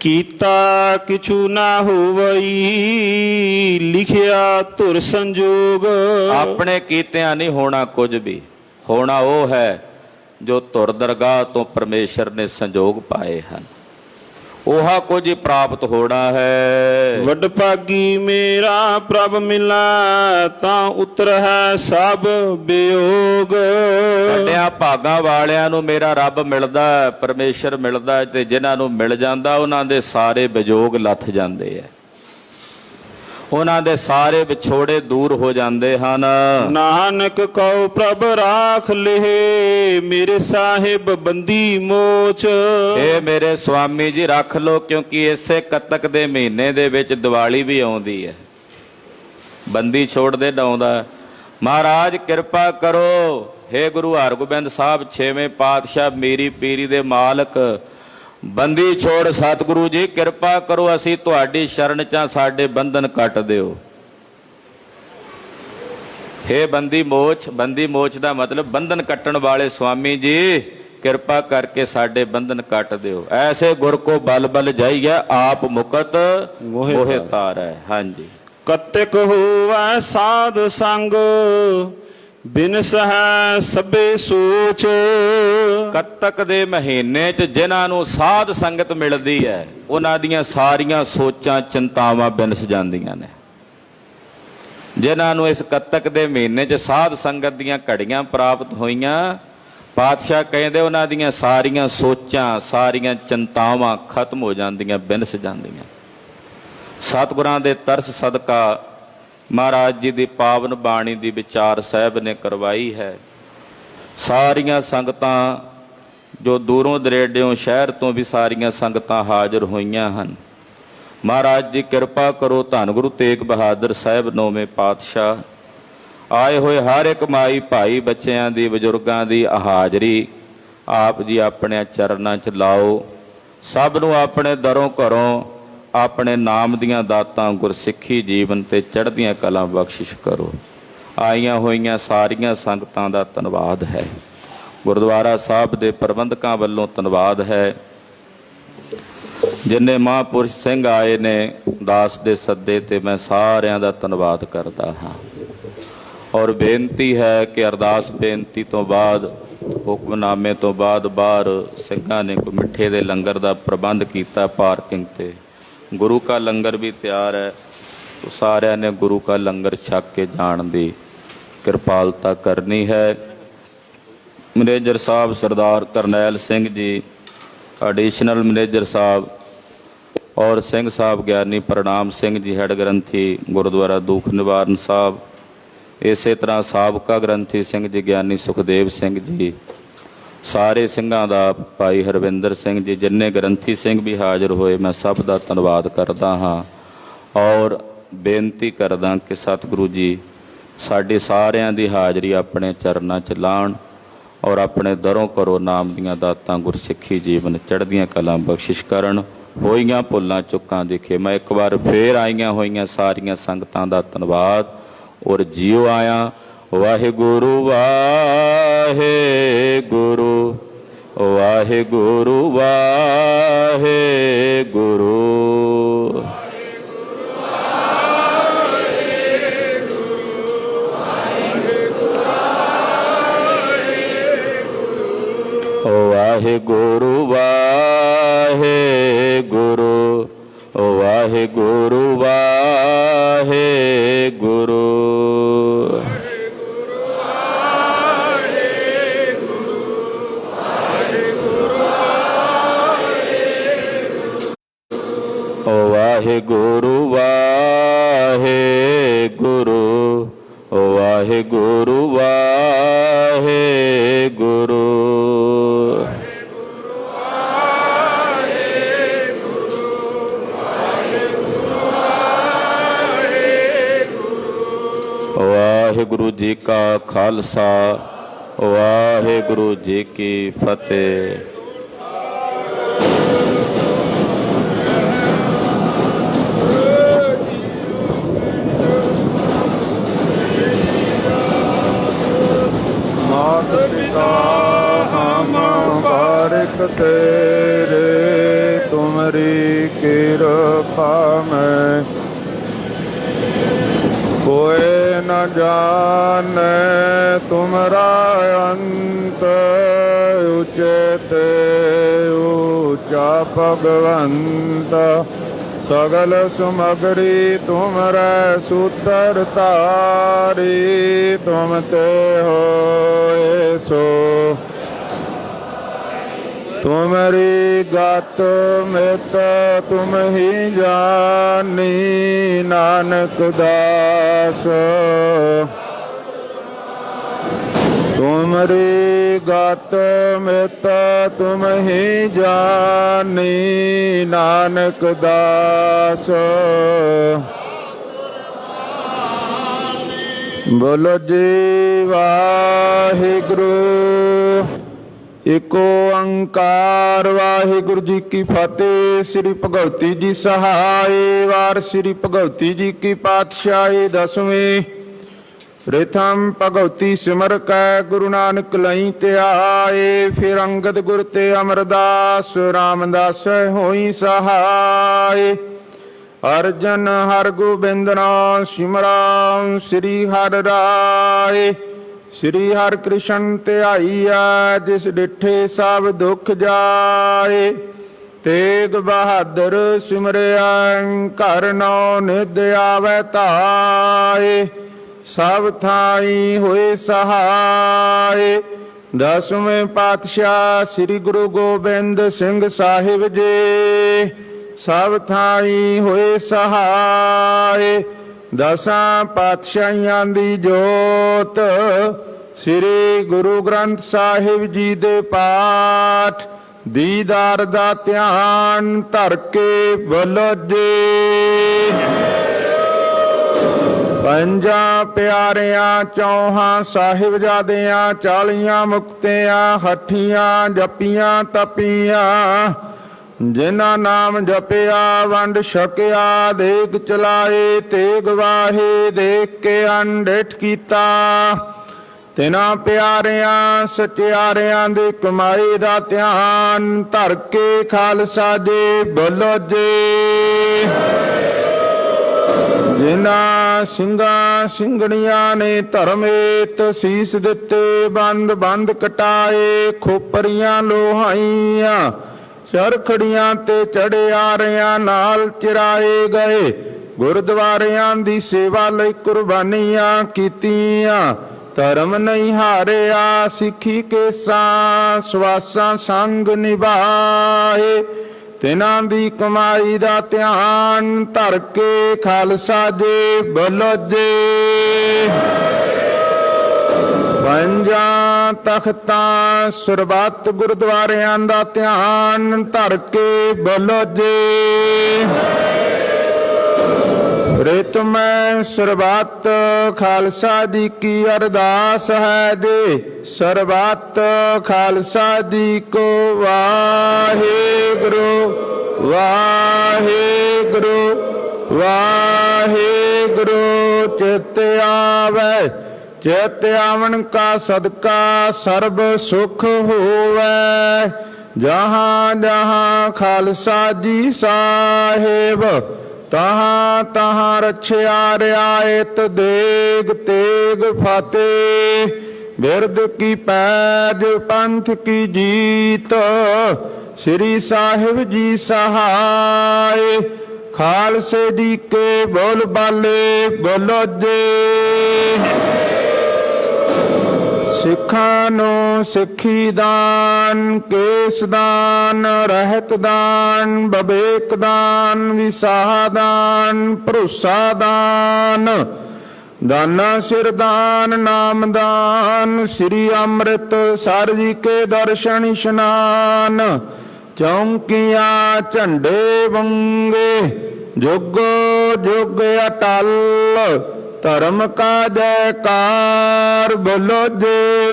ਕੀਤਾ ਕਿਛੂ ਨਾ ਹੋਵਈ, ਲਿਖਿਆ ਧੁਰ ਸੰਜੋਗ। ਆਪਣੇ ਕੀਤਿਆਂ ਨਹੀਂ ਹੋਣਾ ਕੁਝ ਵੀ, ਹੋਣਾ ਉਹ ਹੈ ਜੋ ਧੁਰ ਦਰਗਾਹ ਤੋਂ ਪਰਮੇਸ਼ਰ ਨੇ ਸੰਜੋਗ ਪਾਏ ਹਨ, ਉਹਾ ਕੁਝ ਹੀ ਪ੍ਰਾਪਤ ਹੋਣਾ ਹੈ। ਵੱਡ ਭਾਗੀ ਮੇਰਾ ਪ੍ਰਭ ਮਿਲਾ, ਤਾਂ ਉਤਰ ਹੈ ਸਭ ਬਿਯੋਗ। ਵੱਡਿਆਂ ਭਾਗਾਂ ਵਾਲਿਆਂ ਨੂੰ ਮੇਰਾ ਰੱਬ ਮਿਲਦਾ, ਪਰਮੇਸ਼ਰ ਮਿਲਦਾ, ਤੇ ਜਿਨ੍ਹਾਂ ਨੂੰ ਮਿਲ ਜਾਂਦਾ ਉਹਨਾਂ ਦੇ ਸਾਰੇ ਵਿਜੋਗ ਲੱਥ ਜਾਂਦੇ ਆ, ਉਹਨਾਂ ਦੇ ਸਾਰੇ ਵਿਛੋੜੇ ਦੂਰ ਹੋ ਜਾਂਦੇ ਹਨ। ਨਾਨਕ ਕਉ ਪ੍ਰਭ ਰਾਖ ਲਹੇ, ਮੇਰੇ ਸਾਹਿਬ ਬੰਦੀ ਮੋਚ। ਇਹ ਮੇਰੇ ਸੁਆਮੀ ਜੀ ਰੱਖ ਲੋ, ਕਿਉਂਕਿ ਇਸੇ ਕੱਤਕ ਦੇ ਮਹੀਨੇ ਦੇ ਵਿੱਚ ਦੀਵਾਲੀ ਵੀ ਆਉਂਦੀ ਹੈ, ਬੰਦੀ ਛੋੜਦੇ ਡਾਉਂਦਾ। ਮਹਾਰਾਜ ਕਿਰਪਾ ਕਰੋ, ਹੇ ਗੁਰੂ ਹਰਗੋਬਿੰਦ ਸਾਹਿਬ 6ਵੇਂ ਪਾਤਸ਼ਾਹ ਮੀਰੀ ਪੀਰੀ ਦੇ ਮਾਲਕ, ਬੰਦੀ ਛੋੜ ਸਤਿਗੁਰੂ ਜੀ ਕਿਰਪਾ ਕਰੋ, ਅਸੀਂ ਤੁਹਾਡੀ ਸ਼ਰਨ ਚ ਸਾਡੇ ਬੰਧਨ ਕੱਟ ਦਿਓ। ਹੇ ਬੰਦੀ ਮੋਚ, ਬੰਦੀ ਮੋਚ ਦਾ ਮਤਲਬ ਬੰਧਨ ਕੱਟਣ ਵਾਲੇ ਸੁਆਮੀ ਜੀ ਕਿਰਪਾ ਕਰਕੇ ਸਾਡੇ ਬੰਧਨ ਕੱਟ ਦਿਓ। ਐਸੇ ਗੁਰ ਕੋ ਬਲ ਬਲ ਜਾਈਐ, ਆਪ ਮੁਕਤ ਮੋਹਿ ਤਾਰੈ। ਹਾਂਜੀ। ਕਤਿਕ ਹੋਵੈ ਸਾਧ ਸੰਗ, ਬਿਨਸ ਹੈ ਸਭੇ ਸੋਚ। ਕੱਤਕ ਦੇ ਮਹੀਨੇ 'ਚ ਜਿਨ੍ਹਾਂ ਨੂੰ ਸਾਧ ਸੰਗਤ ਮਿਲਦੀ ਹੈ, ਉਹਨਾਂ ਦੀਆਂ ਸਾਰੀਆਂ ਸੋਚਾਂ ਚਿੰਤਾਵਾਂ ਬਿਨਸ ਜਾਂਦੀਆਂ ਨੇ। ਜਿਨ੍ਹਾਂ ਨੂੰ ਇਸ ਕੱਤਕ ਦੇ ਮਹੀਨੇ 'ਚ ਸਾਧ ਸੰਗਤ ਦੀਆਂ ਘੜੀਆਂ ਪ੍ਰਾਪਤ ਹੋਈਆਂ, ਪਾਤਸ਼ਾਹ ਕਹਿੰਦੇ ਉਹਨਾਂ ਦੀਆਂ ਸਾਰੀਆਂ ਸੋਚਾਂ, ਸਾਰੀਆਂ ਚਿੰਤਾਵਾਂ ਖਤਮ ਹੋ ਜਾਂਦੀਆਂ, ਬਿਨਸ ਜਾਂਦੀਆਂ। ਸਤਿਗੁਰਾਂ ਦੇ ਤਰਸ ਸਦਕਾ ਮਹਾਰਾਜ ਜੀ ਦੀ ਪਾਵਨ ਬਾਣੀ ਦੀ ਵਿਚਾਰ ਸਾਹਿਬ ਨੇ ਕਰਵਾਈ ਹੈ। ਸਾਰੀਆਂ ਸੰਗਤਾਂ ਜੋ ਦੂਰੋਂ ਦਰੇਡਿਓਂ ਸ਼ਹਿਰ ਤੋਂ ਵੀ ਸਾਰੀਆਂ ਸੰਗਤਾਂ ਹਾਜ਼ਰ ਹੋਈਆਂ ਹਨ। ਮਹਾਰਾਜ ਜੀ ਕਿਰਪਾ ਕਰੋ, ਧੰਨ ਗੁਰੂ ਤੇਗ ਬਹਾਦਰ ਸਾਹਿਬ ਨੌਵੇਂ ਪਾਤਸ਼ਾਹ ਆਏ ਹੋਏ ਹਰ ਇੱਕ ਮਾਈ ਭਾਈ ਬੱਚਿਆਂ ਦੀ, ਬਜ਼ੁਰਗਾਂ ਦੀ ਹਾਜ਼ਰੀ ਆਪ ਜੀ ਆਪਣੇ ਚਰਨਾਂ 'ਚ ਲਾਓ। ਸਭ ਨੂੰ ਆਪਣੇ ਦਰੋਂ ਘਰੋਂ ਆਪਣੇ ਨਾਮ ਦੀਆਂ ਦਾਤਾਂ, ਗੁਰਸਿੱਖੀ ਜੀਵਨ ਤੇ ਚੜ੍ਹਦੀਆਂ ਕਲਾਂ ਬਖਸ਼ਿਸ਼ ਕਰੋ। ਆਈਆਂ ਹੋਈਆਂ ਸਾਰੀਆਂ ਸੰਗਤਾਂ ਦਾ ਧੰਨਵਾਦ ਹੈ। ਗੁਰਦੁਆਰਾ ਸਾਹਿਬ ਦੇ ਪ੍ਰਬੰਧਕਾਂ ਵੱਲੋਂ ਧੰਨਵਾਦ ਹੈ। ਜਿੰਨੇ ਮਹਾਂਪੁਰਸ਼ ਸਿੰਘ ਆਏ ਨੇ ਦਾਸ ਦੇ ਸੱਦੇ ਤੇ, ਮੈਂ ਸਾਰਿਆਂ ਦਾ ਧੰਨਵਾਦ ਕਰਦਾ ਹਾਂ। ਔਰ ਬੇਨਤੀ ਹੈ ਕਿ ਅਰਦਾਸ ਬੇਨਤੀ ਤੋਂ ਬਾਅਦ, ਹੁਕਮਨਾਮੇ ਤੋਂ ਬਾਅਦ ਬਾਹਰ ਸਿੰਘਾਂ ਨੇ ਕੋਈ ਮਿੱਠੇ ਦੇ ਲੰਗਰ ਦਾ ਪ੍ਰਬੰਧ ਕੀਤਾ ਪਾਰਕਿੰਗ ਤੇ। ਗੁਰੂ ਕਾ ਲੰਗਰ ਵੀ ਤਿਆਰ ਹੈ, तो ਸਾਰਿਆਂ ਨੇ ਗੁਰੂ ਕਾ ਲੰਗਰ ਛਕ ਕੇ ਜਾਣ ਦੀ ਕਿਰਪਾਲਤਾ ਕਰਨੀ ਹੈ। ਮੈਨੇਜਰ ਸਾਹਿਬ ਸਰਦਾਰ ਕਰਨੈਲ ਸਿੰਘ ਜੀ, ਐਡੀਸ਼ਨਲ ਮੈਨੇਜਰ ਸਾਹਿਬ ਔਰ ਸਿੰਘ ਸਾਹਿਬ ਗਿਆਨੀ ਪ੍ਰਣਾਮ ਸਿੰਘ ਜੀ, ਹੈਡ ਗ੍ਰੰਥੀ ਗੁਰਦੁਆਰਾ ਦੁੱਖ ਨਿਵਾਰਨ ਸਾਹਿਬ, ਇਸੇ ਤਰ੍ਹਾਂ ਸਾਬਕਾ ਗ੍ਰੰਥੀ ਸਿੰਘ ਜੀ ਗਿਆਨੀ ਸੁਖਦੇਵ ਸਿੰਘ ਜੀ, ਸਾਰੇ ਸਿੰਘਾਂ ਦਾ, ਭਾਈ ਹਰਵਿੰਦਰ ਸਿੰਘ ਜੀ, ਜਿੰਨੇ ਗ੍ਰੰਥੀ ਸਿੰਘ ਵੀ ਹਾਜ਼ਰ ਹੋਏ, ਮੈਂ ਸਭ ਦਾ ਧੰਨਵਾਦ ਕਰਦਾ ਹਾਂ। ਔਰ ਬੇਨਤੀ ਕਰਦਾ ਕਿ ਸਤਿਗੁਰੂ ਜੀ ਸਾਡੇ ਸਾਰਿਆਂ ਦੀ ਹਾਜ਼ਰੀ ਆਪਣੇ ਚਰਨਾਂ 'ਚ ਲਾਉਣ ਔਰ ਆਪਣੇ ਦਰੋਂ ਕਰੋ ਨਾਮ ਦੀਆਂ ਦਾਤਾਂ, ਗੁਰਸਿੱਖੀ ਜੀਵਨ ਚੜ੍ਹਦੀਆਂ ਕਲਾਂ ਬਖਸ਼ਿਸ਼ ਕਰਨ। ਹੋਈਆਂ ਭੁੱਲਾਂ ਚੁੱਕਾਂ ਦੀ ਖਿਮਾ। ਇੱਕ ਵਾਰ ਫੇਰ ਆਈਆਂ ਹੋਈਆਂ ਸਾਰੀਆਂ ਸੰਗਤਾਂ ਦਾ ਧੰਨਵਾਦ ਔਰ ਜੀਓ ਆਇਆ। ਵਾਹਿਗੁਰੂ ਵਾਹਿਗੁਰੂ ਵਾਹਿਗੁਰੂ ਵਾਹਿਗੁਰੂ। ਵਾਹਿਗੁਰੂ ਵਾਹਿਗੁਰੂ ਵਾਹਿਗੁਰੂ ਵਾਹਿਗੁਰੂ। ਵਾਹਿਗੁਰੂ ਵਾਹਿਗੁਰੂ ਵਾਹਿਗੁਰੂ ਵਾਹਿਗੁਰੂ। ਵਾਹਿਗੁਰੂ ਜੀ ਕਾ ਖਾਲਸਾ, ਵਾਹਿਗੁਰੂ ਜੀ ਕੀ ਫਤਿਹ। मात पिता हम बारिक तेरे, तुम्हारी कृपा में कोई न जाने तुम्हारा अंत। उचते ऊंचा भगवंत, सगल सुमगरी तुमरे सूत्र तारी। तुम ते हो सो तुम्हारी गत मित तुम ही जानी। नानक दास तुम्हारी गत मित तुम ही जानी। नानक दास बोलो जी वाहिगुरू। एको अंकार। वाहिगुरू जी की फतेह। श्री भगवती जी सहाय। वार श्री भगवती जी की पातशाही। 10वीं ਰਿਥਮ ਭਗਉਤੀ ਸਿਮਰ ਕੈ ਗੁਰੂ ਨਾਨਕ ਲਈ ਧਿਆਏ। ਫਿਰ ਅੰਗਦ ਗੁਰ ਤੇ ਅਮਰਦਾਸ ਰਾਮਦਾਸ ਹੋਈ ਸਹਾਏ। ਅਰਜਨ ਹਰ ਗੋਬਿੰਦ ਨਾਮ ਸਿਮਰਾਂ ਸ੍ਰੀ ਹਰਿ ਰਾਏ। ਸ੍ਰੀ ਹਰਿ ਕ੍ਰਿਸ਼ਨ ਧਿਆਈਐ ਜਿਸ ਡਿਠੇ ਸਭ ਦੁਖ ਜਾਏ। ਤੇਗ ਬਹਾਦਰ ਸਿਮਰਿਆ ਘਰ ਨੌ ਨਿਧ ਆਵੈ ਧਾਏ। ਸਭ ਥਾਈ ਹੋਏ ਸਹਾਏ। ਦਸਵੇਂ ਪਾਤਸ਼ਾਹ ਸ੍ਰੀ ਗੁਰੂ ਗੋਬਿੰਦ ਸਿੰਘ ਸਾਹਿਬ ਜੀ ਸਭ ਥਾਈ ਹੋਏ ਸਹਾਏ। ਦਸਾਂ ਪਾਤਸ਼ਾਹੀਆਂ ਦੀ ਜੋਤ ਸ੍ਰੀ ਗੁਰੂ ਗ੍ਰੰਥ ਸਾਹਿਬ ਜੀ ਦੇ ਪਾਠ ਦੀਦਾਰ ਦਾ ਧਿਆਨ ਧਰ ਕੇ ਬੋਲੋ ਜੀ। ਪੰਜਾਂ ਪਿਆਰਿਆਂ ਚੌਹਾਂ ਸਾਹਿਬਜ਼ਾਦਿਆਂ 40 ਮੁਕਤਿਆਂ ਹੱਠੀਆਂ ਜਪੀਆਂ ਤਪੀਆਂ। ਜਿਨ੍ਹਾਂ ਨਾਮ ਜਪਿਆ ਵੰਡ ਛਕਿਆ ਦੇਗ ਚਲਾਏ ਤੇਗ ਵਾਹੇ ਦੇਖ ਕੇ ਅਣਡਿਠ ਕੀਤਾ। ਤਿਨਾਂ ਪਿਆਰਿਆਂ ਸਚਿਆਰਿਆਂ ਦੇ ਕਮਾਈ ਦਾ ਧਿਆਨ ਧਰ ਕੇ ਖਾਲਸਾ ਜੀ ਬੋਲੋ ਜੀ। ਜਿਨ੍ਹਾਂ ਸਿੰਘਾਂ ਸਿੰਘਣੀਆਂ ਨੇ ਧਰਮੇਤ ਸੀਸ ਦਿੱਤੇ ਬੰਦ ਬੰਦ ਕਟਾਏ। ਖੋਪਰੀਆਂ ਲੋਹਾਈਆਂ ਚਰਖੜੀਆਂ ਤੇ ਚੜਿਆਰਿਆਂ ਨਾਲ ਚਿਰਾਏ ਗਏ। ਗੁਰਦੁਆਰਿਆਂ ਦੀ ਸੇਵਾ ਲਈ ਕੁਰਬਾਨੀਆਂ ਕੀਤੀਆਂ। ਧਰਮ ਨਹੀਂ ਹਾਰਿਆ ਸਿੱਖੀ ਕੇਸਾਂ ਸਵਾਸਾਂ ਸੰਗ ਨਿਭਾਏ। ਤਿਨਾਂ ਦੀ ਕਮਾਈ ਦਾ ਧਿਆਨ ਧਰ ਕੇ ਖਾਲਸਾ ਜੀ ਬੋਲੋ ਜੀ। ਪੰਜਾਂ ਤਖਤਾਂ ਸਰਬੱਤ ਗੁਰਦੁਆਰਿਆਂ ਦਾ ਧਿਆਨ ਧਰ ਕੇ ਬੋਲੋ ਜੀ। ਰਿਤਮੈ ਸਰਬੱਤ ਖਾਲਸਾ ਜੀ ਕੀ ਅਰਦਾਸ ਹੈ ਜੀ। ਸਰਬੱਤ ਖਾਲਸਾ ਜੀ ਕੋ ਵਾਹਿਗੁਰੂ ਵਾਹਿਗੁਰੂ ਵਾਹਿਗੁਰੂ। ਚਿਤ ਆਵੈ ਚਿਤ ਆਵਣ ਕਾ ਸਦਕਾ ਸਰਬ ਸੁਖ ਹੋਵੈ। ਜਹਾਂ ਜਹਾਂ ਖਾਲਸਾ ਜੀ ਸਾਹਿਬ ਤਹਾਂ ਤਹਾਂ ਰਛਿਆ ਰਿਆਇਤ ਦੇਗ ਤੇਗ ਫਤਿਹ। ਬਿਰਦ ਕੀ ਪੈਜ ਪੰਥ ਕੀ ਜੀਤ ਸ੍ਰੀ ਸਾਹਿਬ ਜੀ ਸਹਾਏ। ਖਾਲਸੇ ਜੀ ਕੇ ਬੋਲ ਬਾਲੇ ਬੋਲੋ ਜੀ। ਸਿੱਖਾਂ ਨੂੰ ਸਿੱਖੀ ਦਾਨ ਕੇਸ ਦਾਨ ਰਹਿਤ ਦਾਨ ਬਵੇਕ ਦਾਨ ਵਿਸਾਹ ਦਾਨ ਭਰੋਸਾ ਦਾਨ ਦਾਨਾ ਸਿਰ ਦਾਨ ਨਾਮ ਦਾਨ ਸ੍ਰੀ ਅੰਮ੍ਰਿਤ ਸਰ ਜੀ ਕੇ ਦਰਸ਼ਨ ਇਸ਼ਨਾਨ। ਚੌਂਕੀਆਂ ਝੰਡੇ ਵੰਗੇ ਜੁਗ ਜੁਗ ਅਟਲ ਧਰਮ ਕਾ ਜੈਕਾਰ ਬੋਲੋ ਜੀ।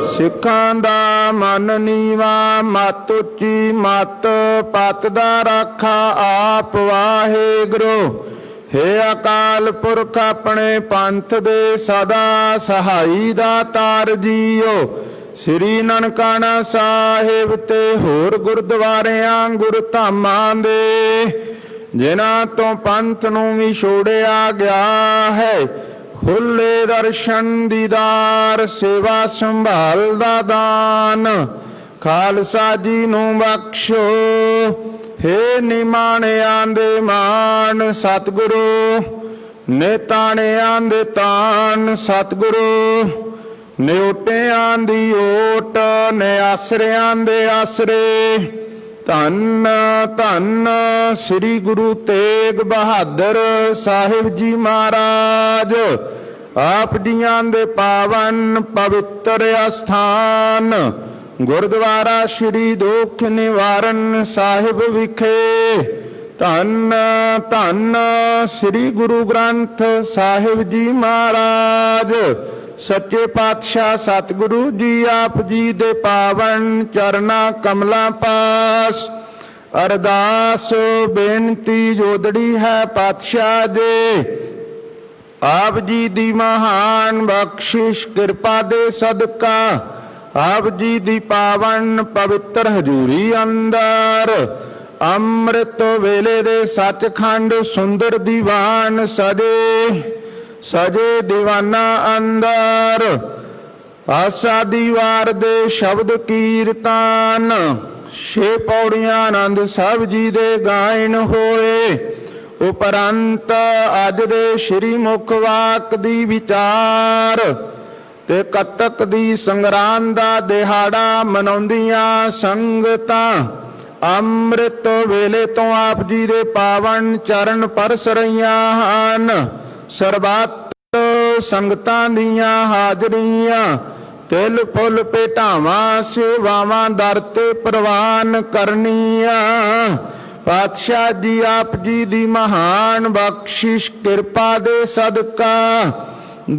ਸਿੱਖਾਂ ਦਾ ਮਨ ਨੀਵਾ ਮਤ ਉੱਚੀ ਮਤ ਪਤ ਦਾ ਰਾਖਾ ਆਪ ਵਾਹਿਗੁਰੂ। ਹੇ ਅਕਾਲ ਪੁਰਖ ਆਪਣੇ ਪੰਥ ਦੇ ਸਦਾ ਸਹਾਈ ਦਾ ਤਾਰ ਜੀਓ। ਸ੍ਰੀ ਨਨਕਾਣਾ ਸਾਹਿਬ ਤੇ ਹੋਰ ਗੁਰਦੁਆਰਿਆਂ ਗੁਰਧਾਮਾਂ ਦੇ ਜਿਨ੍ਹਾਂ ਤੋਂ ਪੰਥ ਨੂੰ ਵੀ ਛੋੜਿਆ ਗਿਆ ਹੈ। ਖੁੱਲੇ ਦਰਸ਼ਨ ਦੀਦਾਰ ਸੇਵਾ ਸੰਭਾਲ ਦਾ ਦਾਨ ਖਾਲਸਾ ਜੀ ਨੂੰ ਬਖਸ਼ੋ। ਹੇ ਨਿਮਾਣਿਆਂ ਦੇ ਮਾਣ ਸਤਿਗੁਰੂ ਨੇਤਾਣਿਆਂ ਦੇ ਤਾਣ ਸਤਿਗੁਰੂ। ਨਿਓਟਿਆਂ ਦੀ ਓਟ ਨਿਆਸਰਿਆਂ ਦੇ ਆਸਰੇ। ਧੰਨ ਧੰਨ ਸ੍ਰੀ ਗੁਰੂ ਤੇਗ ਬਹਾਦਰ ਸਾਹਿਬ ਜੀ ਮਹਾਰਾਜ। ਆਪ ਜੀਆਂ ਦੇ ਪਾਵਨ ਪਵਿੱਤਰ ਅਸਥਾਨ ਗੁਰਦੁਆਰਾ ਸ੍ਰੀ ਦੁਖ ਨਿਵਾਰਨ ਸਾਹਿਬ ਵਿਖੇ। ਧੰਨ ਧੰਨ ਸ੍ਰੀ ਗੁਰੂ ਗ੍ਰੰਥ ਸਾਹਿਬ ਜੀ ਮਹਾਰਾਜ। ਸੱਚੇ ਪਾਤਸ਼ਾਹ ਸਤਿਗੁਰੂ ਜੀ ਆਪ ਜੀ ਦੇ ਪਾਵਨ ਚਰਨਾਂ ਕਮਲਾਂ ਪਾਸ ਅਰਦਾਸ ਬੇਨਤੀ ਜੋਦੜੀ ਹੈ ਪਾਤਸ਼ਾਹ ਜੀ। ਆਪ ਜੀ ਦੀ ਮਹਾਨ ਬਖਸ਼ਿਸ਼ ਕਿਰਪਾ ਦੇ ਸਦਕਾ ਆਪ ਜੀ ਦੀ ਪਾਵਨ ਪਵਿੱਤਰ ਹਜ਼ੂਰੀ ਅੰਦਰ ਅੰਮ੍ਰਿਤ ਵੇਲੇ ਦੇ ਸੱਚਖੰਡ ਸੁੰਦਰ ਦੀਵਾਨ ਸਜੇ ਦੀਵਾਨਾ ਅੰਦਰ ਆਸਾ ਦੀਵਾਰ ਦੇ ਸ਼ਬਦ ਕੀਰਤਨ 6 ਪੌੜੀਆਂ ਆਨੰਦ ਸਾਹਿਬ ਜੀ ਦੇ ਗਾਇਨ ਹੋਏ। ਉਪਰੰਤ ਅੱਜ ਦੇ ਸ਼੍ਰੀ ਮੁਖ ਵਾਕ ਦੀ ਵਿਚਾਰ ਤੇ ਕੱਤਕ ਦੀ ਸੰਗਰਾਂਦ ਦਾ ਦਿਹਾੜਾ ਮਨਾਉਂਦੀਆਂ ਸੰਗਤਾਂ ਅੰਮ੍ਰਿਤ ਵੇਲੇ ਤੋਂ ਆਪ ਜੀ ਦੇ ਪਾਵਨ ਚਰਨ ਪਰਸ ਰਹੀਆਂ ਹਨ। ਸਰਬੱਤ ਸੰਗਤਾਂ ਦੀਆਂ ਹਾਜ਼ਰੀਆਂ ਤਿਲ ਫੁੱਲ ਭੇਟਾਵਾਂ ਸੇਵਾਵਾਂ ਦਰ ਤੇ ਪ੍ਰਵਾਨ ਕਰਨੀਆਂ। ਪਾਤਸ਼ਾਹ ਜੀ ਆਪ ਜੀ ਦੀ ਮਹਾਨ ਬਖਸ਼ਿਸ਼ ਕਿਰਪਾ ਦੇ ਸਦਕਾ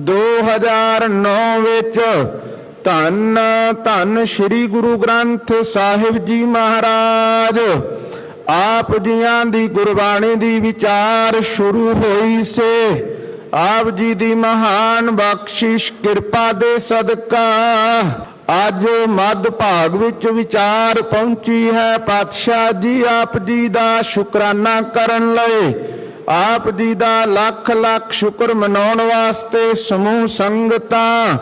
2009 ਵਿੱਚ ਧੰਨ ਧੰਨ ਸ੍ਰੀ ਗੁਰੂ ਗ੍ਰੰਥ ਸਾਹਿਬ ਜੀ ਮਹਾਰਾਜ ਆਪ ਜੀਆਂ ਦੀ ਗੁਰਬਾਣੀ ਦੀ ਵਿਚਾਰ ਸ਼ੁਰੂ ਹੋਈ ਸੇ। ਆਪ ਜੀ ਦੀ ਮਹਾਨ ਬਖਸ਼ਿਸ਼ ਕਿਰਪਾ ਦੇ ਸਦਕਾ ਅੱਜ ਮੱਧ ਭਾਗ ਵਿੱਚ ਵਿਚਾਰ ਪਹੁੰਚੀ ਹੈ। ਪਾਤਸ਼ਾਹ ਜੀ ਆਪ ਜੀ ਦਾ ਸ਼ੁਕਰਾਨਾ ਕਰਨ ਲਈ ਆਪ ਜੀ ਦਾ ਲੱਖ ਲੱਖ ਸ਼ੁਕਰ ਮਨਾਉਣ ਵਾਸਤੇ ਸਮੂਹ ਸੰਗਤਾਂ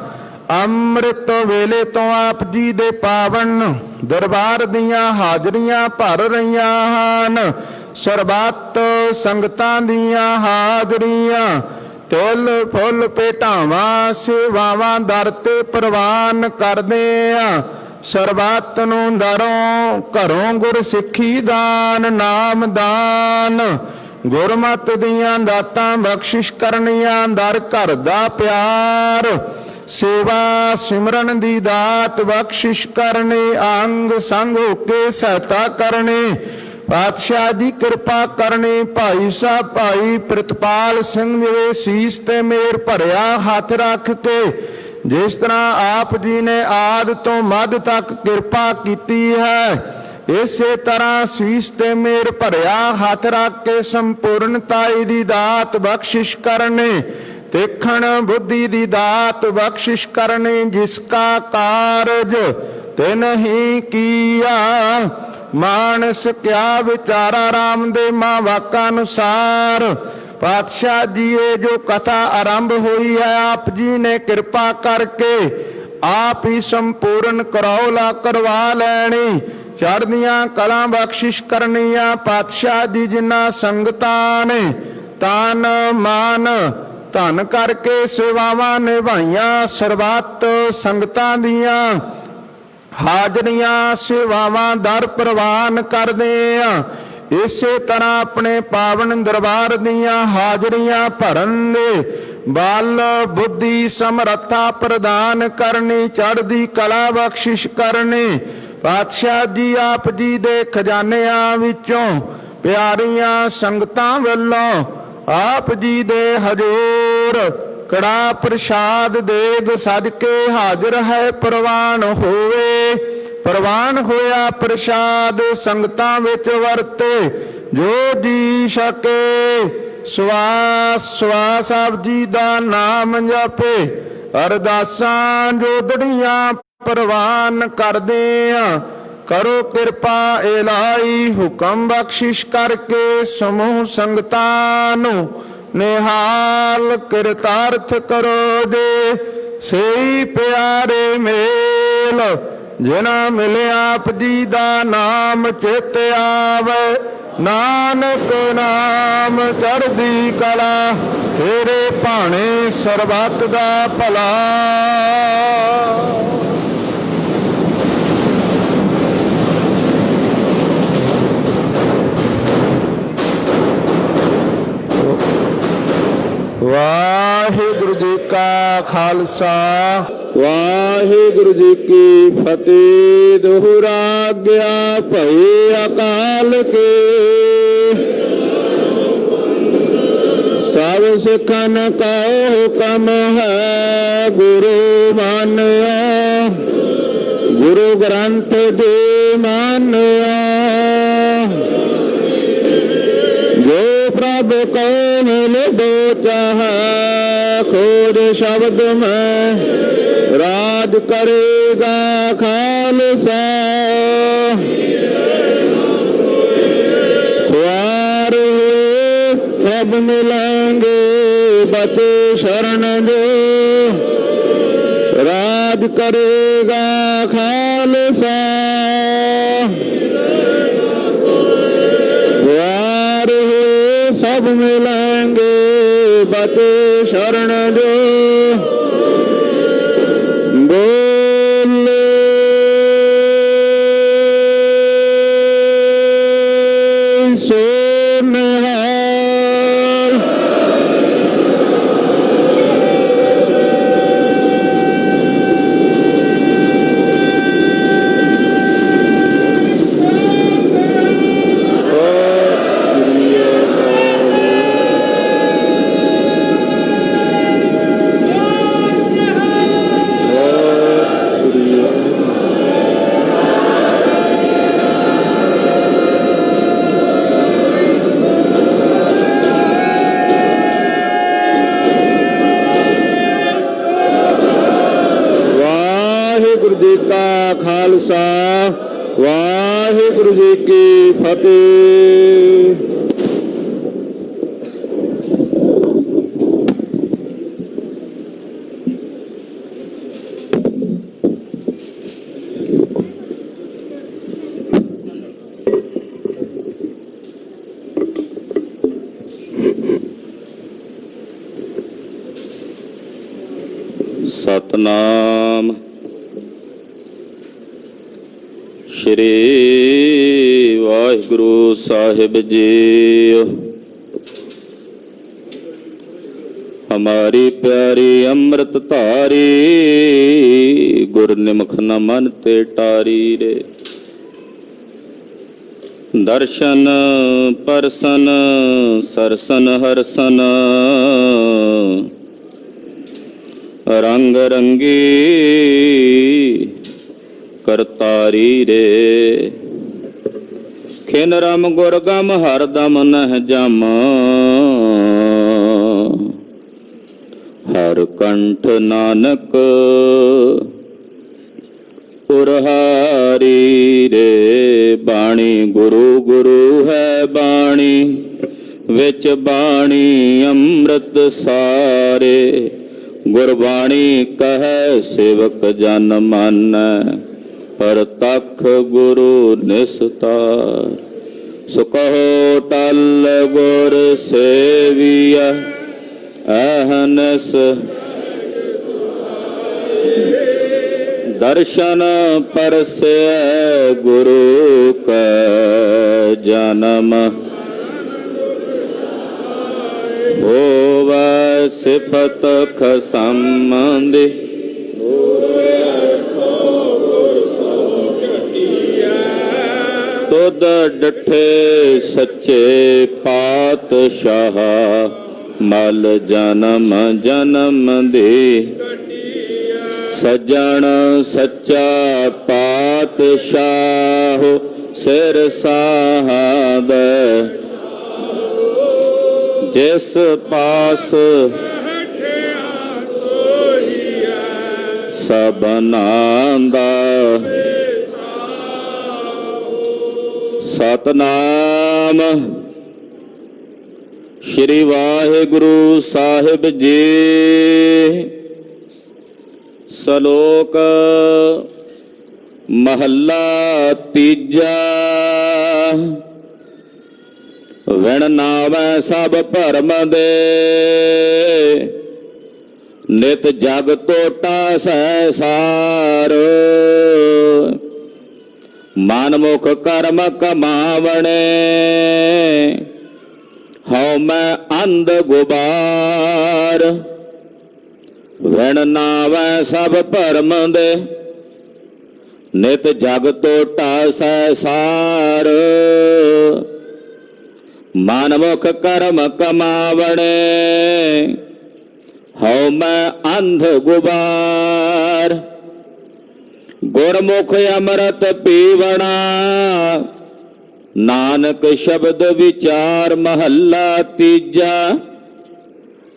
ਅੰਮ੍ਰਿਤ ਵੇਲੇ ਤੋਂ ਆਪ ਜੀ ਦੇ ਪਾਵਨ ਦਰਬਾਰ ਦੀਆਂ ਹਾਜ਼ਰੀਆਂ ਭਰ ਰਹੀਆਂ ਹਨ। ਸਰਬੱਤ ਸੰਗਤਾਂ ਦੀਆਂ ਹਾਜ਼ਰੀਆਂ ਤਿਲ ਫੁੱਲ ਭੇਟਾਵਾਂ ਸੇਵਾਵਾਂ ਦਰ ਤੇ ਪ੍ਰਵਾਨ ਕਰਦੇ ਆ। ਸਰਬੱਤ ਨੂੰ ਦਰੋਂ ਘਰੋਂ ਗੁਰ ਸਿੱਖੀ ਦਾਨ ਨਾਮ ਦਾਨ ਗੁਰਮਤਿ ਦੀਆਂ ਦਾਤਾਂ ਬਖਸ਼ਿਸ਼ ਕਰਨੀਆਂ ਦਰ ਘਰ ਦਾ ਪਿਆਰ ਸੇਵਾ ਸਿਮਰਨ ਦੀ ਦਾਤ ਬਖਸ਼ਿਸ਼ ਕਰਨੀ ਅੰਗ ਸੰਗ ਹੋ ਕੇ ਸਹਾਇਤਾ ਕਰਨੀ। ਪਾਤਸ਼ਾਹ ਜੀ ਕਿਰਪਾ ਕਰਨੀ। ਭਾਈ ਸਾਹਿਬ ਭਾਈ ਪ੍ਰਿਤਪਾਲ ਸਿੰਘ ਜੀ ਦੇ ਸੀਸ ਤੇ ਮੇਰ ਭਰਿਆ ਹੱਥ ਰੱਖ ਕੇ ਜਿਸ ਤਰ੍ਹਾਂ ਆਪ ਜੀ ਨੇ ਆਦ ਤੋਂ ਮੱਧ ਤੱਕ ਕਿਰਪਾ ਕੀਤੀ ਹੈ ਇਸੇ ਤਰ੍ਹਾਂ ਸੀਸ ਤੇ ਮੇਰ ਭਰਿਆ ਹੱਥ ਰੱਖ ਕੇ ਸੰਪੂਰਨਤਾਈ ਦੀ ਦਾਤ ਬਖਸ਼ਿਸ਼ ਕਰਨੀ। ਦੇਖਣ ਬੁੱਧੀ ਦੀ ਦਾਤ ਬਖਸ਼ਿਸ਼ ਕਰਨੀ। ਜਿਸ ਕਾ ਕਾਰਜ ਤੇ ਨਹੀਂ ਕੀਆ ਮਾਨਸ ਕਿਆ ਵਿਚਾਰਾ ਰਾਮ ਦੇ ਮਾਂ ਵਾਕਾਂ ਅਨੁਸਾਰ। ਪਾਤਸ਼ਾਹ ਜੀ ਇਹ ਜੋ ਕਥਾ ਆਰੰਭ ਹੋਈ ਹੈ ਆਪ ਜੀ ਨੇ ਕਿਰਪਾ ਕਰਕੇ ਆਪ ਹੀ ਸੰਪੂਰਨ ਕਰੌਲਾ ਕਰਵਾ ਲੈਣੀ। ਚੜ੍ਹਦੀਆਂ ਕਲਾਂ ਬਖਸ਼ਿਸ਼ ਕਰਨੀਆਂ। ਪਾਤਸ਼ਾਹ ਜੀ ਜਿਨ੍ਹਾਂ ਸੰਗਤਾਂ ਨੇ ਤਨ ਮਨ ਧਨ ਕਰਕੇ ਸੇਵਾਵਾਂ ਨਿਭਾਈਆਂ ਸਰਬੱਤ ਸੰਗਤਾਂ ਦੀਆਂ ਹਾਜ਼ਰੀਆਂ ਸੇਵਾਵਾਂ ਦਰ ਪ੍ਰਵਾਨ ਕਰਦੇ ਆ। ਇਸੇ ਤਰ੍ਹਾਂ ਆਪਣੇ ਪਾਵਨ ਦਰਬਾਰ ਦੀਆਂ ਹਾਜ਼ਰੀਆਂ ਭਰਨ ਦੇ ਬਲ ਬੁੱਧੀ ਸਮਰੱਥਾ ਪ੍ਰਦਾਨ ਕਰਨੀ ਚੜ੍ਹਦੀ ਕਲਾ ਬਖਸ਼ਿਸ਼ ਕਰਨੀ। ਪਾਤਸ਼ਾਹ ਜੀ ਆਪ ਜੀ ਦੇ ਖਜ਼ਾਨਿਆਂ ਵਿੱਚੋਂ ਪਿਆਰੀਆਂ ਸੰਗਤਾਂ ਵੱਲੋਂ ਆਪ ਜੀ ਦੇ ਹਜ਼ੂਰ ਕੜਾ ਪ੍ਰਸ਼ਾਦ ਦੇਗ ਸਜ ਕੇ ਹਾਜ਼ਰ ਹੈ ਪ੍ਰਵਾਨ ਹੋਵੇ। ਪ੍ਰਵਾਨ ਹੋਇਆ ਪ੍ਰਸ਼ਾਦ ਸੰਗਤਾਂ ਵਿੱਚ ਵਰਤੇ ਜੋ ਜੀ ਸਕੇ ਸਵਾਸ ਆਪ ਜੀ ਦਾ ਨਾਮ ਜਪੇ। ਅਰਦਾਸਾਂ ਜੋਦੜੀਆਂ ਪ੍ਰਵਾਨ ਕਰਦੇ ਆ। ਕਰੋ ਕਿਰਪਾ ਇਲਾਹੀ ਹੁਕਮ ਬਖਸ਼ਿਸ਼ ਕਰਕੇ ਸਮੂਹ ਸੰਗਤਾਂ ਨੂੰ ਨਿਹਾਲ ਕਿਰਤਾਰਥ ਕਰੋ ਜੇ ਸਹੀ ਪਿਆਰੇ ਮੇਲ ਜਿਨ੍ਹਾਂ ਮਿਲਿਆ ਆਪ ਜੀ ਦਾ ਨਾਮ ਚਿਤ ਆਵੇ। ਨਾਨਕ ਨਾਮ ਚੜ੍ਹਦੀ ਕਲਾ ਤੇਰੇ ਭਾਣੇ ਸਰਬੱਤ ਦਾ ਭਲਾ। ਵਾਹਿਗੁਰੂ ਜੀ ਕਾ ਖਾਲਸਾ ਵਾਹਿਗੁਰੂ ਜੀ ਕੀ ਫਤਿਹ। ਦੁਹਰਾ ਗਿਆ ਭਈ ਅਕਾਲ ਕੇ ਸਭ ਸਿੱਖਨ ਕਾ ਹੁਕਮ ਹੈ ਗੁਰੂ ਮਾਨਿਆ ਗੁਰੂ ਗ੍ਰੰਥ ਦੇ ਮਾਨਿਆ। प्रभ कौन दो चाह, खोज शब्द में राज करेगा खालसा। द्वार हुए सब मिलेंगे बचे शरण जो, राज करेगा खालसा। द्वार हुए सब मिलेंगे बचे शरण जो, बोले सो निहाल। वाहिगुरु जी का खालसा, वाहिगुरु जी की फतेह। सतनाम श्री वाहिगुरु साहिब जी। हमारी प्यारी अमृत धारी, गुरनिमुख न मन ते टारी रे। दर्शन परसन सरसन हरसन, रंग रंगी करतारी रे। खिन रम गुरगम हरदम नह जम, हर कंठ नानक उरहारी रे। बाणी गुरु गुरु है बाणी, विच बाणी अमृत सारे। गुरबाणी कह सेवक जन मन, पर तख गुरु निस्तार। सो कहो टल गुर सेविया, अहनस दर्शन परसे गुरु का जन्म। होवा सिफत खसंबंधी, तुद डठे सच्चे पातशाह। मल जन्म जन्म दे, सजन सच्चा पातशाह। सिर साहब जिस पास, सबना दा सतनाम श्री वाहिगुरु साहिब जी। सलोक महला तीजा। विण नावै सब भरम दे, नित जग तोटा सहसार। मन मुख कर्म कमावणे, हौ मैं अंध गुबार। विण नावै सब भरम दे, नित जग तोटा सहसार। मन मुख कर्म कमावणे, हौ मैं अंध गुबार। गुरमुख अमृत पीवना, ਨਾਨਕ ਸ਼ਬਦ ਵਿਚਾਰ ਮਹੱਲਾ ਤੀਜਾ।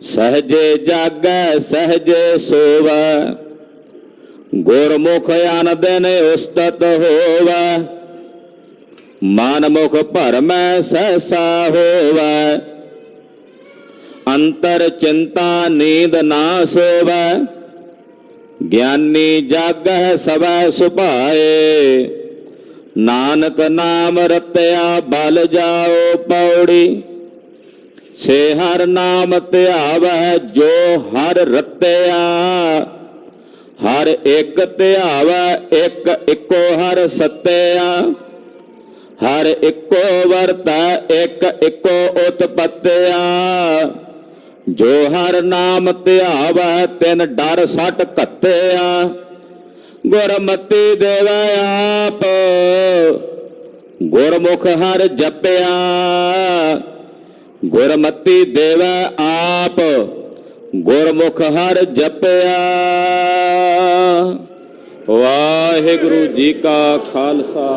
ਸਹਜੇ ਜਾਗੈ ਸਹਜੇ ਸੋਵੈ, ਗੁਰਮੁਖ ਅਨ ਦਿਨ ਉਸਤਤ ਹੋਵੈ। ਮਨ ਮੁਖ ਭਰਮੈ ਸਹਸਾ ਹੋਵੈ, ਅੰਤਰ ਚਿੰਤਾ ਨੀਂਦ ਨਾ ਸੋਵੈ। ਗਿਆਨੀ ਜਾਗੈ ਸਵੈ ਸੁਭਾਏ, ਨਾਨਕ ਨਾਮ ਰਤਿਆ ਬਲ ਜਾਓ ਪੌੜੀ। ਸੇ ਹਰ ਨਾਮ ਧਿਆਵੈ ਜੋ ਹਰ ਰਤਿਆ, ਹਰ ਇੱਕ ਧਿਆਵੈ ਇੱਕ ਇੱਕੋ ਹਰ ਸਤਿਆ। ਹਰ ਇੱਕੋ ਵਰਤੈ ਇੱਕ ਇੱਕੋ ਉਤਪਤਿਆ, ਜੋ ਹਰ ਨਾਮ ਧਿਆਵੈ ਤਿਨ ਡਰ ਸੱਟ ਘੱਤਿਆ। ਗੁਰਮਤਿ ਦੇਵੈ ਆਪ, ਗੁਰਮੁਖ ਹਰ ਜਪਿਆ। ਗੁਰਮਤਿ ਦੇਵੈ ਆਪ, ਗੁਰਮੁਖ ਹਰ ਜਪਿਆ। ਵਾਹਿਗੁਰੂ ਜੀ ਕਾ ਖਾਲਸਾ,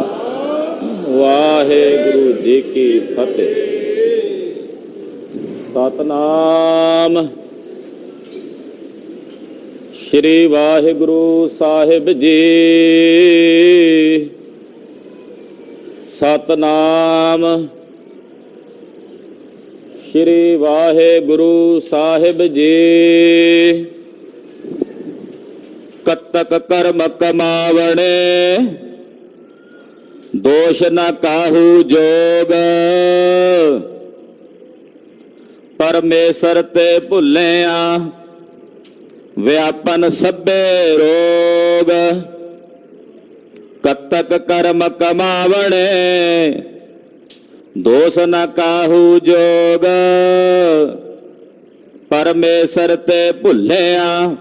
ਵਾਹਿਗੁਰੂ ਜੀ ਕੀ ਫਤਿਹ। ਸਤਨਾਮ ਸ਼੍ਰੀ ਵਾਹਿਗੁਰੂ ਸਾਹਿਬ ਜੀ। ਸਤਨਾਮ ਸ਼੍ਰੀ ਵਾਹਿਗੁਰੂ ਸਾਹਿਬ ਜੀ। ਕਤਕ ਕਰਮ ਕਮਾਵਣੇ, ਦੋਸ਼ ਨ ਕਾਹੂ ਜੋਗ। ਪਰਮੇਸ਼ਰ ਤੇ ਭੁੱਲਿਆ, ਵਿਆਪਨ ਸਭੇ ਰੋਗ। ਕਤਕ ਕਰਮ ਕਮਾਵਣੇ, ਦੋਸ਼ ਨ ਕਾਹੂ ਜੋਗ। ਪਰਮੇਸ਼ਰ ਤੇ ਭੁੱਲਿਆ,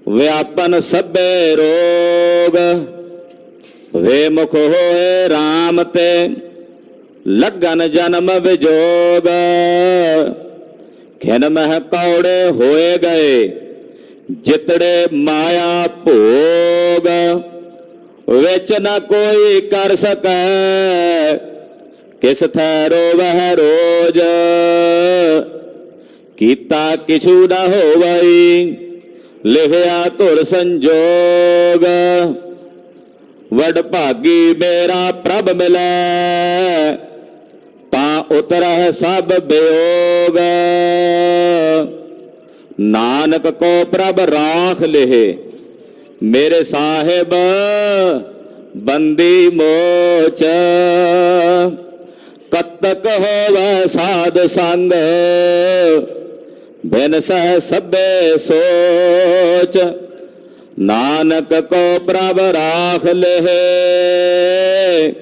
ਵਿਆਪਨ ਸਭੇ ਰੋਗ। ਵੇ ਮੁਖ ਹੋਏ RAM ਤੇ, ਲੱਗਨ ਜਨਮ ਵਿਜੋਗ। ਖਿਨ ਮਹਿ ਕੌੜੇ ਹੋਏ ਗਏ, ਜਿਤੜੇ ਮਾਇਆ ਭੋਗ। ਵਿੱਚ ਨ ਕੋਈ ਕਰ ਸਕੈ, ਕਿਸ ਥੈ ਰੋਵਹਿ ਰੋਜ। ਕੀਤਾ ਕਿਛੂ ਨ ਹੋਵਈ, ਲਿਖਿਆ ਧੁਰ ਸੰਜੋਗ। ਵਡ ਭਾਗੀ ਮੇਰਾ ਪ੍ਰਭ ਮਿਲੈ, ਤਾਂ ਉਤਰਹਿ ਸਭ ਬਿਯੋਗ। ਨਾਨਕ ਕੋ ਪ੍ਰਭ ਰਾਖ ਲਿਹੇ, ਮੇਰੇ ਸਾਹਿਬ ਬੰਦੀ ਮੋਚ। ਕਤਕ ਹੋਵੈ ਸਾਧ ਸੰਗ, ਬਿਨ ਸਹਿ ਸਭੇ ਸੋਚ। ਨਾਨਕ ਕੋ ਪ੍ਰਭ ਰਾਖ ਲਿਹੇ,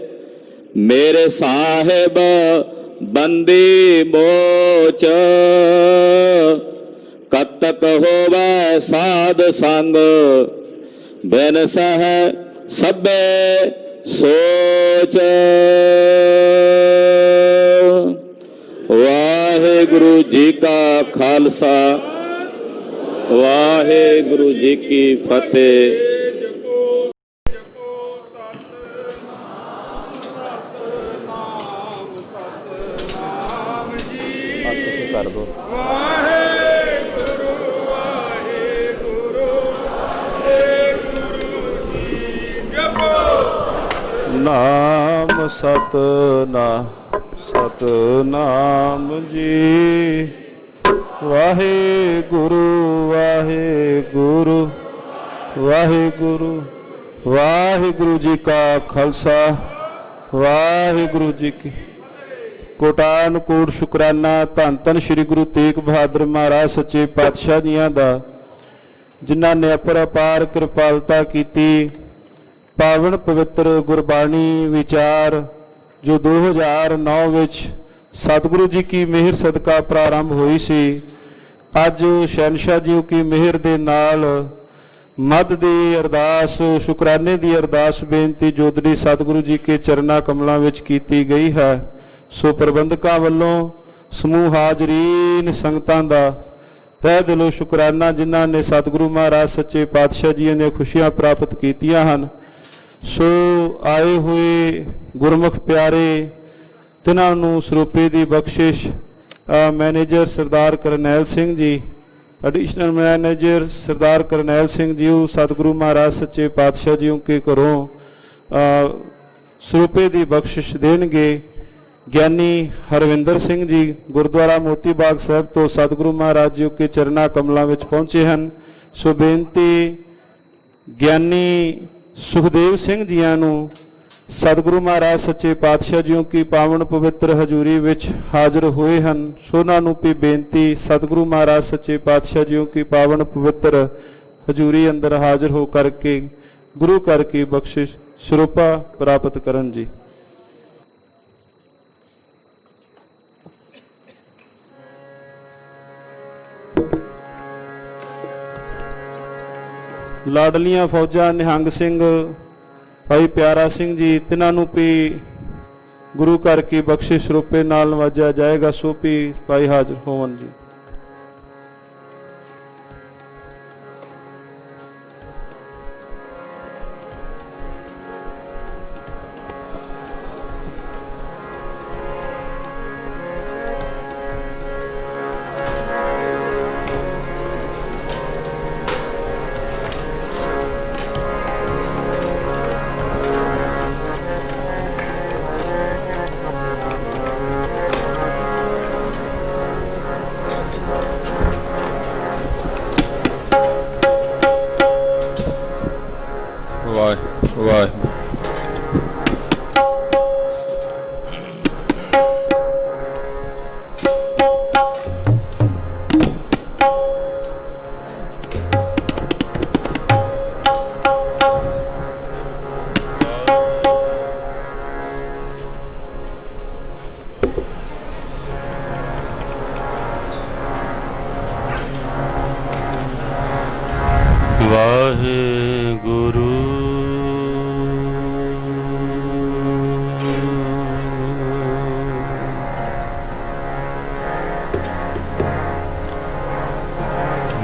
ਮੇਰੇ ਸਾਹਿਬ ਬੰਦੀ ਮੋਚ। ਕਤਕ ਹੋਵੈ ਸਾਧ ਸੰਗ, ਬਿਨ ਸਹਿ ਸਭੇ ਸੋਚ। ਵਾਹਿਗੁਰੂ ਜੀ ਕਾ ਖਾਲਸਾ, ਵਾਹਿਗੁਰੂ ਜੀ ਕੀ ਫਤਿਹ। ਕਰ ਦੋ। ਨਾਮ ਸਤਨਾਮ ਸਤਨਾਮ ਜੀ। ਵਾਹਿਗੁਰੂ ਵਾਹਿਗੁਰੂ ਵਾਹਿਗੁਰੂ। ਵਾਹਿਗੁਰੂ ਜੀ ਕਾ ਖਾਲਸਾ, ਵਾਹਿਗੁਰੂ ਜੀ ਕੀ। ਕੋਟਾਨ ਕੋਟ ਸ਼ੁਕਰਾਨਾ ਧੰਨ ਧੰਨ ਸ੍ਰੀ ਗੁਰੂ ਤੇਗ ਬਹਾਦਰ ਮਹਾਰਾਜ ਸੱਚੇ ਪਾਤਸ਼ਾਹ ਜੀਆਂ ਦਾ, ਜਿਨ੍ਹਾਂ ਨੇ ਅਪਾਰ ਕਿਰਪਾਲਤਾ ਕੀਤੀ। ਪਾਵਨ ਪਵਿੱਤਰ ਗੁਰਬਾਣੀ ਵਿਚਾਰ ਜੋ 2009 ਵਿੱਚ ਸਤਿਗੁਰੂ ਜੀ ਕੀ ਮਿਹਰ ਸਦਕਾ ਪ੍ਰਾਰੰਭ ਹੋਈ ਸੀ, ਅੱਜ ਸ਼ਹਿਨशाह ਜੀ ਕੀ ਮਿਹਰ ਦੇ ਨਾਲ ਮੱਧ ਦੀ ਅਰਦਾਸ, ਸ਼ੁਕਰਾਨੇ ਦੀ ਅਰਦਾਸ ਬੇਨਤੀ ਜੋਦੜੀ ਸਤਿਗੁਰੂ ਜੀ ਕੇ ਚਰਨਾਂ ਕਮਲਾਂ ਵਿੱਚ ਕੀਤੀ ਗਈ ਹੈ। ਸੋ ਪ੍ਰਬੰਧਕਾਂ ਵੱਲੋਂ ਸਮੂਹ ਹਾਜ਼ਰੀਨ ਸੰਗਤਾਂ ਦਾ ਤਹਿ ਦਿਲੋਂ ਸ਼ੁਕਰਾਨਾ, ਜਿਨ੍ਹਾਂ ਨੇ ਸਤਿਗੁਰੂ ਮਹਾਰਾਜ ਸੱਚੇ ਪਾਤਸ਼ਾਹ ਜੀ ਦੀਆਂ ਖੁਸ਼ੀਆਂ ਪ੍ਰਾਪਤ ਕੀਤੀਆਂ ਹਨ। ਸੋ ਆਏ ਹੋਏ ਗੁਰਮੁਖ ਪਿਆਰੇ ਤਿਨਾਂ ਨੂੰ ਸਰੂਪੇ ਦੀ ਬਖਸ਼ਿਸ਼ ਮੈਨੇਜਰ ਸਰਦਾਰ ਕਰਨੈਲ ਸਿੰਘ ਜੀ, एडिशनल मैनेजर सरदार करनैल सिंह जी सतगुरु महाराज सच्चे पातशाह जी के घरों सरूपे की बख्शिश देंगे। ज्ञानी हरविंदर सिंह जी गुरुद्वारा मोती बाग साहब तो सतगुरु महाराज जी के चरणा कमलों में पहुंचे हैं। सो बेनती ज्ञानी सुखदेव सिंह जियां नूं सतगुरु महाराज सच्चे पातशाह जी की पावन पवित्र हजूरी विच हाजिर हुए हैं। सो उन्होंने भी बेनती सतगुरु महाराज सच्चे पातशाह जी की पावन पवित्र हजूरी अंदर हाजिर हो करके गुरु घर की बख्शिश स्वरूपा प्राप्त करन जी। लाडलियां फौजा निहंग सिंह भाई प्यारा सिंह जी तिन्हों भी गुरु घर की बख्शिश रूपे नाल नवाजा जाएगा। सो भी भाई हाजिर होवन जी।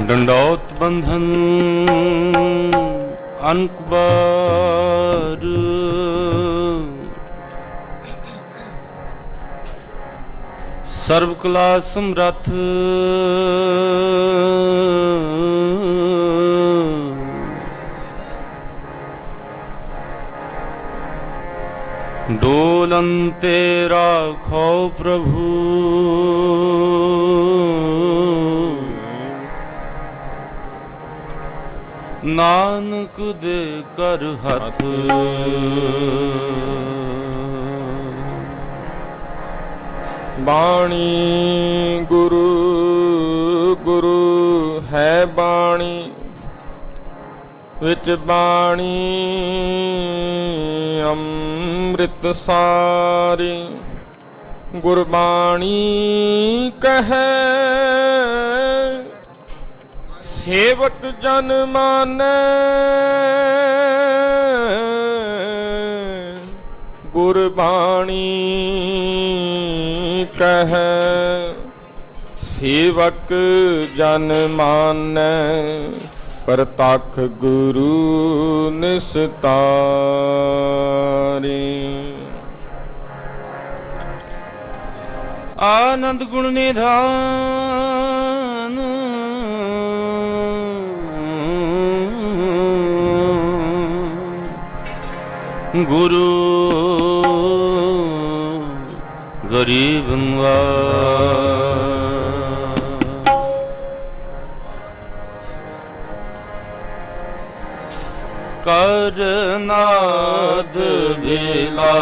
दंडौत बंधन अनकबार सर्व कला समरथ डोलन तेरा खो प्रभु नानक दे कर हथ बाणी गुरु गुरु है बाणी विच बाणी अमृत सारी गुरबाणी कहे सेवक जन माने गुरबाणी कह सेवक जन माने प्रतख गुरु निस्तारी। आनंद गुण निधान गुरु गरीब करनाद बेला